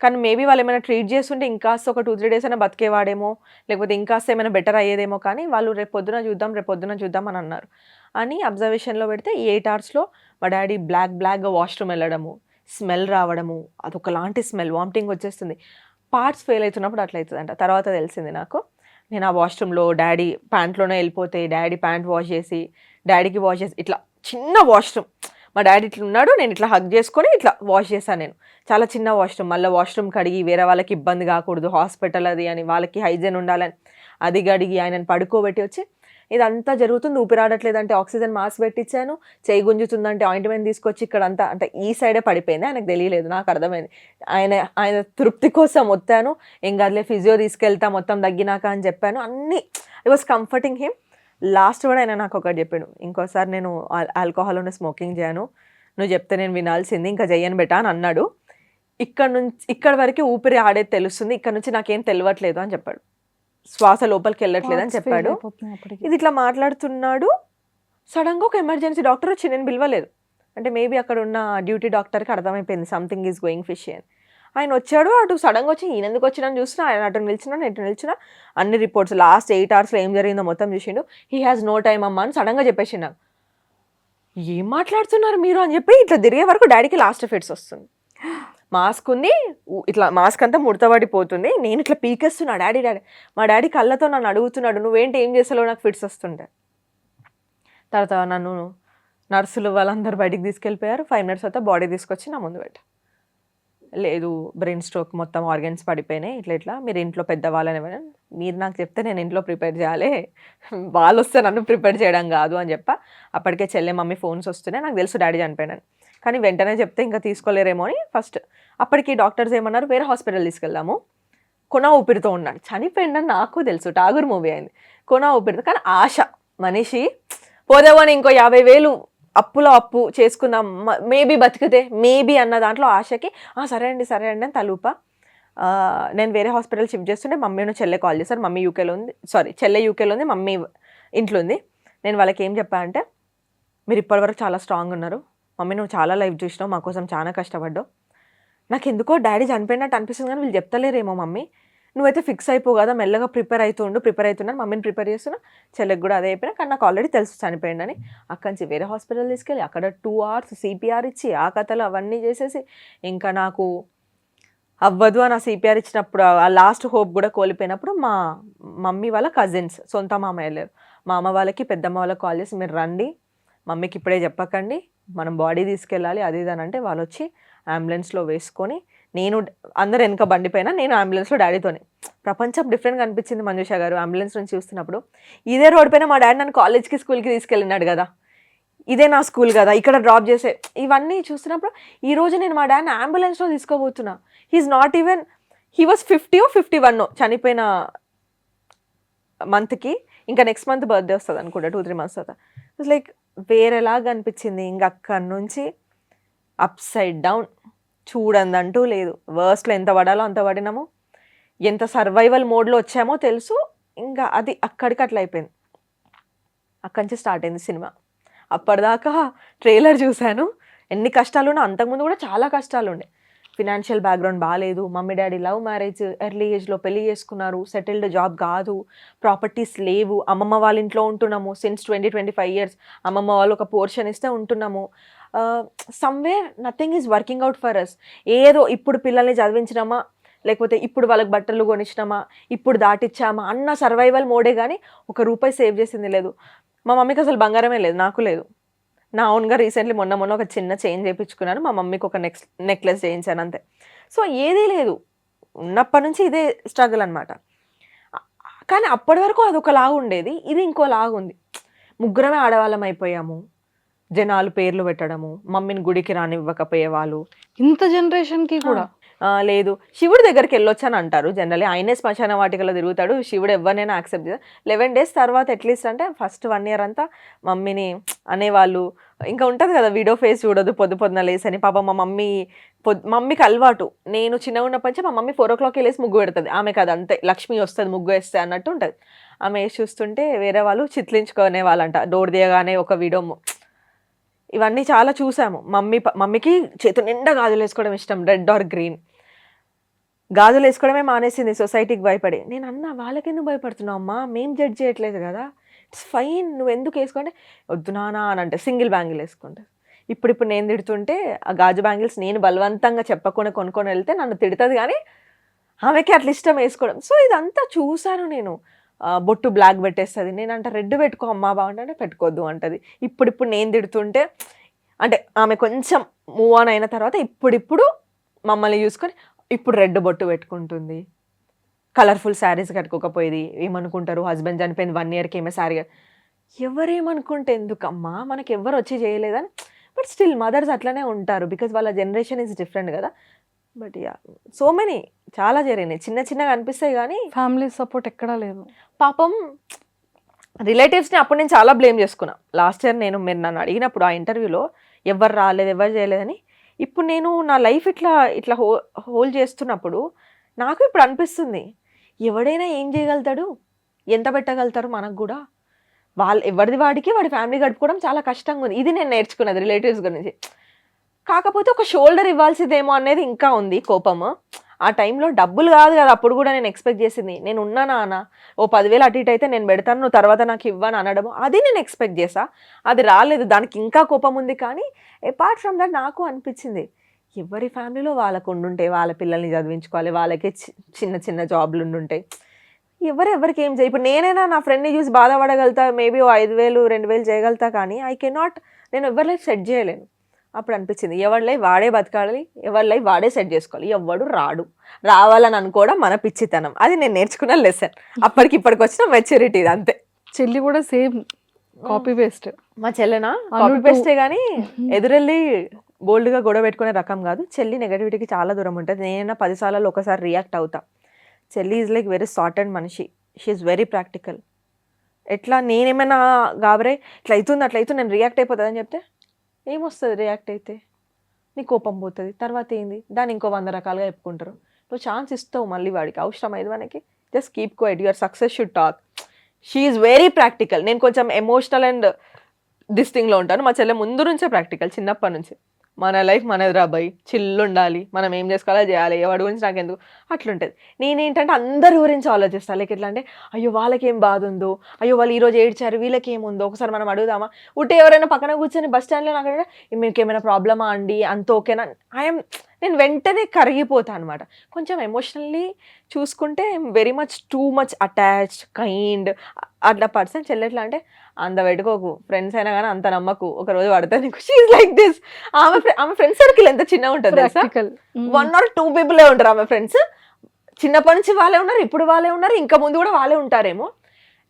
కానీ మేబీ వాళ్ళు ఏమైనా ట్రీట్ చేస్తుంటే ఇంకాస్త ఒక 2-3 డేస్ అయినా బతికేవాడేమో, లేకపోతే ఇంకాస్త ఏమైనా బెటర్ అయ్యేదేమో, కానీ వాళ్ళు రేపు పొద్దున చూద్దాం అని అన్నారు. అని అబ్జర్వేషన్లో పెడితే 8 అవర్స్లో మా డాడీ బ్లాక్గా వాష్రూమ్ వెళ్ళడము, స్మెల్ రావడము, అదొకలాంటి స్మెల్, వామిటింగ్ వచ్చేస్తుంది. పార్ట్స్ ఫెయిల్ అవుతున్నప్పుడు అట్లా అవుతుందంట. తర్వాత తెలిసింది నాకు. నేను ఆ వాష్రూమ్లో డాడీ ప్యాంట్లోనే వెళ్ళిపోతే డాడీ ప్యాంట్ వాష్ చేసి, డాడీకి వాష్ చేసి, ఇట్లా చిన్న వాష్రూమ్, మా డాడీ ఇట్లా ఉన్నాడు, నేను ఇట్లా హగ్ చేసుకొని ఇట్లా వాష్ చేశాను. నేను చాలా చిన్న వాష్రూమ్, మళ్ళీ వాష్రూమ్ కడిగి వేరే వాళ్ళకి ఇబ్బంది కాకూడదు, హాస్పిటల్ అది అని, వాళ్ళకి హైజీన్ ఉండాలని అది కడిగి ఆయనను పడుకోబెట్టి వచ్చి ఇదంతా జరుగుతుంది. ఊపిరాడట్లేదంటే ఆక్సిజన్ మాస్క్ పెట్టించాను, చేయి గుంజుతుందంటే ఆయింట్మెంట్ తీసుకొచ్చి ఇక్కడ అంతా అంటే ఈ సైడే పడిపోయింది. ఆయనకు తెలియలేదు, నాకు అర్థమైంది. ఆయన తృప్తి కోసం వస్తాను, ఏం కాదులే ఫిజియో తీసుకెళ్తా మొత్తం తగ్గినాక అని చెప్పాను. అన్నీ I was comforting him. Last కూడా ఆయన నాకు ఒకటి చెప్పాడు, ఇంకోసారి నేను ఆల్కహాల్ ఉన్న స్మోకింగ్ చేయను, నువ్వు చెప్తే నేను వినాల్సింది, ఇంకా చెయ్యను బెటా అని అన్నాడు. ఇక్కడ వరకు ఊపిరి ఆడేది తెలుస్తుంది, ఇక్కడ నుంచి నాకేం తెలియట్లేదు అని చెప్పాడు, శ్వాస లోపలికి వెళ్ళట్లేదు అని చెప్పాడు. ఇది ఇట్లా మాట్లాడుతున్నాడు. సడన్గా ఒక ఎమర్జెన్సీ డాక్టర్ వచ్చి, నేను పిలవలేదు అంటే మేబీ అక్కడ ఉన్న డ్యూటీ డాక్టర్కి అర్థమైపోయింది సంథింగ్ ఈజ్ గోయింగ్ ఫిష్ అని. ఆయన వచ్చాడు, అటు సడన్గా వచ్చి ఈయన ఎందుకు వచ్చినా చూసినా, ఆయన అటు నిలిచినా అన్ని రిపోర్ట్స్ లాస్ట్ 8 అవర్స్లో ఏం జరిగిందో మొత్తం చూసిండు. హీ హ్యాస్ నో టైమ్ అమ్మా అని సడన్గా చెప్పేసి నాకు. ఏం మాట్లాడుతున్నారు మీరు అని చెప్పి ఇట్లా తిరిగే వరకు డాడీకి లాస్ట్ ఫిట్స్ వస్తుంది. మాస్క్ ఉంది, ఇట్లా మాస్క్ అంతా ముడతపడిపోతుంది, నేను ఇట్లా పీకేస్తున్నా డాడీ. మా డాడీ కళ్ళతో నన్ను అడుగుతున్నాడు, నువ్వేంటి ఏం చేస్తాలో, నాకు ఫిట్స్ వస్తుంటే. తర్వాత నన్ను నర్సులు వాళ్ళందరూ బయటికి తీసుకెళ్ళిపోయారు. 5 minutes తర్వాత బాడీ తీసుకొచ్చి నా ముందు పెట్టారు. లేదు బ్రెయిన్ స్ట్రోక్, మొత్తం ఆర్గన్స్ పడిపోయినాయి, ఇట్లా మీరు ఇంట్లో పెద్దవాళ్ళని, మీరు నాకు చెప్తే నేను ఇంట్లో ప్రిపేర్ చేయాలి, వాళ్ళు వస్తే నన్ను ప్రిపేర్ చేయడం కాదు అని చెప్పా. అప్పటికే చెల్లె మమ్మీ ఫోన్స్ వస్తున్నాయి, నాకు తెలుసు డాడీ చనిపోయాను, కానీ వెంటనే చెప్తే ఇంకా తీసుకోలేరేమో అని ఫస్ట్. అప్పటికి డాక్టర్స్ ఏమన్నారు, వేరే హాస్పిటల్ తీసుకెళ్దాము, కొన ఊపిరితో ఉన్నాడు, చనిపోయిందని నాకు తెలుసు, టాగూర్ మూవీ అయింది, కొన ఊపిరితో. కానీ ఆశ మనిషి పోదేవో అని ఇంకో 50,000 అప్పులో అప్పు చేసుకుందాం, మేబీ బతికితే మేబీ అన్న దాంట్లో ఆశకి సరే అండి అని తలూపా. నేను వేరే హాస్పిటల్ షిఫ్ట్ చేస్తుంటే మమ్మీను చెల్లె కాల్ చేశారు. మమ్మీ యూకేలో ఉంది, చెల్లె యూకేలో ఉంది, మమ్మీ ఇంట్లో ఉంది. నేను వాళ్ళకి ఏం చెప్పా అంటే, మీరు ఇప్పటివరకు చాలా స్ట్రాంగ్ ఉన్నారు మమ్మీ, నువ్వు చాలా లైఫ్ చూసినావు, మా కోసం చాలా కష్టపడ్డావు, నాకు ఎందుకో డాడీ చనిపోయినట్టు అనిపిస్తుంది, కానీ వీళ్ళు చెప్తలేరేమో మమ్మీ, నువ్వైతే ఫిక్స్ అయిపో కదా, మెల్లగా ప్రిపేర్ అవుతున్నాను, మమ్మీని ప్రిపేర్ చేస్తున్నా, చెల్లెకి కూడా అదే అయిపోయినా, కానీ నాకు ఆల్రెడీ తెలుసు చనిపోయిందని. అక్కడి నుంచి వేరే హాస్పిటల్ తీసుకెళ్ళి అక్కడ 2 hours CPR ఇచ్చి ఆ కథలు అవన్నీ చేసేసి, ఇంకా నాకు అవ్వదు అని ఆ CPR ఇచ్చినప్పుడు ఆ లాస్ట్ హోప్ కూడా కోల్పోయినప్పుడు మా మమ్మీ వాళ్ళ కజిన్స్, సొంత మామయ్య లేరు, మా అమ్మ వాళ్ళకి పెద్దమ్మ వాళ్ళకి కాల్ చేసి, మీరు రండి, మమ్మీకి ఇప్పుడే చెప్పకండి, మనం బాడీ తీసుకెళ్ళాలి అది ఇది అని అంటే, వాళ్ళు వచ్చి అంబులెన్స్లో వేసుకొని, నేను అందరు వెనక బండిపోయినా నేను అంబులెన్స్లో డాడీతోనే. ప్రపంచం డిఫరెంట్గా అనిపించింది మంజుష గారు అంబులెన్స్ నుంచి చూస్తున్నప్పుడు. ఇదే రోడ్ పైన మా డాడీ నన్ను కాలేజ్కి స్కూల్కి తీసుకెళ్ళినాడు కదా, ఇదే నా స్కూల్ కదా, ఇక్కడ డ్రాప్ చేసే, ఇవన్నీ చూస్తున్నప్పుడు ఈరోజు నేను మా డాడీని అంబులెన్స్లో తీసుకోబోతున్నా. He's not even, he was 50 or 51 చనిపోయిన మంత్కి, ఇంకా నెక్స్ట్ మంత్ బర్త్డే వస్తుంది అనుకుంటా 2-3 months తర్వాత. ఇట్స్ లైక్ వేరేలాగా అనిపించింది. ఇంక అక్కడి నుంచి అప్ సైడ్ డౌన్, చూడందంటూ లేదు. వర్స్ట్లో ఎంత పడాలో అంత పడినాము, ఎంత సర్వైవల్ మోడ్లో వచ్చామో తెలుసు, ఇంకా అది అక్కడికి అట్లా అయిపోయింది. అక్కడి నుంచి స్టార్ట్ అయింది సినిమా. అప్పటిదాకా ట్రైలర్ చూశాను. ఎన్ని కష్టాలున్నా అంతకుముందు కూడా చాలా కష్టాలుండే. ఫినాన్షియల్ బ్యాక్గ్రౌండ్ బాగాలేదు, mummy daddy love marriage, early ఏజ్లో పెళ్లి చేసుకున్నారు, సెటిల్డ్ జాబ్ కాదు, ప్రాపర్టీస్ లేవు, అమ్మమ్మ వాళ్ళ ఇంట్లో ఉంటున్నాము సిన్స్ 20-25 years. అమ్మమ్మ వాళ్ళు ఒక పోర్షన్ ఇస్తే ఉంటున్నాము. Somewhere nothing is working out for us. ఏదో ఇప్పుడు పిల్లల్ని చదివించినామా, లేకపోతే ఇప్పుడు వాళ్ళకి బట్టలు కొనిచ్చినామా, ఇప్పుడు దాటిచ్చామా అన్న సర్వైవల్ మోడే కానీ ₹1 సేవ్ చేసింది లేదు. మా మమ్మీకి అసలు బంగారమే లేదు, నాకు లేదు. నా ఓన్గా రీసెంట్లీ మొన్న ఒక చిన్న చైన్ చేయించుకున్నాను, మా మమ్మీకి ఒక నెక్లెస్ చేయించాను అంతే. సో ఏదీ లేదు, ఉన్నప్పటి నుంచి ఇదే స్ట్రగుల్ అనమాట. కానీ అప్పటి వరకు అదొకలాగా ఉండేది, ఇది ఇంకోలాగా ఉంది. ముగ్గురమే ఆడవాళ్ళం అయిపోయాము, జనాలు పేర్లు పెట్టడము, మమ్మీని గుడికి రానివ్వకపోయేవాళ్ళు. ఇంత జనరేషన్కి కూడా లేదు, శివుడి దగ్గరికి వెళ్ళొచ్చని అంటారు జనరల్లీ. ఆయనే శ్మశాన వాటికలో తిరుగుతాడు, శివుడు ఎవరినైనా యాక్సెప్ట్ చేస్తారు. 11 days తర్వాత అట్లీస్ట్ అంటే ఫస్ట్ 1 year అంతా మమ్మీని అనేవాళ్ళు. ఇంకా ఉంటుంది కదా, వీడియో ఫేస్ చూడదు పొద్దున లేసని. పాప మా మమ్మీకి అలవాటు, నేను చిన్నగా ఉన్నప్పటి నుంచి మా మమ్మీ 4 o'clock లేసి ముగ్గు పెడుతుంది. ఆమె కదా అంతే, లక్ష్మి వస్తుంది ముగ్గు వేస్తే అన్నట్టు ఉంటుంది. ఆమె వేసి చూస్తుంటే వేరే వాళ్ళు చిత్లించుకునే వాళ్ళంట, డోర్ తీయగానే ఒక వీడియో. ఇవన్నీ చాలా చూసాము. మమ్మీకి చేతు నిండా గాజులు వేసుకోవడం ఇష్టం, రెడ్ ఆర్ గ్రీన్. గాజులు వేసుకోవడమే మానేసింది సొసైటీకి భయపడి. నేను అన్నా, వాళ్ళకెందుకు భయపడుతున్నావు అమ్మా, మేము జడ్జ్ చేయట్లేదు కదా, ఇట్స్ ఫైన్, నువ్వు ఎందుకు వేసుకోండి. వద్దు నానా అని అంటే సింగిల్ బ్యాంగిల్ వేసుకుంటే. ఇప్పుడు నేను తిడుతుంటే ఆ గాజు బ్యాంగిల్స్ నేను బలవంతంగా చెప్పకుండా కొనుక్కొని వెళ్తే నన్ను తిడుతుంది, కానీ ఆమెకి అట్లా ఇష్టం వేసుకోవడం. సో ఇదంతా చూసాను నేను. బొట్టు బ్లాక్ పెట్టేస్తుంది, నేనంట రెడ్ పెట్టుకో అమ్మా బాగుంటే పెట్టుకోవద్దు అంటది. ఇప్పుడు నేను తిడుతుంటే, అంటే ఆమె కొంచెం మూవ్ ఆన్ అయిన తర్వాత ఇప్పుడు మమ్మల్ని చూసుకొని ఇప్పుడు రెడ్ బొట్టు పెట్టుకుంటుంది. కలర్ఫుల్ శారీస్ కట్టుకోకపోయేది, ఏమనుకుంటారు హస్బెండ్ చనిపోయింది 1 yearకి ఏమే శారీ. ఎవరేమనుకుంటే ఎందుకమ్మా, మనకి ఎవరు వచ్చి చేయలేదని. బట్ స్టిల్ మదర్స్ అట్లనే ఉంటారు, బికాజ్ వాళ్ళ జనరేషన్ ఈజ్ డిఫరెంట్ కదా. బట్ యా, సో మెనీ చాలా జరిగినాయి, చిన్నగా అనిపిస్తాయి కానీ ఫ్యామిలీ సపోర్ట్ ఎక్కడా లేదు. పాపం రిలేటివ్స్ని అప్పుడు నేను చాలా బ్లేమ్ చేసుకున్నా. లాస్ట్ ఇయర్ మీరు నన్ను అడిగినప్పుడు ఆ ఇంటర్వ్యూలో ఎవరు రాలేదు ఎవరు చేయలేదని. ఇప్పుడు నేను నా లైఫ్ ఇట్లా హోల్డ్ చేస్తున్నప్పుడు నాకు ఇప్పుడు అనిపిస్తుంది, ఎవడైనా ఏం చేయగలుగుతాడు, ఎంత పెట్టగలుగుతారు మనకు కూడా. ఎవరిది వాడికి వాడి ఫ్యామిలీ గడుపుకోవడం చాలా కష్టంగా ఉంది. ఇది నేను నేర్చుకున్నది రిలేటివ్స్ గురించి. కాకపోతే ఒక షోల్డర్ ఇవ్వాల్సిందేమో అనేది ఇంకా ఉంది కోపము. ఆ టైంలో డబ్బులు కాదు కదా అప్పుడు కూడా నేను ఎక్స్పెక్ట్ చేసింది. నేను ఉన్నానా అన్న, ఓ 10,000 అటు ఇటు అయితే నేను పెడతాను, నువ్వు తర్వాత నాకు ఇవ్వను అనడము, అది నేను ఎక్స్పెక్ట్ చేసా. అది రాలేదు, దానికి ఇంకా కోపం ఉంది. కానీ అపార్ట్ ఫ్రమ్ దట్ నాకు అనిపించింది, ఎవరి ఫ్యామిలీలో వాళ్ళకు ఉండుంటే వాళ్ళ పిల్లల్ని చదివించుకోవాలి, వాళ్ళకే చిన్న జాబ్లు ఉండుంటాయి. ఎవరికి ఏం చేయ. ఇప్పుడు నేనైనా నా ఫ్రెండ్ని చూసి బాధపడగలుగుతా, మేబీ 5,000 2,000 చేయగలుగుతా, కానీ ఐ కెనాట్, నేను ఎవరి లైఫ్ సెట్ చేయలేను. అప్పుడు అనిపించింది, ఎవరి లైఫ్ వాడే బతకాలి, ఎవరి లైఫ్ వాడే సెట్ చేసుకోవాలి. ఎవడు రావాలని అనుకోవడం మన పిచ్చితనం. అది నేను నేర్చుకున్న లెసన్. ఇప్పటికి వచ్చిన మెచ్యూరిటీ, అంతే. చెల్లి కూడా సేమ్ కాపీ పేస్ట్. మా చెల్లెనా కాపీ పేస్టే, కానీ ఎదురెళ్ళి బోల్డ్గా గొడవ పెట్టుకునే రకం కాదు. చెల్లి నెగటివిటీకి చాలా దూరం ఉంటుంది. నేనైనా 10 సార్లు ఒకసారి రియాక్ట్ అవుతా. చెల్లి ఈజ్ లైక్ వెరీ సార్టెడ్ మనిషి, షీ ఈజ్ వెరీ ప్రాక్టికల్. ఎట్లా నేనేమైనా గాబరే ఇట్లా అవుతుంది అట్లా అవుతుంది నేను రియాక్ట్ అయిపోతుందని చెప్తే ఏమొస్తుంది, రియాక్ట్ అయితే నీ కోపం పోతుంది, తర్వాత ఏంది, దాన్ని ఇంకో 100 రకాలుగా చెప్పుకుంటారు. నువ్వు ఛాన్స్ ఇస్తావు మళ్ళీ వాడికి, అవసరం అయింది మనకి, just keep quiet, your success should talk. She is very practical. నేను కొంచెం ఎమోషనల్ అండ్ దిస్ థింగ్లో ఉంటాను. మా చెల్లె ముందు నుంచే ప్రాక్టికల్, చిన్నప్పటి నుంచి. మన లైఫ్ మనది రాబాయి, చిల్లు ఉండాలి, మనం ఏం చేసుకోవాలో చేయాలి, ఎవరి గురించి నాకెందుకు అట్లుంటుంది. నేనేంటంటే అందరి గురించి ఆలోచిస్తాను. లైక్ ఎట్లా అంటే, అయ్యో వాళ్ళకేం బాధ ఉందో, అయ్యో వాళ్ళు ఈరోజు ఏడ్చారు, వీళ్ళకి ఏముందో ఒకసారి మనం అడుగుదామా. ఉంటే ఎవరైనా పక్కన కూర్చొని బస్ స్టాండ్లో నాకు మీకు ఏమైనా ప్రాబ్లమా అండి, అంత ఓకేనా, నేను వెంటనే కరిగిపోతాను అనమాట. కొంచెం ఎమోషనల్లీ చూసుకుంటే very too much attached, kind అట్లా పర్సన్. చెల్లెట్లా అంటే అంత పెట్టుకోకు, ఫ్రెండ్స్ అయినా కానీ అంత నమ్మకు, ఒక రోజు పడతా నీకు. She is like this. ఆమె ఫ్రెండ్ సర్కిల్ ఎంత చిన్నగా ఉంటుంది, 1 or 2 people ఉంటారు ఆమె ఫ్రెండ్స్. చిన్నప్పటి నుంచి వాళ్ళే ఉన్నారు, ఇప్పుడు వాళ్ళే ఉన్నారు, ఇంకా ముందు కూడా వాళ్ళే ఉంటారేమో.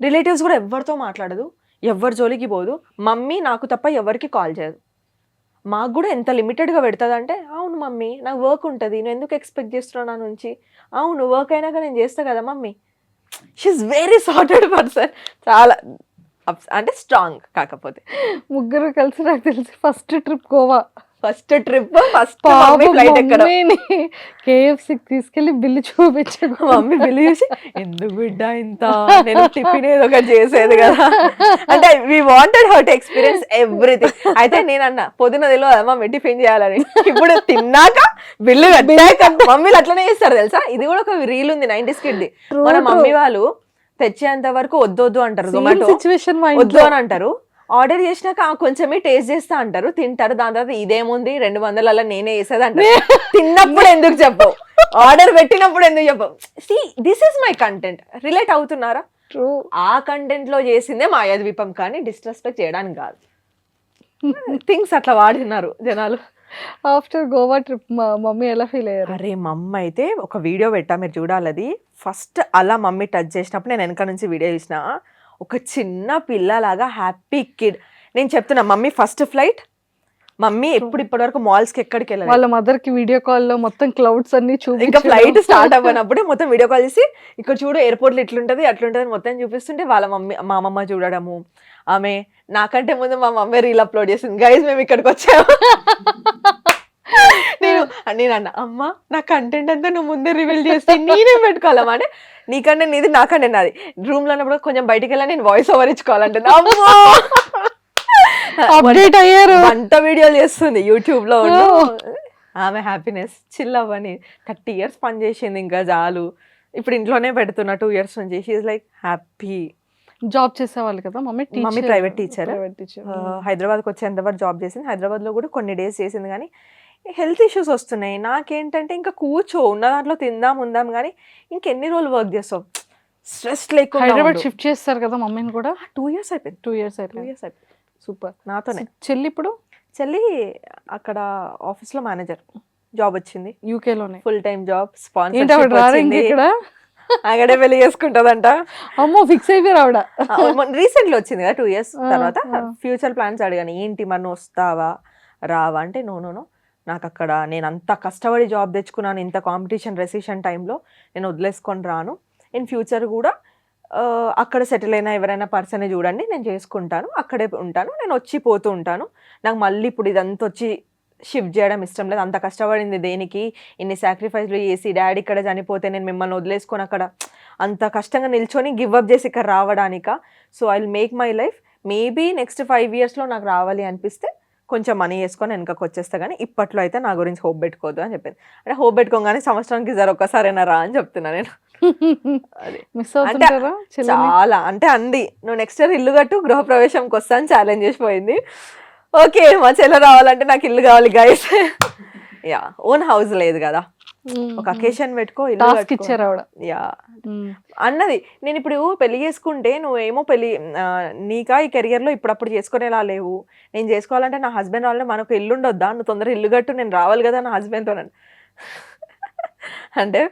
రిలేటివ్స్ కూడా ఎవరితో మాట్లాడదు, ఎవరి జోలికి పోదు. మమ్మీ నాకు తప్ప ఎవరికి కాల్ చేయదు. మాకు కూడా ఎంత లిమిటెడ్గా పెడుతుంది అంటే, అవును మమ్మీ నాకు వర్క్ ఉంటుంది, నువ్వు ఎందుకు ఎక్స్పెక్ట్ చేస్తున్నావు నా నుంచి, అవును వర్క్ అయినాక నేను చేస్తా కదా mummy. She's very sorted person, చాలా అంటే స్ట్రాంగ్. కాకపోతే ముగ్గురు కలిసి నాకు తెలిసి first trip Goa. First trip first mummy flight ఎక్కడ కేఎఫ్సీకి తీసుకెళ్లి బిల్లు చూపించకు. మమ్మీ బిల్లు చూసి ఎందుకు బిడ్డ ఇంత, నేను టిఫిన్ ఏదో ఒకటి చేసేది కదా అంటే we wanted her to experience everything. అయితే నేను అన్న పొద్దున తెలియదు మమ్మీ టిఫిన్ చేయాలని, ఇప్పుడు తిన్నాక బిల్లు కట్టాక మమ్మీలు అట్లనే చేస్తారు తెలుసా. ఇది కూడా ఒక రీల్ ఉంది 90s కిడ్ది. మన మమ్మీ వాళ్ళు తెచ్చేంత వరకు వద్దొద్దు అంటారు, జొమాటో సిచ్యువేషన్ వద్దు అని అంటారు. ఆర్డర్ చేసినాక కొంచెమే టేస్ట్ చేస్తా అంటారు, తింటారు. దాని తర్వాత ఇదేముంది 200 నేనే వేసేది అంటారు. తిన్నప్పుడు ఎందుకు చెప్పవు, ఆర్డర్ పెట్టినప్పుడు ఎందుకు చెప్పవు. See this is my content. Relate అవుతున్నారా? ట్రూ. ఆ కంటెంట్ లో చేసిందే మాయాద్వీపం, కానీ డిస్రెస్పెక్ట్ చేయడానికి కాదు. థింగ్స్ అట్లా వాడుతున్నారు జనాలు. ఆఫ్టర్ గోవా ట్రిప్ మమ్మీ ఎలా ఫీల్ అయ్యారు? అరే మమ్మీ అయితే ఒక వీడియో పెట్టా, మీరు చూడాలి. అది ఫస్ట్ అలా మమ్మీ టచ్ చేసినప్పుడు నేను వెనక నుంచి వీడియో చూసిన, ఒక చిన్న పిల్లలాగా హ్యాపీ కిడ్. నేను చెప్తున్నా మమ్మీ ఫస్ట్ ఫ్లైట్, మమ్మీ ఇప్పటి వరకు మాల్స్ కి ఎక్కడికి వెళ్ళాలి. వాళ్ళ మదర్ కి వీడియో కాల్ లో మొత్తం క్లౌడ్స్ అన్ని చూపి, ఇంకా ఫ్లైట్ స్టార్ట్ అవ్వనప్పుడే మొత్తం వీడియో కాల్ చేసి ఇక్కడ చూడు ఎయిర్పోర్ట్ లో ఇట్లుంటది అట్లుంటది మొత్తం చూపిస్తుంటే వాళ్ళ మమ్మీ మా అమ్మమ్మ చూడడము. ఆమె నాకంటే ముందు మా మమ్మీ రీల్ అప్లోడ్ చేసింది, గైజ్ మేము ఇక్కడికి వచ్చాము. నేను అన్న అమ్మ నా కంటెంట్ అంతా నువ్వు ముందే రివీల్ చేస్తే నేనేం పెట్టుకోవాలమ్మా అంటే, నీకంటే నీది నాకంటే నాది. రూమ్ లో ఉన్నప్పుడు కొంచెం బయటికి వెళ్ళా నేను వాయిస్ ఓవర్ ఇచ్చుకోవాలంటే అప్డేట్ అయ్యారు. వంట వీడియోలు చేస్తుంది యూట్యూబ్ లో. ఆమె హ్యాపీనెస్ చిల్ అవ్వని 30 years పని చేసింది, ఇంకా చాలు. ఇప్పుడు ఇంట్లోనే పెడుతున్నా 2 years నుంచి. She like happy. జాబ్ చేసేవాళ్ళు కదా మమ్మీ? Mummy private teacher. హైదరాబాద్కి వచ్చేంత వరకు జాబ్ చేసింది. హైదరాబాద్ లో కూడా కొన్ని డేస్ చేసింది, కానీ హెల్త్ ఇష్యూస్ వస్తున్నాయి. నాకేంటంటే ఇంకా కూర్చో ఉన్న దాంట్లో తిందాం ఉందాం, కానీ ఇంకెన్ని రోజులు వర్క్ చేస్తావు, స్ట్రెస్ లేకుండా. హైదరాబాద్ షిఫ్ట్ చేస్తారు కదా మమ్మీని కూడా? 2 years అయిపోయింది. 2 years అయిపోయింది. సూపర్. నాతోనే. చెల్లి ఇప్పుడు? చెల్లి అక్కడ ఆఫీస్ లో మేనేజర్ జాబ్ వచ్చింది, యూకే లోనే ఫుల్ టైం జాబ్. ఇక్కడ అక్కడే పెళ్లి చేసుకుంటదంట. అమ్మో ఫిక్స్ అయిపోయారు ఆవిడ. రీసెంట్లీ వచ్చింది కదా 2 years తర్వాత. ఫ్యూచర్ ప్లాన్స్ అడిగాను, ఏంటి మరి నువ్వు వస్తావా రావా అంటే, నో నాకు అక్కడ నేను అంత కష్టపడి జాబ్ తెచ్చుకున్నాను, ఇంత కాంపిటీషన్ రెసిషన్ టైంలో నేను వదిలేసుకొని రాను. ఇన్ ఫ్యూచర్ కూడా అక్కడ సెటిల్ అయినా ఎవరైనా పర్సనే చూడండి, నేను చేసుకుంటాను, అక్కడే ఉంటాను, నేను వచ్చి పోతూ ఉంటాను. నాకు మళ్ళీ ఇప్పుడు ఇదంతా వచ్చి షిఫ్ట్ చేయడం ఇష్టం లేదు. అంత కష్టపడింది దేనికి, ఇన్ని సాక్రిఫైస్లు చేసి డాడీ ఇక్కడ చనిపోతే నేను మిమ్మల్ని వదిలేసుకొని అక్కడ అంత కష్టంగా నిల్చొని గివ్ అప్ చేసి ఇక్కడ రావడానిక. So I will make my life. Maybe next 5 yearsలో నాకు రావాలి అనిపిస్తే కొంచెం మనీ వేసుకొని వెనకకి వచ్చేస్తా, కానీ ఇప్పట్లో అయితే నా గురించి హోప్ పెట్టుకోవద్దు అని చెప్పింది. అంటే హోప్ పెట్టుకోగానే సంవత్సరానికి ఒక్కసారైనా రా అని చెప్తున్నా నేను. మిస్ అవుతుంటారా? చాలా అంటే అంది, నువ్వు నెక్స్ట్ ఇయర్ ఇల్లు కట్టు గృహప్రవేశంకి వస్తాను ఛాలెంజ్ చేసిపోయింది. ఓకే మా చెల్లె రావాలంటే నాకు ఇల్లు కావాలి గైస్. యా ఓన్ హౌస్ లేదు కదా, ఒక అకేషన్ పెట్టుకో ఇల్లు ఇచ్చారు ఆవిడ. యా అన్నది. నేను ఇప్పుడు పెళ్లి చేసుకుంటే నువ్వేమో పెళ్లి నీకా ఈ కెరియర్ లో ఇప్పుడప్పుడు చేసుకునేలా లేవు, నేను చేసుకోవాలంటే నా హస్బెండ్ రావాలంటే మనకు ఇల్లు ఉండొద్దా, నువ్వు తొందరగా ఇల్లు కట్టు నేను రావాలి కదా నా హస్బెండ్తో అంటే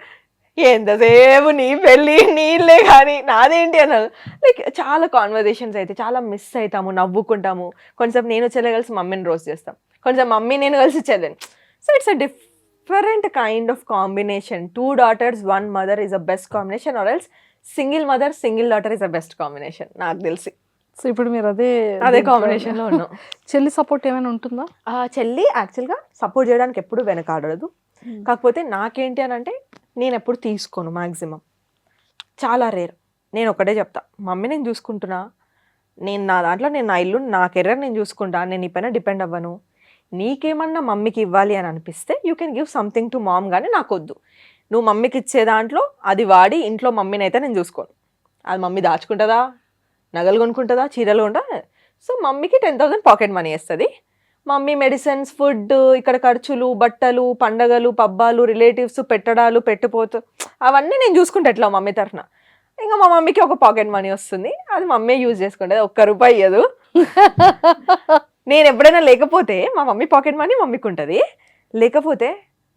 ఎంతసేపు నీ పెళ్ళి నీళ్ళే కానీ నాదేంటి అన్నారు. లైక్ చాలా కాన్వర్జేషన్స్ అయితే చాలా మిస్ అవుతాము, నవ్వుకుంటాము. కొంచెం నేను చెల్లె కలిసి మమ్మీని రోస్ట్ చేస్తాం, కొంచెం మమ్మీ నేను కలిసి చెల్లెని. So it's a different kind of combination. 2 daughters 1 mother is a best combination, or else single mother single daughter is a best combination నాకు తెలిసి. సో ఇప్పుడు మీరు అదే కాంబినేషన్లో ఉన్నాం. చెల్లి సపోర్ట్ ఏమైనా ఉంటుందా? చెల్లి యాక్చువల్గా సపోర్ట్ చేయడానికి ఎప్పుడు వెనకాడదు. కాకపోతే నాకేంటి అని అంటే, నేను ఎప్పుడు తీసుకోను మ్యాక్సిమం, చాలా రేర్. నేను ఒకటే చెప్తా, మమ్మీ నేను చూసుకుంటున్నా, నేను నా దాంట్లో నేను నా ఇల్లు నా కెరీర్ నేను చూసుకుంటా, నేను నీ పైన డిపెండ్ అవ్వను. నీకేమన్నా మమ్మీకి ఇవ్వాలి అని అనిపిస్తే you can give something to mom, కానీ నాకు వద్దు. నువ్వు మమ్మీకి ఇచ్చే దాంట్లో అది వాడి ఇంట్లో మమ్మీని అయితే నేను చూసుకోను. అది మమ్మీ దాచుకుంటుందా, నగలు కొనుక్కుంటుందా, చీరలు కొంటుందా. సో మమ్మీకి 10,000 పాకెట్ మనీ వేస్తుంది. మమ్మీ మెడిసిన్స్, ఫుడ్, ఇక్కడ ఖర్చులు, బట్టలు, పండగలు, పబ్బాలు, రిలేటివ్స్, పెట్టడాలు, పెట్టిపోతూ అవన్నీ నేను చూసుకుంటా ఎట్లా మమ్మీ తరఫున. ఇంకా మా మమ్మీకి ఒక పాకెట్ మనీ వస్తుంది, అది మమ్మీ యూజ్ చేసుకుంటుంది. ₹1 ఇవ్వదు. నేను ఎప్పుడైనా లేకపోతే మా మమ్మీ పాకెట్ మనీ మమ్మీకి ఉంటుంది. లేకపోతే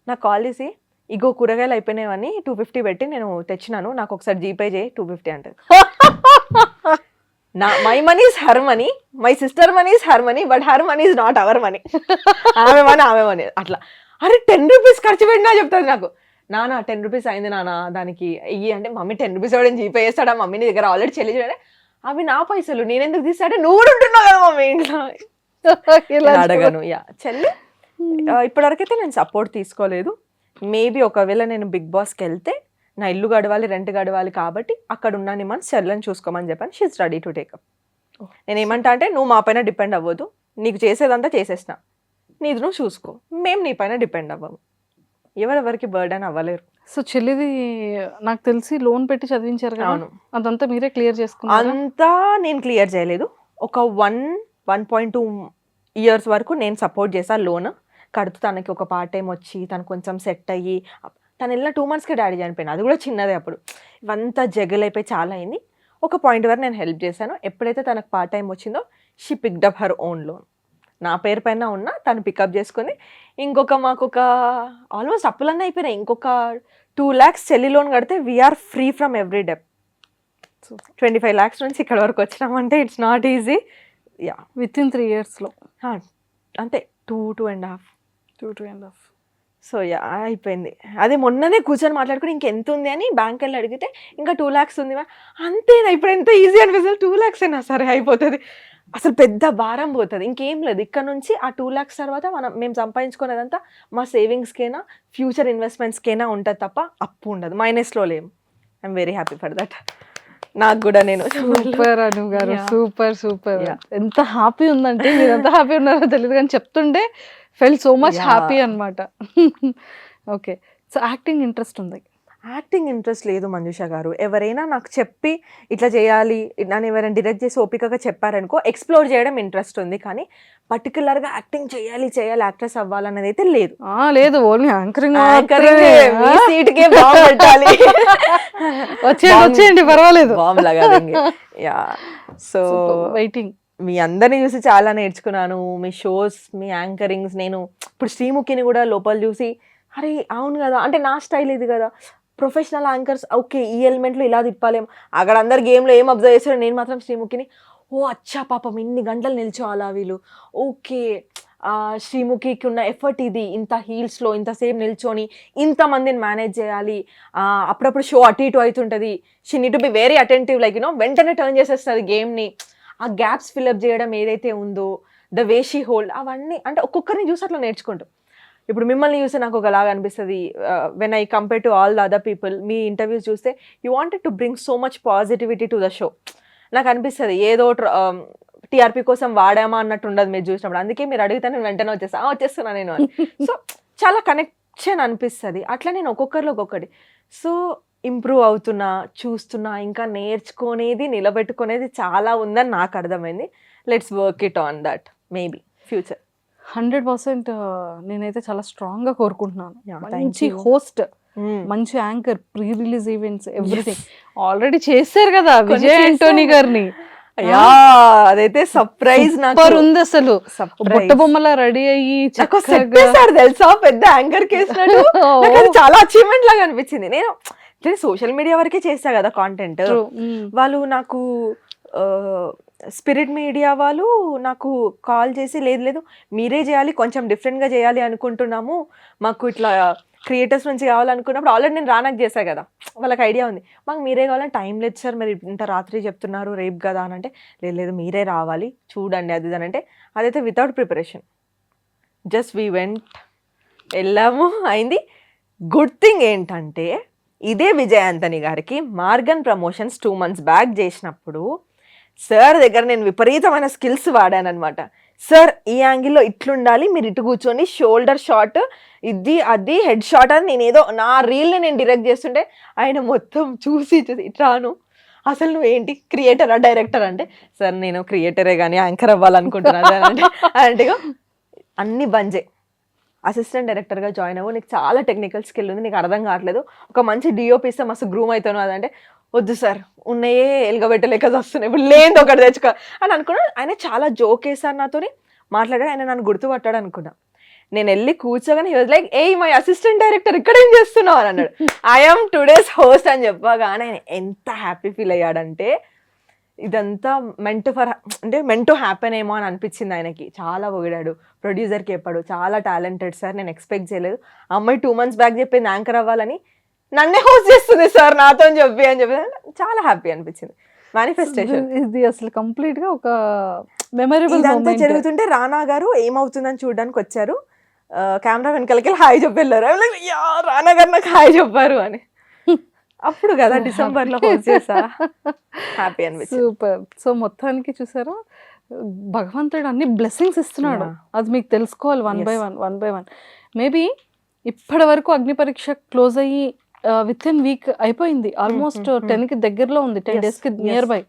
నాకు కాల్ చేసి, ఇగో కూరగాయలు అయిపోయినాయని 250 పెట్టి నేను తెచ్చినాను, నాకు ఒకసారి జీపే చేయి 250 అంటది. My money is her money, my sister money is her money, but her money is not our money. ఆమె మనీ అట్లా. అరే ₹10 ఖర్చు పెట్టినా చెప్తాది నాకు. నానా ₹10 అయింది నానా దానికి ఇయ్యి అంటే, మమ్మీ ₹10 ఎవడని జీపే చేస్తాడా, మమ్మీని దగ్గర ఆల్రెడీ చెల్లి చూడండి, అవి నా పైసలు నేనెందుకు తీస్తాడే, నువ్వు కూడా ఉంటున్నావు కదా మమ్మీ ఇంట్లో. ఇలా అడగను. యా చెల్లి ఇప్పటివరకైతే నేను సపోర్ట్ తీసుకోలేదు. మేబీ ఒకవేళ నేను బిగ్ బాస్కి వెళ్తే నా ఇల్లు గడవాలి, రెంట్ గడవాలి కాబట్టి అక్కడ ఉన్నాను మన చెల్లని చూసుకోమని చెప్పాను. She's ready to take up. నేను ఏమంటా అంటే నువ్వు మా పైన డిపెండ్ అవ్వదు, నీకు చేసేదంతా చేసేసిన, నీది నువ్వు చూసుకో, మేము నీ పైన డిపెండ్ అవ్వము, ఎవరెవరికి బర్డెన్ అవ్వలేరు. సో చెల్లిది నాకు తెలిసి లోన్ పెట్టి చదివించారు కదా, అవును. అదంతా మీరే క్లియర్ చేసుకున్నారు? అంతా నేను క్లియర్ చేయలేదు. ఒక 1.2 ఇయర్స్ వరకు నేను సపోర్ట్ చేశాను. లోన్ కడుతూ తనకి ఒక పార్ట్ టైం వచ్చి తను కొంచెం సెట్ అయ్యి, తను వెళ్ళిన 2 monthsకే డాడీ చనిపోయింది. అది కూడా చిన్నదే అప్పుడు. ఇవంతా జగలైపోయి చాలా అయింది. ఒక పాయింట్ వరకు నేను హెల్ప్ చేశాను. ఎప్పుడైతే తనకు పార్ట్ టైం వచ్చిందో she picked up her own loan. నా పేరు పైన ఉన్న తను పికప్ చేసుకొని మాకు ఒక ఆల్మోస్ట్ అప్పులన్నీ అయిపోయినాయి. ఇంకొక 2 lakhs చెల్లి లోన్ కడితే we're free from every debt. 25 lakhs నుంచి ఇక్కడ వరకు వచ్చినామంటే it's not easy. Yeah, within 3 yearsలో అంతే 2.5. 2.5. సో యా అయిపోయింది. అదే మొన్ననే కూర్చొని మాట్లాడుకుని ఇంకెంత ఉంది అని బ్యాంక్ వెళ్ళి అడిగితే ఇంకా 2 lakhs ఉంది. అంతేనా ఇప్పుడు ఎంత ఈజీ అనిపిస్తుంది? 2 lakhs అయినా సరే అయిపోతుంది. అసలు పెద్ద భారం పోతుంది. ఇంకేం లేదు. ఇక్కడ నుంచి ఆ 2 lakhs తర్వాత మేము సంపాదించుకునేదంతా మా సేవింగ్స్కైనా ఫ్యూచర్ ఇన్వెస్ట్మెంట్స్కైనా ఉంటుంది తప్ప అప్పు ఉండదు. మైనస్లో లేము. I'm very happy for that. నాకు కూడా నేను సూపర్ అను గారు, Yeah. సూపర్. Yeah. ఎంత హ్యాపీ ఉందంటే మీరు ఎంత హ్యాపీ ఉన్నారో తెలియదు కానీ చెప్తుంటే ఫెల్ సో మచ్ Yeah. హ్యాపీ అనమాట. ఓకే, సో యాక్టింగ్ ఇంట్రెస్ట్ ఉంది? యాక్టింగ్ ఇంట్రెస్ట్ లేదు మంజుష గారు. ఎవరైనా నాకు చెప్పి ఇట్లా చేయాలి, నన్ను ఎవరైనా డైరెక్ట్ చేసి ఓపికగా చెప్పారనుకో ఎక్స్ప్లోర్ చేయడం ఇంట్రెస్ట్ ఉంది. కానీ పర్టికులర్గా యాక్టింగ్ చేయాలి యాక్ట్రెస్ అవ్వాలన్నది అయితే లేదు. లేదు, ఓన్లీ యాంకరింగ్. సీట్కే బాంబ్ పెట్టాలి. వచ్చేయండి పర్వాలేదు. బాంబ్ లాగా. Yeah, so waiting. మీ అందరిని చూసి చాలా నేర్చుకున్నాను. మీ షోస్, మీ యాంకరింగ్స్. నేను ఇప్పుడు శ్రీముఖిని కూడా లోపల చూసి అరే అవును కదా, అంటే నా స్టైల్ ఇది కదా, ప్రొఫెషనల్ యాంకర్స్ ఓకే ఈ ఎలిమెంట్లో ఇలా తిప్పాలేం. అక్కడ అందరు గేమ్లో ఏం అబ్జర్వ్ చేస్తారో నేను మాత్రం శ్రీముఖిని ఓ అచ్చా పాపం ఇన్ని గంటలు నిల్చోవాలా వీళ్ళు, ఓకే శ్రీముఖికి ఉన్న ఎఫర్ట్ ఇది, ఇంత హీల్స్లో ఇంతసేపు నిల్చొని ఇంతమందిని మేనేజ్ చేయాలి, అప్పుడప్పుడు షో అటు ఇటు అవుతుంటుంది, she need to be very attentive, like you know వెంటనే టర్న్ చేసేస్తుంది గేమ్ని. ఆ గ్యాప్స్ ఫిల్అప్ చేయడం ఏదైతే ఉందో, ద వే షీ హోల్డ్, అవన్నీ అంటే ఒక్కొక్కరిని చూసి అట్లా నేర్చుకుంటాం. ఇప్పుడు మిమ్మల్ని చూస్తే నాకు ఒకలాగా అనిపిస్తుంది. When I compare to all the other people, మీ ఇంటర్వ్యూస్ చూస్తే you wanted to bring so much positivity to the show. నాకు అనిపిస్తుంది ఏదో టీఆర్పీ కోసం వాడామా అన్నట్టు ఉండదు మీరు చూసినప్పుడు. అందుకే మీరు అడిగితే నేను వెంటనే వచ్చేస్తున్నా నేను అని. సో చాలా కనెక్షన్ అనిపిస్తుంది. అట్లా నేను ఒక్కొక్కరిలో ఒక్కొక్కటి సో ఇంప్రూవ్ అవుతున్నా, చూస్తున్నా, ఇంకా నేర్చుకునేది నిలబెట్టుకునేది చాలా ఉందని నాకు అర్థమైంది. Let's work it on that maybe future. 100% నేనైతే చాలా స్ట్రాంగ్ గా కోరుకుంటున్నాను. Yeah, thank మంచి you. హోస్ట్, మంచి anchor, pre release events, everything already చేశారు కదా విజయ్ యాంటోనీ గారిని. యా, అదైతే సర్ప్రైజ్ నాకు సూపర్ ఉంది అసలు. Surprise. బుట్ట బొమ్మలా రెడీ అయ్యి నాకు చక్కగా చెప్పేశారు తెలుసా, పెద్ద యాంకర్ కేసినట్టు. నాకు అది చాలా అచీవ్మెంట్ లాగా అనిపించింది. నేను సోషల్ మీడియా వరకే చేస్తా కదా కాంటెంట్. True. వాళ్ళు నాకు స్పిరిట్ మీడియా వాళ్ళు నాకు కాల్ చేసి లేదు మీరే చేయాలి, కొంచెం డిఫరెంట్గా చేయాలి అనుకుంటున్నాము, మాకు ఇట్లా క్రియేటర్స్ నుంచి కావాలనుకున్నప్పుడు ఆల్రెడీ నేను రానాకు చేశాను కదా, వాళ్ళకి ఐడియా ఉంది, మాకు మీరే కావాలని టైం లేదు సార్, మీరు ఇంత రాత్రి చెప్తున్నారు రేపు కదా అని అంటే లేదు మీరే రావాలి చూడండి అది అని అంటే అదైతే without preparation just we went, వెళ్ళాము, అయింది. గుడ్ థింగ్ ఏంటంటే ఇదే విజయ్ యాంటనీ గారికి మార్గన్ ప్రమోషన్స్ 2 months బ్యాక్ చేసినప్పుడు సార్ దగ్గర నేను విపరీతమైన స్కిల్స్ వాడానమాట. సార్ ఈ యాంగిల్లో ఇట్లుండాలి, మీరు ఇటు కూర్చొని షోల్డర్ షాట్ ఇది అది హెడ్ షాట్ అని నేను ఏదో నా రీల్ని నేను డైరెక్ట్ చేస్తుంటే ఆయన మొత్తం చూసి ఇట్లాను అసలు నువ్వేంటి క్రియేటరా డైరెక్టర్ అంటే సార్ నేను క్రియేటరే కానీ యాంకర్ అవ్వాలనుకుంటున్నాను అంటే అంటే అన్ని బంజే. అసిస్టెంట్ డైరెక్టర్గా జాయిన్ అవ్వు, నీకు చాలా టెక్నికల్ స్కిల్ ఉంది, నీకు అర్థం కావట్లేదు, ఒక మంచి డిఓపి ఇస్తే మస్తు గ్రూమ్ అవుతాను అదంటే వద్దు సార్ ఉన్నాయే ఎలుగబెట్టలేక వస్తున్నాయి, ఇప్పుడు లేదు ఒకటి తెచ్చుకో అని అనుకున్నాను. ఆయన చాలా జోక్ వేసారు నాతో మాట్లాడాడు, ఆయన నన్ను గుర్తుపట్టాడు అనుకున్నా. నేను వెళ్ళి కూర్చోగానే like a my assistant director ఇక్కడ ఏం చేస్తున్నావు అని అన్నాడు. ఐఎమ్ టుడేస్ హోస్ట్ అని చెప్పగానే ఆయన ఎంత హ్యాపీ ఫీల్ అయ్యాడంటే ఇదంతా మెంట్ టు హ్యాపెన్ ఏమో అని అనిపించింది ఆయనకి. చాలా పొగిడాడు, ప్రొడ్యూసర్కి చెప్పాడు చాలా టాలెంటెడ్ సార్, నేను ఎక్స్పెక్ట్ చేయలేదు, అమ్మాయి 2 months బ్యాక్ చెప్పింది యాంకర్ అవ్వాలని, నన్నే హోస్ట్ చేస్తుంది సార్ నాతో అని చెప్పి చాలా హ్యాపీ అనిపించింది. మేనిఫెస్టేషన్ ఇది అసలు కంప్లీట్ గా ఒక మెమరబుల్ ఇదంతా జరుగుతుంటే రానా గారు ఏమవుతుందని చూడడానికి వచ్చారు. కెమెరా వెనకాలకి హాయ్ చెప్పారు, రానా గారు నాకు హాయ్ చెప్పారు అని. అప్పుడు కదా డిసెంబర్లో హోస్ట్ చేసా, హ్యాపీ అనిపించింది. సూపర్. సో మొత్తానికి చూసారా, భగవంతుడు అన్ని బ్లెస్సింగ్స్ ఇస్తున్నాడు. Yeah. అది మీకు తెలుసుకోవాలి one by Yes. One by one. Maybe ఇప్పటి వరకు అగ్ని పరీక్ష క్లోజ్ అయ్యి విత్ ఇన్ వీక్ అయిపోయింది. ఆల్మోస్ట్ 10కి దగ్గరలో ఉంది, 10 Yes, డేస్కి yes. Near by.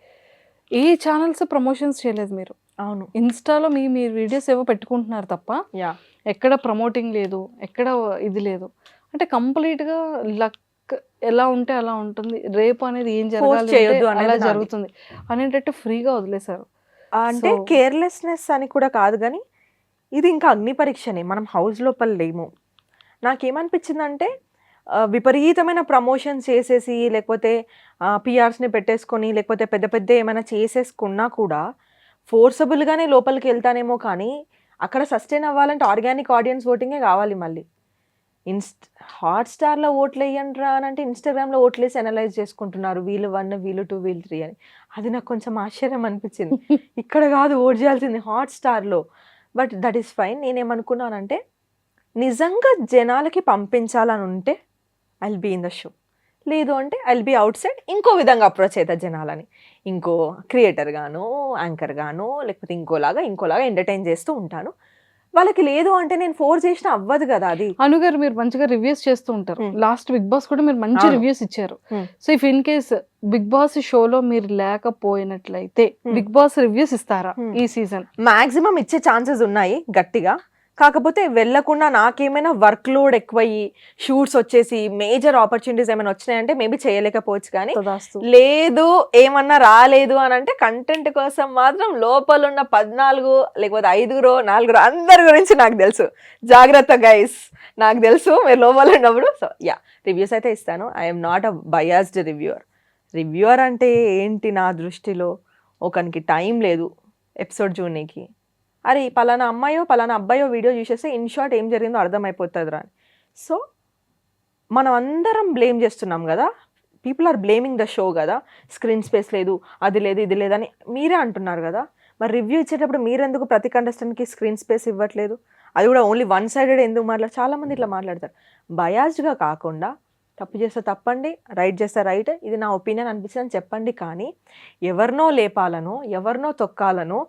A channels promotions చేయలేదు మీరు. అవును. ఇన్స్టాలో మీ వీడియోస్ ఏవో పెట్టుకుంటున్నారు తప్ప యా ఎక్కడ ప్రమోటింగ్ లేదు, ఎక్కడ ఇది లేదు. అంటే కంప్లీట్గా లక్ ఎలా ఉంటే అలా ఉంటుంది, రేపు అనేది ఏం జరగాలి చేయొద్దు అంటే అనేది అలా నాది. జరుగుతుంది అనేటట్టు ఫ్రీగా వదిలేశారు. అంటే So- కేర్లెస్నెస్ అని కూడా కాదు, కానీ ఇది ఇంకా అగ్ని పరీక్షనే, మనం హౌస్ లోపల లేము. నాకేమనిపించిందంటే విపరీతమైన ప్రమోషన్స్ చేసేసి, లేకపోతే పిఆర్స్ని పెట్టేసుకొని, లేకపోతే పెద్ద పెద్ద ఏమైనా చేసేసుకున్నా కూడా ఫోర్సబుల్గానే లోపలికి వెళ్తానేమో, కానీ అక్కడ సస్టైన్ అవ్వాలంటే ఆర్గానిక్ ఆడియన్స్ ఓటింగే కావాలి. మళ్ళీ హాట్స్టార్లో ఓట్లు వేయండిరా అని అంటే ఇన్స్టాగ్రామ్లో ఓట్లు వేసి అనలైజ్ చేసుకుంటున్నారు, వీళ్ళు 1 వీళ్ళు 2 వీళ్ళు 3 అని. అది నాకు కొంచెం ఆశ్చర్యం అనిపించింది. ఇక్కడ కాదు ఓట్ చేయాల్సింది, హాట్స్టార్లో. But that is fine. నేనేమనుకున్నానంటే నిజంగా జనాలకి పంపించాలని ఉంటే I will be in the show, లేదు అంటే I will be outside ఇంకో విధంగా అప్రోచ్ అవుతా జనాలని, ఇంకో క్రియేటర్ గాను, యాంకర్ గాను, లేకపోతే ఇంకోలాగా ఎంటర్టైన్ చేస్తూ ఉంటాను. వాళ్ళకి లేదు అంటే నేను ఫోర్స్ చేసినా అవ్వదు కదా అది. అనుగారు మీరు మంచిగా రివ్యూస్ చేస్తూ ఉంటారు. లాస్ట్ బిగ్ బాస్ కూడా మీరు మంచి అవును. రివ్యూస్ ఇచ్చారు. Hmm. So if in case Bigg Boss షోలో మీరు లేకపోయినట్లయితే బిగ్ బాస్ రివ్యూస్ ఇస్తారా ఈ సీజన్? మాక్సిమం ఇచ్చే ఛాన్సెస్ ఉన్నాయి గట్టిగా. కాకపోతే వెళ్ళకుండా నాకేమైనా వర్క్ లోడ్ ఎక్కువయ్యి షూట్స్ వచ్చేసి మేజర్ ఆపర్చునిటీస్ ఏమైనా వచ్చినాయంటే మేబీ చేయలేకపోవచ్చు. కానీ లేదు ఏమన్నా రాలేదు అని అంటే కంటెంట్ కోసం మాత్రం లోపల ఉన్న 14 లేకపోతే 5 అందరి గురించి నాకు తెలుసు. జాగ్రత్త గైస్, నాకు తెలుసు మీరు లోపల ఉన్నప్పుడు. సో యా, రివ్యూస్ అయితే ఇస్తాను. I'm not a biased reviewer. Reviewer అంటే ఏంటి నా దృష్టిలో, ఒకనికి టైం లేదు ఎపిసోడ్ చూడనీకి, అరే పలానా అమ్మాయో పలానా అబ్బాయో వీడియో చూసేస్తే ఇన్ షార్ట్ ఏం జరిగిందో అర్థమైపోతుంది రా అని. సో మనం అందరం బ్లేమ్ చేస్తున్నాం కదా, people are blaming the show కదా, స్క్రీన్ స్పేస్ లేదు, అది లేదు, ఇది లేదని మీరే అంటున్నారు కదా. మరి రివ్యూ ఇచ్చేటప్పుడు మీరెందుకు ప్రతి కంటెస్టెంట్కి స్క్రీన్ స్పేస్ ఇవ్వట్లేదు? అది కూడా ఓన్లీ వన్ సైడెడ్ ఎందుకు చాలామంది ఇట్లా మాట్లాడతారు. బయాస్డ్గా కాకుండా తప్పు చేస్తే తప్పండి, రైట్ చేస్తే రైట్, ఇది నా ఒపీనియన్ అనిపిస్తుంది అని చెప్పండి. కానీ ఎవరినో లేపాలనో ఎవరినో తొక్కాలనో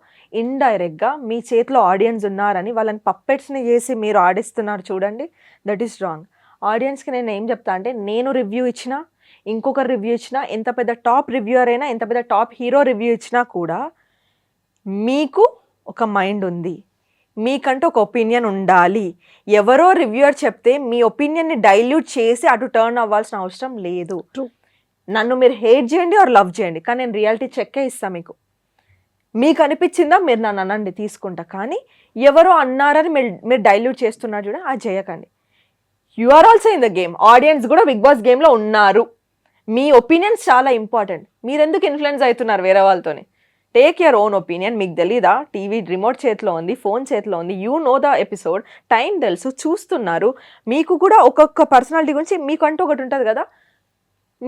ఇండైరెక్ట్గా మీ చేతిలో ఆడియన్స్ ఉన్నారని వాళ్ళని పప్పెట్స్ని చేసి మీరు ఆడిస్తున్నారు చూడండి, దట్ ఈస్ రాంగ్. ఆడియన్స్కి నేను ఏం చెప్తా అంటే, నేను రివ్యూ ఇచ్చినా, ఇంకొకరు రివ్యూ ఇచ్చినా, ఎంత పెద్ద టాప్ రివ్యూవర్ అయినా, ఎంత పెద్ద టాప్ హీరో రివ్యూ ఇచ్చినా కూడా మీకు ఒక మైండ్ ఉంది, మీకంటూ ఒక ఒపీనియన్ ఉండాలి. ఎవరో రివ్యూవర్ చెప్తే మీ ఒపీనియన్ని డైల్యూట్ చేసి అటు టర్న్ అవ్వాల్సిన అవసరం లేదు. నన్ను మీరు హేట్ చేయండి ఆర్ లవ్ చేయండి, కానీ నేను రియాలిటీ చెక్కే ఇస్తాను మీకు. మీకు అనిపించిందా మీరు నన్ను అనండి, తీసుకుంటా. కానీ ఎవరో అన్నారని మీరు డైల్యూట్ చేస్తున్నారు చూడ, అది చేయకండి. You are also in the game. Audience కూడా బిగ్ బాస్ గేమ్లో ఉన్నారు. మీ ఒపీనియన్స్ చాలా ఇంపార్టెంట్. మీరు ఎందుకు ఇన్ఫ్లుయెన్స్ అవుతున్నారు వేరే వాళ్ళతోని? Take your own opinion. మీకు తెలీదా, టీవీ రిమోట్ చేతిలో ఉంది, ఫోన్ చేతిలో ఉంది, you know the episode, time తెలుసు, చూస్తున్నారు. మీకు కూడా ఒక్కొక్క పర్సనాలిటీ గురించి మీకంటూ ఒకటి ఉంటుంది కదా,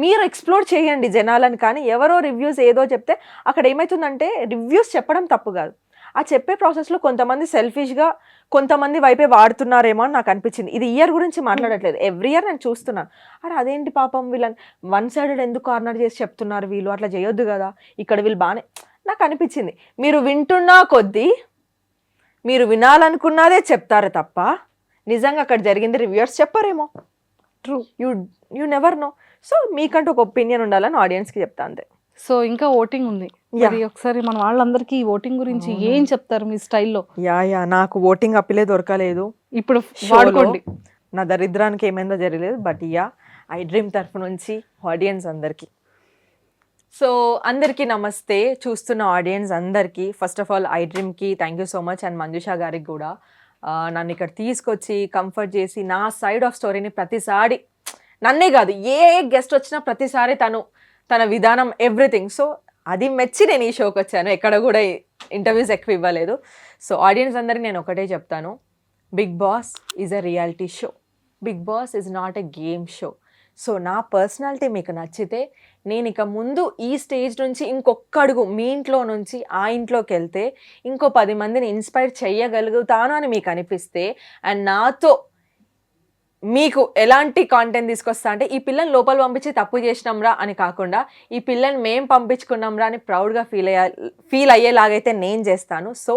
మీరు ఎక్స్ప్లోర్ చేయండి జనాలని. కానీ ఎవరో రివ్యూస్ ఏదో చెప్తే అక్కడ ఏమవుతుందంటే, రివ్యూస్ చెప్పడం తప్పు కాదు, ఆ చెప్పే ప్రాసెస్లో కొంతమంది సెల్ఫిష్గా కొంతమంది వైపే వాడుతున్నారేమో అని నాకు అనిపించింది. ఇది ఇయర్ గురించి మాట్లాడట్లేదు, ఎవ్రీ ఇయర్ నేను చూస్తున్నాను. అరే అదేంటి పాపం వీళ్ళని వన్ సైడెడ్ ఎందుకు కార్నర్ చేసి చెప్తున్నారు, వీళ్ళు అట్లా చేయొద్దు కదా, ఇక్కడ వీళ్ళు బాగానే నాకు అనిపించింది. మీరు వింటున్నా కొద్దీ మీరు వినాలనుకున్నదే చెప్తారు తప్ప నిజంగా అక్కడ జరిగింది రివ్యూవర్స్ చెప్పారేమో. True. You never know. So మీకంటూ ఒక ఒపీనియన్ ఉండాలని ఆడియన్స్కి చెప్తా అంతే. సో ఇంకా ఓటింగ్ ఉంది, మరి ఒకసారి మన వాళ్ళందరికీ ఈ ఓటింగ్ గురించి ఏం చెప్తారు మీ స్టైల్లో? యా నాకు ఓటింగ్ అప్పిలే దొరకలేదు ఇప్పుడు షోలో. వాడుకోండి. నా దరిద్రానికి ఏమైందో జరగలేదు. బట్ ఐ డ్రీమ్ తరఫు నుంచి ఆడియన్స్ అందరికీ, సో అందరికీ నమస్తే. చూస్తున్న ఆడియన్స్ అందరికీ ఫస్ట్ ఆఫ్ ఆల్ ఐ డ్రీమ్కి thank you so much, and Manjusha గారికి కూడా నన్ను ఇక్కడ తీసుకొచ్చి కంఫర్ట్ చేసి నా సైడ్ ఆఫ్ స్టోరీని ప్రతిసారి, నన్నే కాదు ఏ గెస్ట్ వచ్చినా ప్రతిసారి తన విధానం ఎవ్రీథింగ్. సో అది మెచ్చి నేను ఈ షోకి వచ్చాను, ఎక్కడ కూడా ఇంటర్వ్యూస్ ఎక్కువ ఇవ్వలేదు. సో ఆడియన్స్ అందరికీ నేను ఒకటే చెప్తాను, Bigg Boss is a reality show, Bigg Boss is not a game show. So నా పర్సనాలిటీ మీకు నచ్చితే నేను ఇక ముందు ఈ స్టేజ్ నుంచి ఇంకొక అడుగు మీ ఇంట్లో నుంచి ఆ ఇంట్లోకి వెళ్తే ఇంకో 10 మందిని ఇన్స్పైర్ చేయగలుగుతాను అని మీకు అనిపిస్తే, అండ్ నాతో మీకు ఎలాంటి కాంటెంట్ తీసుకొస్తా అంటే, ఈ పిల్లని లోపల పంపించి తప్పు చేసినాంరా అని కాకుండా, ఈ పిల్లని మేం పంపించుకున్నాంరా అని ప్రౌడ్గా ఫీల్ అయ్యేలాగైతే నేను చేస్తాను. సో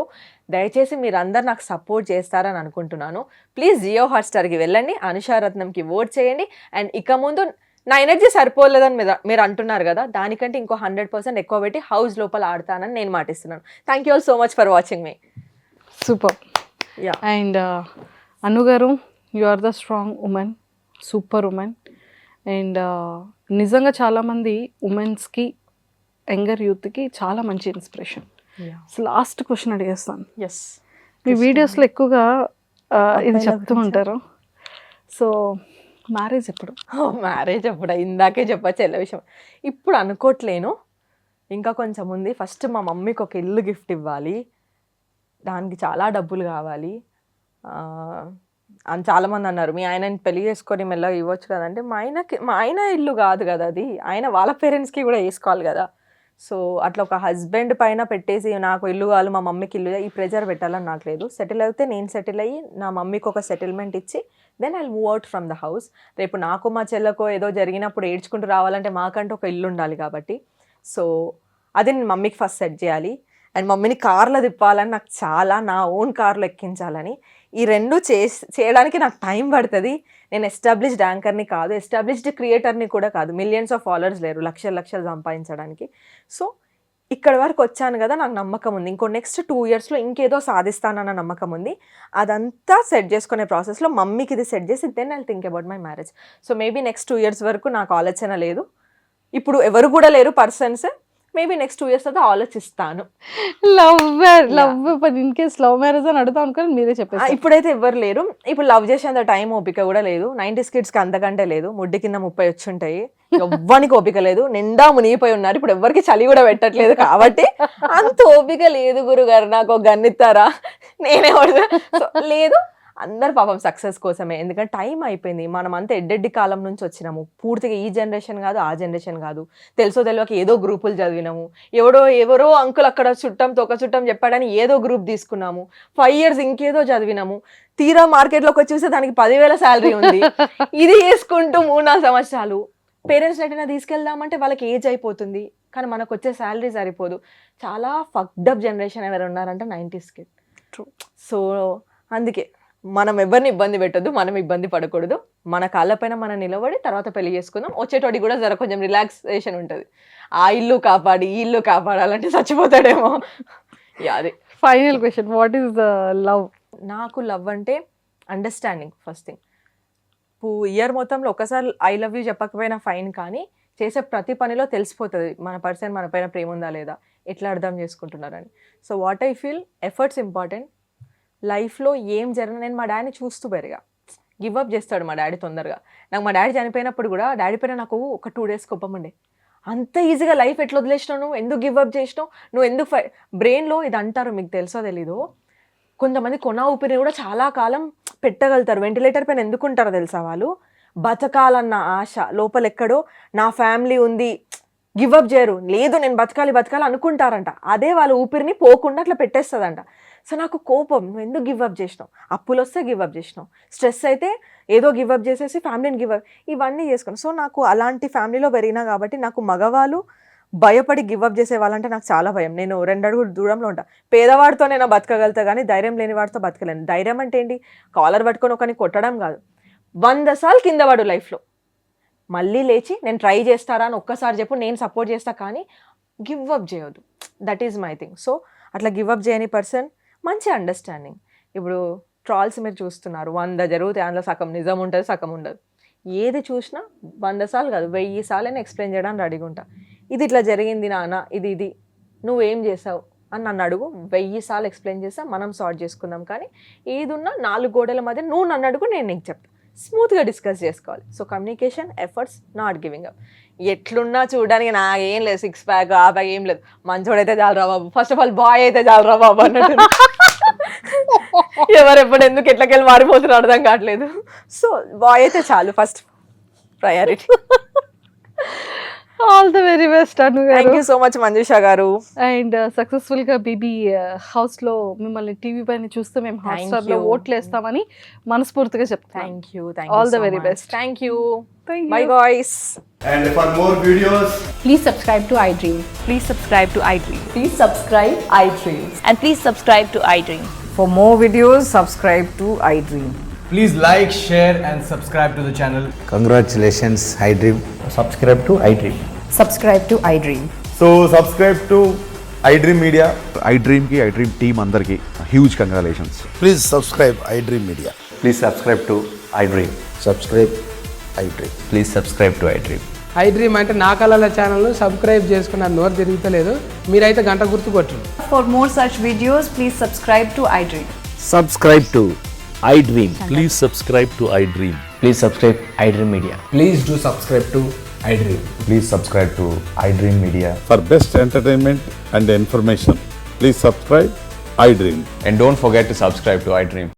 దయచేసి మీరందరు నాకు సపోర్ట్ చేస్తారని అనుకుంటున్నాను. ప్లీజ్ జియో హాట్స్టార్కి వెళ్ళండి, అనుషారత్నంకి ఓట్ చేయండి. అండ్ ఇక ముందు నా ఎనర్జీ సరిపోలేదని మీరు అంటున్నారు కదా, దానికంటే ఇంకో 100% ఎక్కువ పెట్టి హౌస్ లోపల ఆడతానని నేను మాటిస్తున్నాను. Thank you all so much for watching me. Super. Yeah. And Anu garu, you are the strong women, super women. And నిజంగా చాలామంది ఉమెన్స్కి, యంగర్ యూత్కి చాలా మంచి ఇన్స్పిరేషన్. లాస్ట్ క్వశ్చన్ అడిగేస్తాను. ఎస్, మీ వీడియోస్లో ఎక్కువగా ఇది చెప్తూ ఉంటారు. సో మ్యారేజ్ ఎప్పుడు? మ్యారేజ్ అప్పుడు ఇందాకే చెప్పచ్చు ఎలా విషయం. ఇప్పుడు అనుకోవట్లేను, ఇంకా కొంచెం ఉంది. ఫస్ట్ మా మమ్మీకి ఒక ఇల్లు గిఫ్ట్ ఇవ్వాలి, దానికి చాలా డబ్బులు కావాలి అని చాలామంది అన్నారు. మీ ఆయనని పెళ్లి చేసుకొని మెల్లగా ఇవ్వచ్చు కదంటే, మా ఆయన ఇల్లు కాదు కదా అది, ఆయన వాళ్ళ పేరెంట్స్కి కూడా వేసుకోవాలి కదా. సో అట్లా ఒక హస్బెండ్ పైన పెట్టేసి నాకు ఇల్లు కావాలి, మా మమ్మీకి ఇల్లు, ఈ ప్రెజర్ పెట్టాలని నాకు లేదు. సెటిల్ అయితే నేను సెటిల్ అయ్యి నా మమ్మీకి ఒక సెటిల్మెంట్ ఇచ్చి then I move out from the house. రేపు నాకు మా చెల్లెకో ఏదో జరిగినప్పుడు ఏడ్చుకుంటూ రావాలంటే మాకంటూ ఒక ఇల్లు ఉండాలి కాబట్టి, సో అది నేను మమ్మీకి ఫస్ట్ సెట్ చేయాలి. అండ్ మమ్మీని కార్లో తిప్పాలని నాకు చాలా, నా ఓన్ కార్లో ఎక్కించాలని. ఈ రెండు చేయడానికి నాకు టైం పడుతుంది. నేను ఎస్టాబ్లిష్డ్ యాంకర్ని కాదు, ఎస్టాబ్లిష్డ్ క్రియేటర్ని కూడా కాదు, మిలియన్స్ ఆఫ్ ఫాలోవర్స్ లేరు లక్షలు సంపాదించడానికి. సో ఇక్కడ వరకు వచ్చాను కదా, నాకు నమ్మకం ఉంది. ఇంకో నెక్స్ట్ 2 yearsలో ఇంకేదో సాధిస్తానన్న నమ్మకం ఉంది. అదంతా సెట్ చేసుకునే ప్రాసెస్లో మమ్మీకి ఇది సెట్ చేసి then I think about my marriage. So maybe next 2 years వరకు నాకు ఆలోచన లేదు. ఇప్పుడు ఎవరు కూడా లేరు పర్సన్స్. మేబీ నెక్స్ట్ 2 years తర్వాత ఆలోచిస్తాను. Love in case love marriage అని అడుగుతా అనుకోని మీరే చెప్పారు. ఇప్పుడైతే ఎవరు లేరు. ఇప్పుడు లవ్ చేసేంత టైం ఓపిక కూడా లేదు. 90s కిడ్స్కి అంతకంటే లేదు. ముడ్డి కింద 30 వచ్చి ఉంటాయి, ఎవ్వరికి ఓపిక లేదు, నిండా మునిగిపోయి ఉన్నారు. ఇప్పుడు ఎవరికి చలి కూడా పెట్టట్లేదు కాబట్టి అంత ఓపిక లేదు. గురుగారు నాకు ఒక గన్నిస్తారా, నేనే లేదు. అందరు పాపం సక్సెస్ కోసమే, ఎందుకంటే టైం అయిపోయింది. మనం అంతా ఎడ్డెడ్డి కాలం నుంచి వచ్చినాము. పూర్తిగా ఈ జనరేషన్ కాదు, ఆ జనరేషన్ కాదు, తెలుసో తెలియక ఏదో గ్రూపులు చదివినాము. ఎవరో అంకుల్ అక్కడ తొక్క చుట్టం చెప్పాడని ఏదో గ్రూప్ తీసుకున్నాము. 5 years ఇంకేదో చదివినాము. తీరా మార్కెట్లోకి వచ్చి చూస్తే దానికి 10,000 శాలరీ ఉంది. ఇది వేసుకుంటూ 3-4 సంవత్సరాలు పేరెంట్స్ ఎటైనా తీసుకెళ్దామంటే వాళ్ళకి ఏజ్ అయిపోతుంది, కానీ మనకు వచ్చే శాలరీ సరిపోదు. చాలా ఫక్డప్ జనరేషన్ ఎవరు ఉన్నారంటే 90s కిడ్. సో అందుకే మనం ఎవరిని ఇబ్బంది పెట్టొద్దు, మనం ఇబ్బంది పడకూడదు. మన కాళ్ళపైన మనం నిలబడి తర్వాత పెళ్లి చేసుకుందాం. వచ్చేటోడి కూడా జర కొంచెం రిలాక్సేషన్ ఉంటుంది. ఆ ఇల్లు కాపాడి ఈ ఇల్లు కాపాడాలంటే చచ్చిపోతాడేమో. అది final question, what is the love? నాకు లవ్ అంటే అండర్స్టాండింగ్ ఫస్ట్ థింగ్. ఇయర్ మొత్తంలో ఒకసారి ఐ లవ్ యూ చెప్పకపోయినా ఫైన్, కానీ చేసే ప్రతి పనిలో తెలిసిపోతుంది మన పర్సన్ మన పైన ప్రేమ ఉందా లేదా, ఎట్లా అర్థం చేసుకుంటున్నారని. So what I feel, efforts important. లైఫ్లో ఏం జరిగినా నేను మా డాడీని చూస్తూ పెరిగా. గివ్అప్ చేస్తాడు మా డాడీ తొందరగా. నాకు మా డాడీ చనిపోయినప్పుడు కూడా డాడీ పైన నాకు ఒక 2 days కోపం ఉండే. అంత ఈజీగా లైఫ్ ఎట్లా వదిలేసినావు, నువ్వు ఎందుకు గివ్అప్ చేసినావు, నువ్వు ఎందుకు బ్రెయిన్లో ఇది అంటారు, మీకు తెలుసో తెలీదు, కొంతమంది కొన ఊపిరి కూడా చాలా కాలం పెట్టగలుగుతారు. వెంటిలేటర్ పైన ఎందుకుంటారో తెలుసా, వాళ్ళు బతకాలన్న ఆశ లోపల ఎక్కడో, నా ఫ్యామిలీ ఉంది, గివ్అప్ చేయరు, లేదు నేను బతకాలి అనుకుంటారంట. అదే వాళ్ళ ఊపిరిని పోకుండా అట్లా పెట్టేస్తుందంట. సో నాకు కోపం, నువ్వు ఎందుకు గివ్అప్ చేసినావు, అప్పులు వస్తే గివ్అప్ చేసినావు, స్ట్రెస్ అయితే ఏదో గివ్అప్ చేసేసి ఫ్యామిలీని గివ్అప్, ఇవన్నీ చేసుకున్నాను. సో నాకు అలాంటి ఫ్యామిలీలో పెరిగినా కాబట్టి నాకు మగవాళ్ళు భయపడి గివ్అప్ చేసే వాళ్ళంటే నాకు చాలా భయం. నేను 2 అడుగులు దూరంలో ఉంటా. పేదవాడితో నేను బతకగలుగుతా కానీ ధైర్యం లేని వాడితో బతకలేను. ధైర్యం అంటే ఏంటి, కాలర్ పట్టుకొని ఒకరిని కొట్టడం కాదు, 100 సార్లు కింద పడు లైఫ్లో, మళ్ళీ లేచి నేను ట్రై చేస్తారా అని ఒక్కసారి చెప్పు, నేను సపోర్ట్ చేస్తా, కానీ గివ్అప్ చేయొద్దు. That is my thing. So అట్లా గివ్అప్ చేయని పర్సన్, మంచి అండర్స్టాండింగ్. ఇప్పుడు ట్రాల్స్ మీరు చూస్తున్నారు, 100 జరుగుతాయి, అందులో సగం నిజం ఉంటుంది, సగం ఉండదు. ఏది చూసినా 100 సార్లు కాదు 1000 సార్లు నేను ఎక్స్ప్లెయిన్ చేయడానికి రెడీగా ఉంటా. ఇది ఇట్లా జరిగింది నాన్న, ఇది నువ్వేం చేసావు అని నన్ను అడుగు, 1000 సార్లు ఎక్స్ప్లెయిన్ చేస్తా, మనం సార్ట్ చేసుకుందాం. కానీ ఏది ఉన్నా 4 గోడల మధ్య నువ్వు నన్ను అడుగు, నేను నీకు చెప్తా, స్మూత్గా డిస్కస్ చేసుకోవాలి. So communication, efforts, not giving up. ఎట్లున్నా చూడడానికి నాకేం లేదు, 6 pack ఆ బ్యాగ్ ఏం లేదు, మంచోడైతే చాలు రా బాబు, ఫస్ట్ ఆఫ్ ఆల్ బాయ్ అయితే చాలు రా బాబు అన్నట్టు. ఎవరెప్పుడు ఎందుకు ఎట్లకెళ్ళి మారిపోతున్నారు అర్థం కావట్లేదు. సో బాయ్ అయితే చాలు, first priority. All the very best Anu thank గారు. యూ సో మచ్ మంజుష గారు. అండ్ సక్సెస్ఫుల్ గా బీబీ హౌస్ లో మిమ్మల్ని టీవీ పైన చూస్తే మేము Thank హాట్స్టార్ లో you. ఓట్లు వేస్తామని మనస్ఫూర్తిగా చెప్తాం. Thank you. All the very best. Thank you. Thank by you. Guys. And for more videos, Please subscribe to iDream. Please subscribe to iDream. Please subscribe iDream. And please subscribe to iDream. For more videos, subscribe to iDream. please like, share, and subscribe to the channel. Congratulations, iDream. Subscribe to iDream. Subscribe to iDream. So subscribe to iDream Media. iDream ki iDream team అందరికి huge congratulations. Please subscribe iDream Media. Please subscribe to iDream. Subscribe iDream. Please subscribe to iDream. iDream అంటే నా కళల ఛానల్ సబ్స్క్రైబ్ చేసుకున్న నోరు తిరుగుతలేదు, మీరైతే గంట గుర్తు కొట్టండి. For more such videos, please subscribe to iDream. Subscribe to iDream. Please subscribe to iDream. Please subscribe iDream Media. Please do subscribe to iDream. Please subscribe to iDream Media. For best entertainment and information, please subscribe iDream. And don't forget to subscribe to iDream.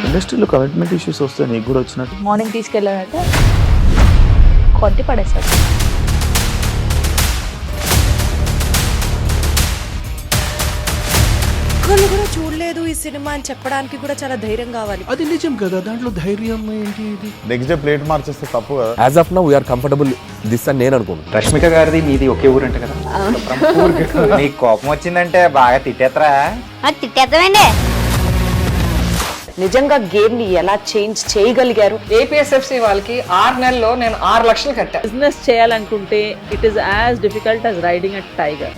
ఇండస్ట్రీలో కమిట్మెంట్ ఇష్యూస్ వస్తే నీకు కూడా వచ్చినట్టు మార్నింగ్ తీసుకెళ్ళాడంటే కొట్టి పడేస్తాడు. ఒక్కళ్ళు కూడా చూడలేదు ఈ సినిమా అని చెప్పడానికి కూడా చాలా ధైర్యం కావాలి. అది నిజం కదా, దాంట్లో ధైర్యం ఏంటి? ఇది నెక్స్ట్ డే ప్లేట్ మార్చేస్తే తప్పు కదా. As of now we're comfortable this అని నేను అనుకుంటున్నాను. రష్మిక గారిది మీది ఒకే ఊరంట కదా. నీకు కోపం వచ్చిందంటే బాగా తిట్టేత్తరా? తిట్టేద్దామండి. నిజంగా గేమ్ ని ఎలా చేంజ్ చేయగలిగారు? APSFC వాళ్ళకి 6 నెలల్లో నేను 6 లక్షలు కట్టా. బిజినెస్ చేయాలనుకుంటే it is as difficult as riding a tiger.